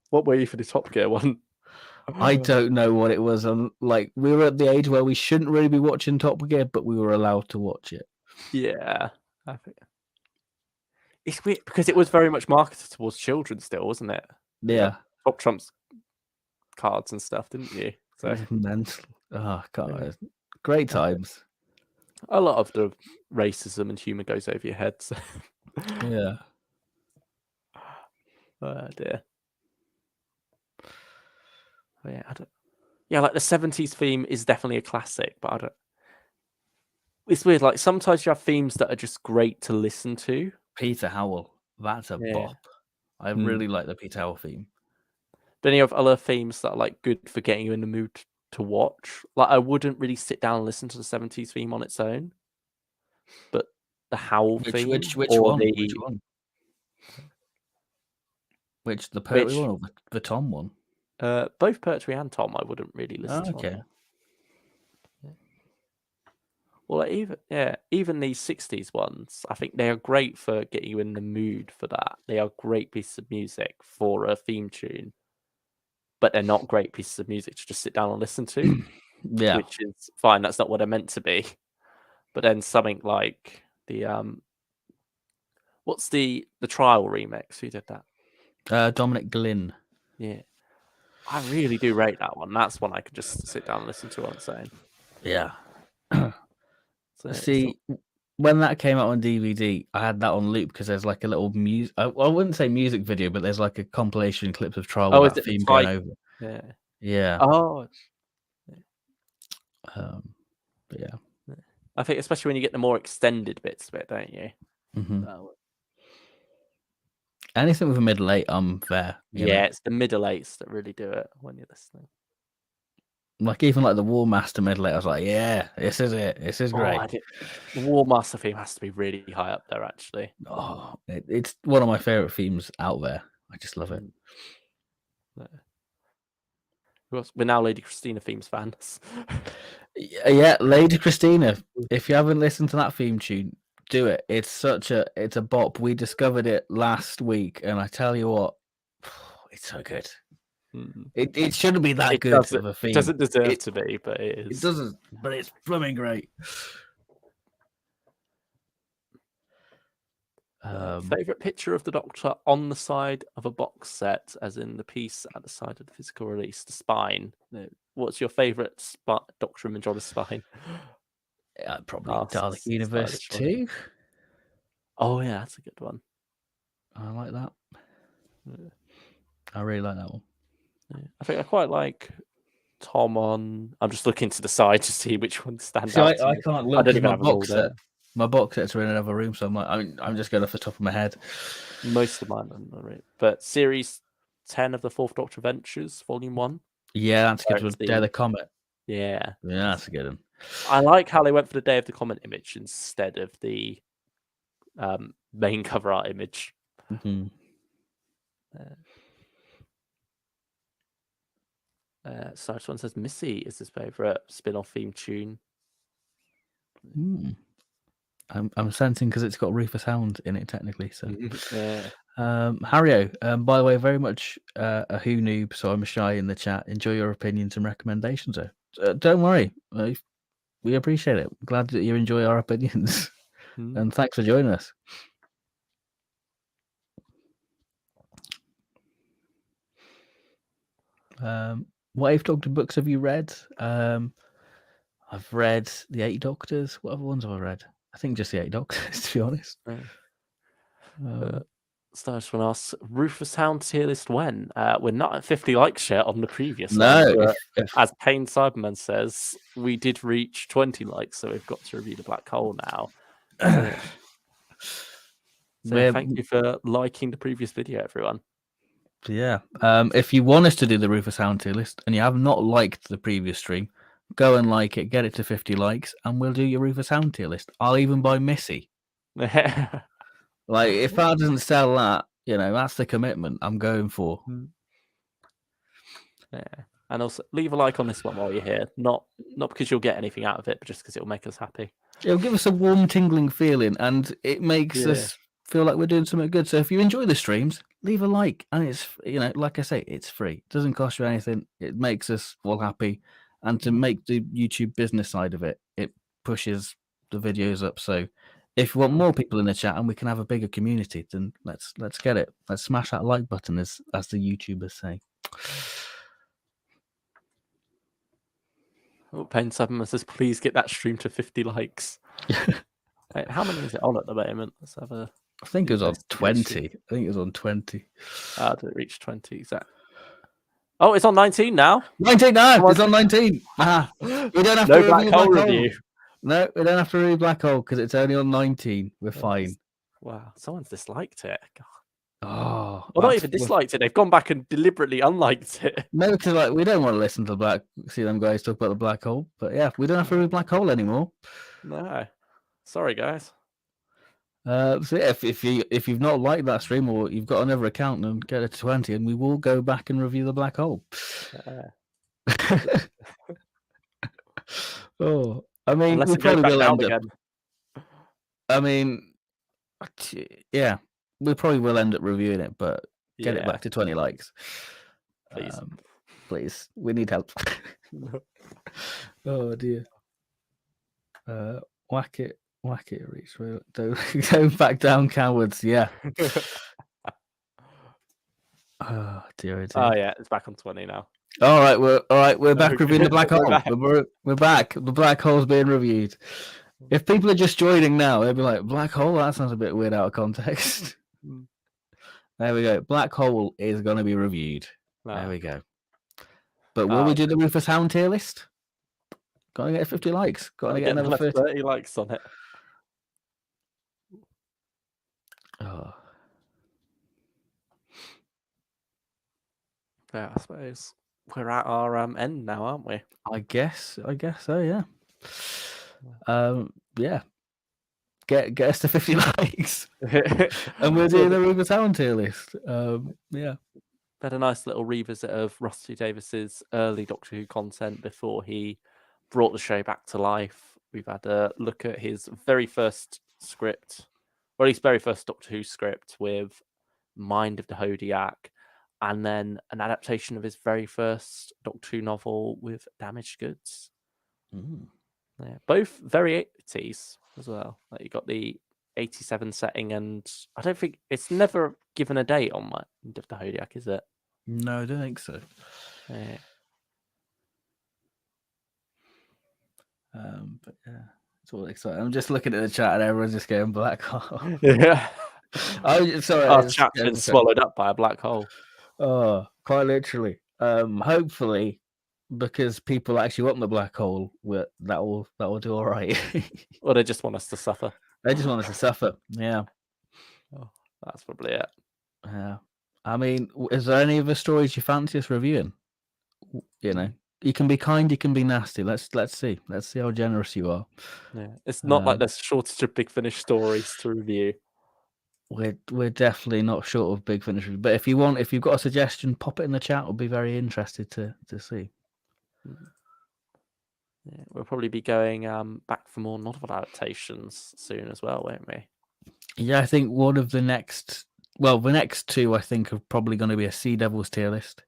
What were you for the Top Gear one? I don't know what it was. Like, we were at the age where we shouldn't really be watching Top Gear, but we were allowed to watch it. Yeah, I think it's weird because it was very much marketed towards children still, wasn't it? Yeah. Top Trumps cards and stuff, didn't you? So mental. Oh God, great times. A lot of the racism and humour goes over your head. So. Yeah. Oh dear. Oh, yeah, I don't. Yeah, like the 70s theme is definitely a classic, but I don't. It's weird. Like sometimes you have themes that are just great to listen to. Peter Howell, that's a bop. I really like the Peter Howell theme. Then you have other themes that are like good for getting you in the mood to watch. Like I wouldn't really sit down and listen to the 70s theme on its own, but the Howell theme, which one? Which one? Which the Pertwee one or the Tom one? Both Pertwee and Tom, I wouldn't really listen to. Okay. Well, even these 60s ones, I think they are great for getting you in the mood for that. They are great pieces of music for a theme tune, but they're not great pieces of music to just sit down and listen to. Yeah, which is fine. That's not what they're meant to be. But then something like the what's the Trial remix? Who did that? Dominic Glynn. Yeah, I really do rate that one. That's one I could just sit down and listen to on its own. Yeah. See, when that came out on DVD, I had that on loop because there's like a little music. I wouldn't say music video, but there's like a compilation clips of Trial with that theme going over. Yeah. Yeah. Oh. But yeah. I think especially when you get the more extended bits of it, don't you? Mm-hmm. Anything with a middle eight, I'm there. Yeah, it's the middle eights that really do it when you're listening. Like even like the War Master middle eight, I was like, yeah, this is it. This is great. The War Master theme has to be really high up there, actually. Oh, it's one of my favorite themes out there. I just love it. We're now Lady Christina themes fans. Yeah, Lady Christina. If you haven't listened to that theme tune, do it. It's a bop. We discovered it last week, and I tell you what, it's so good. It shouldn't be that good of a theme. It doesn't deserve to be, but it is. It doesn't, but it's blooming great. Favorite picture of the Doctor on the side of a box set, as in the piece at the side of the physical release, the spine. What's your favorite Doctor image on the spine? Probably Dalek Universe 2. Oh yeah, that's a good one. I like that. Yeah. I really like that one. Yeah. I think I quite like Tom on. I'm just looking to the side to see which one stands out. I can't look at my box set. My box sets are in another room, so I'm just going off the top of my head. Most of mine are right. But series 10 of the Fourth Doctor Adventures, Volume 1. Yeah, that's good. With Day of the Comet. Yeah, that's a good one. I like how they went for the Day of the Comet image instead of the main cover art image. Mm-hmm. So this one says Missy is his favorite spin-off theme tune. I'm sensing because it's got Rufus Hound in it technically. So, yeah. Hario, by the way, very much a Who noob, so I'm shy in the chat. Enjoy your opinions and recommendations, though. Don't worry, we appreciate it. Glad that you enjoy our opinions, and thanks for joining us. What 8th Doctor books have you read? I've read the 8 Doctors. What other ones have I read? I think just the 8 Doctors, to be honest. So I just want to ask, Rufus Hound tier list when? We're not at 50 likes yet on the previous one. No, as Payne Cyberman says, we did reach 20 likes, so we've got to review the Black Hole now. So thank you for liking the previous video, everyone. Yeah. If you want us to do the Rufus Hound tier list and you have not liked the previous stream, Go and like it, get it to 50 likes, and we'll do your Rufus Hound tier list. I'll even buy Missy. Like, if that doesn't sell that, that's the commitment I'm going for. Yeah. And also, leave a like on this one while you're here. Not because you'll get anything out of it, but just because it'll make us happy. It'll give us a warm, tingling feeling, and it makes us feel like we're doing something good. So if you enjoy the streams, leave a like. And it's, like I say, it's free. It doesn't cost you anything. It makes us all happy. And to make the YouTube business side of it, it pushes the videos up. So if you want more people in the chat and we can have a bigger community, then let's get it. Let's smash that like button, as the YouTubers say. Oh, Pain 7 says, please get that stream to 50 likes. Wait, how many is it on at the moment? Let's have a. I think it was on 20. I think it was on 20. Did it reach 20? Exactly. Oh, it's on 19 now. 19 now. It's on 19. We don't have to Black Hole review. No, we don't have to review Black Hole because it's only on 19. We're fine. Wow, someone's disliked it. God. Oh, well, not even disliked it. They've gone back and deliberately unliked it. No, because we don't want to listen to see them guys talk about the Black Hole. But yeah, we don't have to review Black Hole anymore. No, sorry guys. So yeah, if you've not liked that stream or you've got another account, then get it to 20, and we will go back and review the Black Hole. Oh, I mean, we probably will end up. I mean, yeah, we probably will end up reviewing it, but get it back to 20 likes, please. Please, we need help. Oh dear. Whack it, reach. Don't back down, cowards. Yeah. Oh dear. Oh yeah, it's back on 20 now. All right, we're back reviewing the Black Hole. We're back. The Black Hole's being reviewed. If people are just joining now, they'll be like, Black Hole? That sounds a bit weird out of context. There we go. Black Hole is going to be reviewed. There we go. But will we do the Rufus Hound tier list? Got to get 50 likes. Got to get another 30 likes on it. Oh. Yeah, I suppose we're at our end now, aren't we? I guess so, yeah. Yeah. Get us to 50 likes. And we'll do the Rufus Hound tier list. Yeah. We had a nice little revisit of Russell T Davies's early Doctor Who content before he brought the show back to life. We've had a look at his very first script, or at least very first Doctor Who script with Mind of the Hodiac, and then an adaptation of his very first Doctor Who novel with Damaged Goods. Yeah, both very 80s as well. Like you got the 87 setting, and I don't think it's never given a date on Mind of the Hodiac, is it? No, I don't think so. Yeah. But yeah, it's all exciting. I'm just looking at the chat and everyone's just going Black Hole. Yeah. Sorry. Our chat's been swallowed up by a black hole. Oh, quite literally. Hopefully, because people actually want the Black Hole, that will do all right. Or they just want us to suffer. They just want us to suffer. Yeah. Oh, that's probably it. Yeah. I mean, is there any other stories you fancy us reviewing? You can be kind, you can be nasty. Let's see. Let's see how generous you are. Yeah, it's not like there's a shortage of Big Finish stories to review. We're definitely not short of Big Finish, but if you've got a suggestion, pop it in the chat. We'll be very interested to see. Yeah, we'll probably be going back for more novel adaptations soon as well, won't we? Yeah, I think one of the next two, I think, are probably going to be a Sea Devils tier list,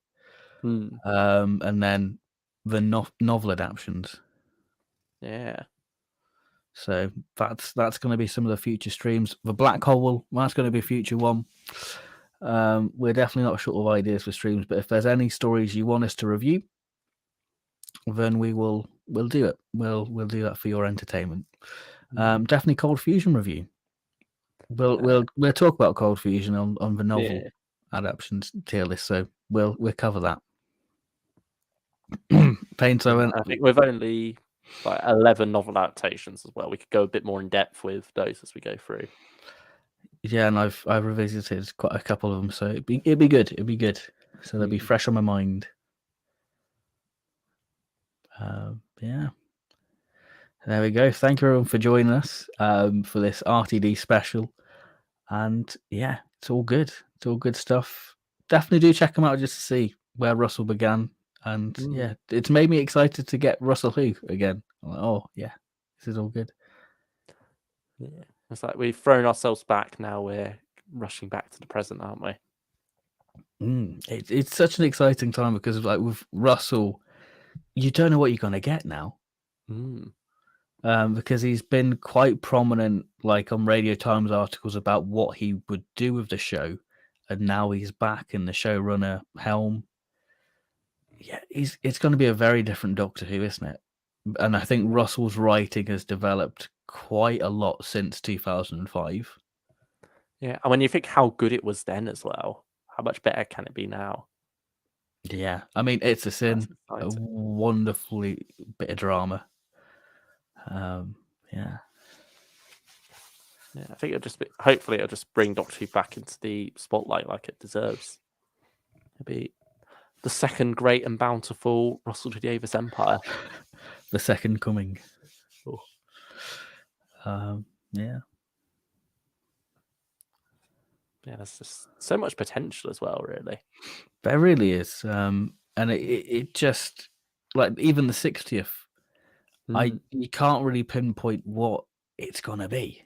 and then the novel adaptions. Yeah. So that's going to be some of the future streams. The Black Hole, that's going to be a future one. We're definitely not short of ideas for streams, but if there's any stories you want us to review, then we'll do it. We'll do that for your entertainment. Definitely Cold Fusion review. We'll talk about Cold Fusion on the novel adaptions tier list, so we'll cover that. Pain 7. I think we've only 11 novel adaptations as well. We could go a bit more in depth with those as we go through. Yeah, and I've revisited quite a couple of them, so it'd be good. It'd be good. So they'll be fresh on my mind. Yeah. There we go. Thank you everyone for joining us for this RTD special. And yeah, it's all good. It's all good stuff. Definitely do check them out just to see where Russell began. And yeah, it's made me excited to get Russell Who again. I'm like, oh yeah, this is all good. Yeah, it's like we've thrown ourselves back. Now we're rushing back to the present, aren't we? It's such an exciting time because like with Russell, you don't know what you're gonna get now. Because he's been quite prominent, like on Radio Times articles about what he would do with the show, and now he's back in the showrunner helm. Yeah, it's going to be a very different Doctor Who, isn't it? And I think Russell's writing has developed quite a lot since 2005. Yeah, and when you think how good it was then as well, how much better can it be now? Yeah, I mean, it's a sin, a wonderfully bit of drama. Yeah. Yeah, I think hopefully it'll just bring Doctor Who back into the spotlight like it deserves. It'll be the second great and bountiful Russell T Davies empire. The second coming. Oh. Yeah. Yeah, there's just so much potential as well, really. There really is. And it just, like, even the 60th, you can't really pinpoint what it's going to be.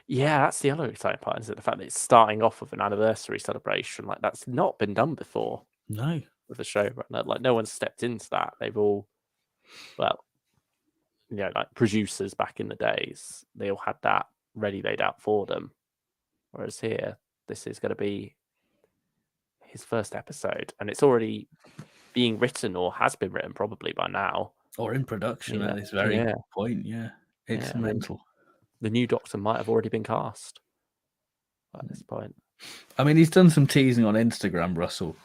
Yeah, that's the other exciting part, is it? The fact that it's starting off with an anniversary celebration. Like, that's not been done before. No. With the show. Like, no one's stepped into that. They've all, well, you know, like producers back in the days, they all had that ready laid out for them. Whereas here, this is going to be his first episode, and it's already being written or has been written probably by now. Or in production at this very point, yeah. It's mental. The new Doctor might have already been cast at this point. I mean, he's done some teasing on Instagram, Russell.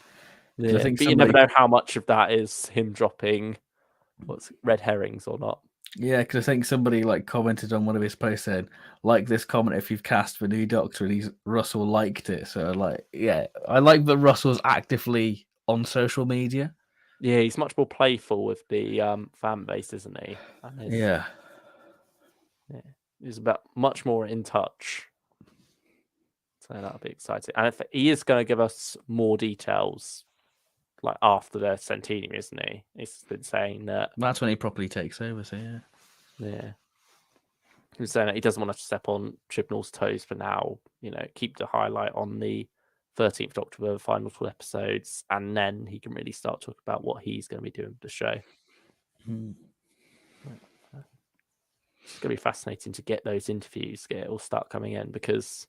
Yeah, I think you never know how much of that is him dropping red herrings or not. Yeah, because I think somebody like commented on one of his posts saying, like this comment if you've cast the new Doctor, and Russell liked it. So like, yeah, I like that Russell's actively on social media. Yeah, he's much more playful with the fan base, isn't he? Yeah, he's much more in touch. So that'll be exciting. And if he is going to give us more details, like after the centenary, isn't he? He's been saying that. That's when he properly takes over. So yeah. He's saying that he doesn't want to step on Chibnall's toes for now. You know, keep the highlight on the 13th Doctor for the final 2 episodes, and then he can really start talking about what he's going to be doing with the show. It's going to be fascinating to get those interviews, get it all start coming in, because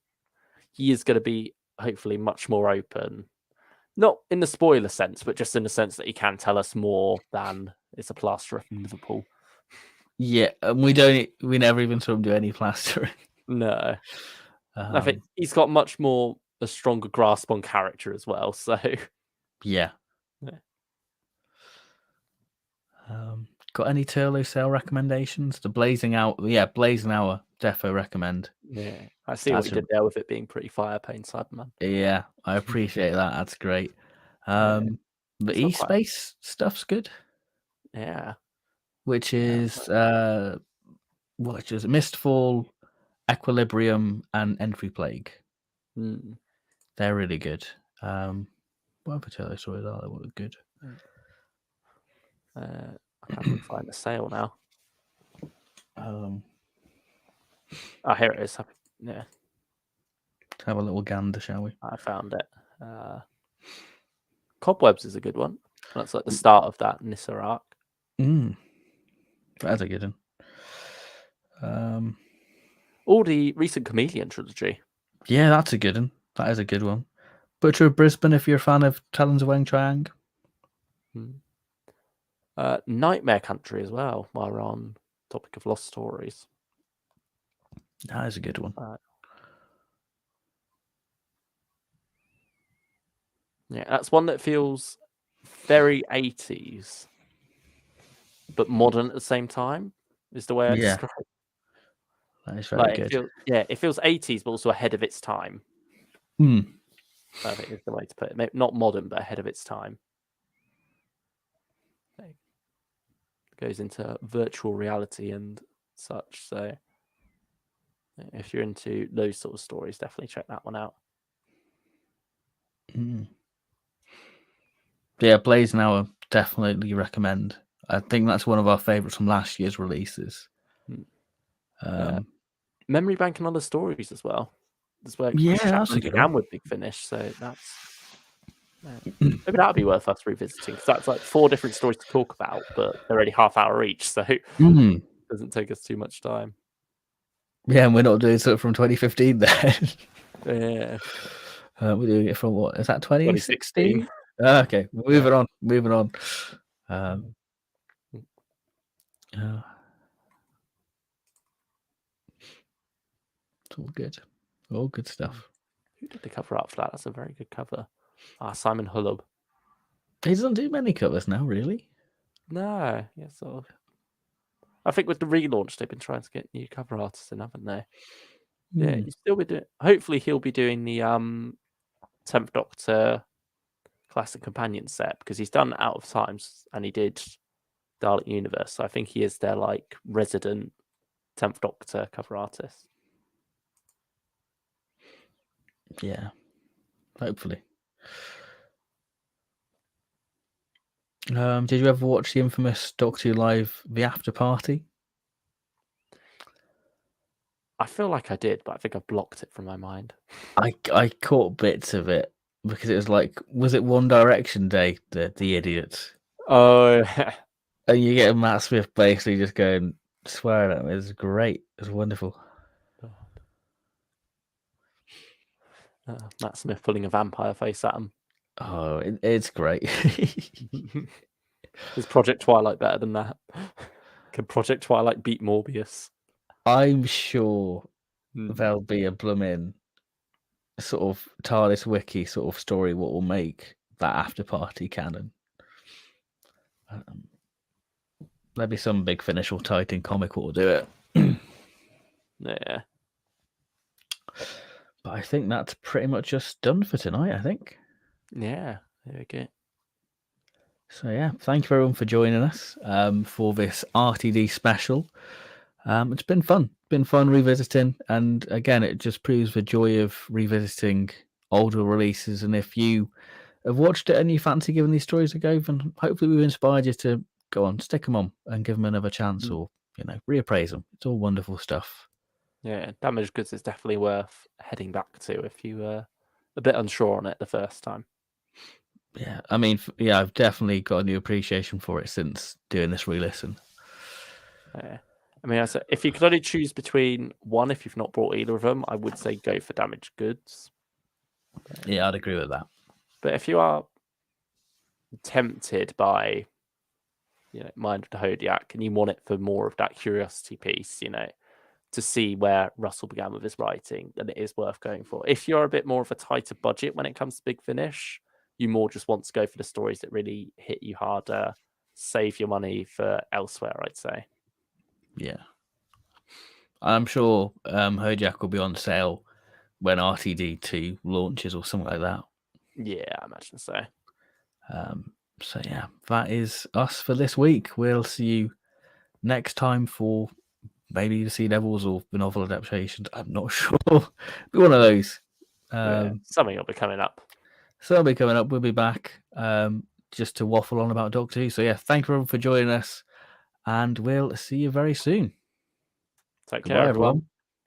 he is going to be hopefully much more open. Not in the spoiler sense, but just in the sense that he can tell us more than it's a plaster of Liverpool. Yeah, and we never even saw him do any plastering. No. I think he's got much more a stronger grasp on character as well. So yeah. Got any Turlo Sale recommendations? The Blazing Hour, Blazing Hour, defo recommend. Yeah, I see what you did there with it being pretty fire pain Cyberman. Yeah, I appreciate that. That's great. The E-Space stuff's good. Yeah. Which is Mistfall, Equilibrium, and Entry Plague. They're really good. What other Turlo stories are there? What are good? I can't find the sale now. Oh, here it is. Yeah. Let's have a little gander, shall we? I found it. Cobwebs is a good one. That's like the start of that Nissa arc. That's a good one. All the recent Chameleon trilogy. Yeah, that's a good one. That is a good one. Butcher of Brisbane, if you're a fan of Talons of Weng Chiang. Nightmare Country as well, while we're on topic of lost stories. That is a good one. Yeah, that's one that feels very 80s, but modern at the same time, is the way I describe it. That is very good. It feels 80s, but also ahead of its time. I think is the way to put it. Maybe not modern, but ahead of its time. goes into virtual reality and such. So if you're into those sort of stories, definitely check that one out. Yeah, Blazing Hour, definitely recommend. I think that's one of our favourites from last year's releases. Memory Bank and Other Stories as well. That's where that's a good began with Big Finish. So that's maybe that'd be worth us revisiting, because that's like 4 different stories to talk about, but they're only half-hour each, so it doesn't take us too much time. Yeah, and we're not doing something from 2015 then. Yeah. We're doing it from what? Is that 2016? Okay, moving on. It's all good. All good stuff. Who did the cover art for that? That's a very good cover. Simon Hullub. He doesn't do many covers now, really. No, yeah, sort of. I think with the relaunch, they've been trying to get new cover artists in, haven't they? Yeah, he's still be doing. Hopefully, he'll be doing the 10th Doctor Classic Companion set, because he's done Out of Times and he did Dalek Universe. So I think he is their like resident 10th Doctor cover artist. Yeah, hopefully. Did you ever watch the infamous Doctor Who Live The After Party? I feel like I did, but I think I blocked it from my mind. I caught bits of it because it was like, was it One Direction Day? The idiots. Oh, and you get Matt Smith basically just going swearing at him. It's great. It's wonderful. Matt Smith pulling a vampire face at him. Oh, it's great. Is Project Twilight better than that? Can Project Twilight beat Morbius? I'm sure there'll be a blooming sort of TARDIS wiki sort of story what will make that after party canon. There'll be some Big Finish or Titan comic what will do it. Yeah. But I think that's pretty much just done for tonight, I think. Yeah, there we go. So yeah, thank you everyone for joining us for this RTD special. It's been fun. Been fun revisiting, and again, it just proves the joy of revisiting older releases. And if you have watched it and you fancy giving these stories a go, then hopefully we've inspired you to go on, stick them on, and give them another chance, or reappraise them. It's all wonderful stuff. Yeah, Damaged Goods is definitely worth heading back to if you were a bit unsure on it the first time. Yeah, I mean, I've definitely got a new appreciation for it since doing this re-listen. Yeah. I mean, if you could only choose between one, if you've not bought either of them, I would say go for Damaged Goods. Yeah, I'd agree with that. But if you are tempted by, Mind of the Hodiac, and you want it for more of that curiosity piece, to see where Russell began with his writing, then it is worth going for. If you're a bit more of a tighter budget when it comes to Big Finish, you more just want to go for the stories that really hit you harder, save your money for elsewhere, I'd say. Yeah. I'm sure Hodiac will be on sale when RTD 2 launches or something like that. Yeah, I imagine so. So yeah, that is us for this week. We'll see you next time for maybe the Sea Devils or the novel adaptations. I'm not sure. Be one of those. Something will be coming up. Something will be coming up. We'll be back just to waffle on about Doctor Who. So yeah, thank you everyone for joining us, and we'll see you very soon. Take care, everyone.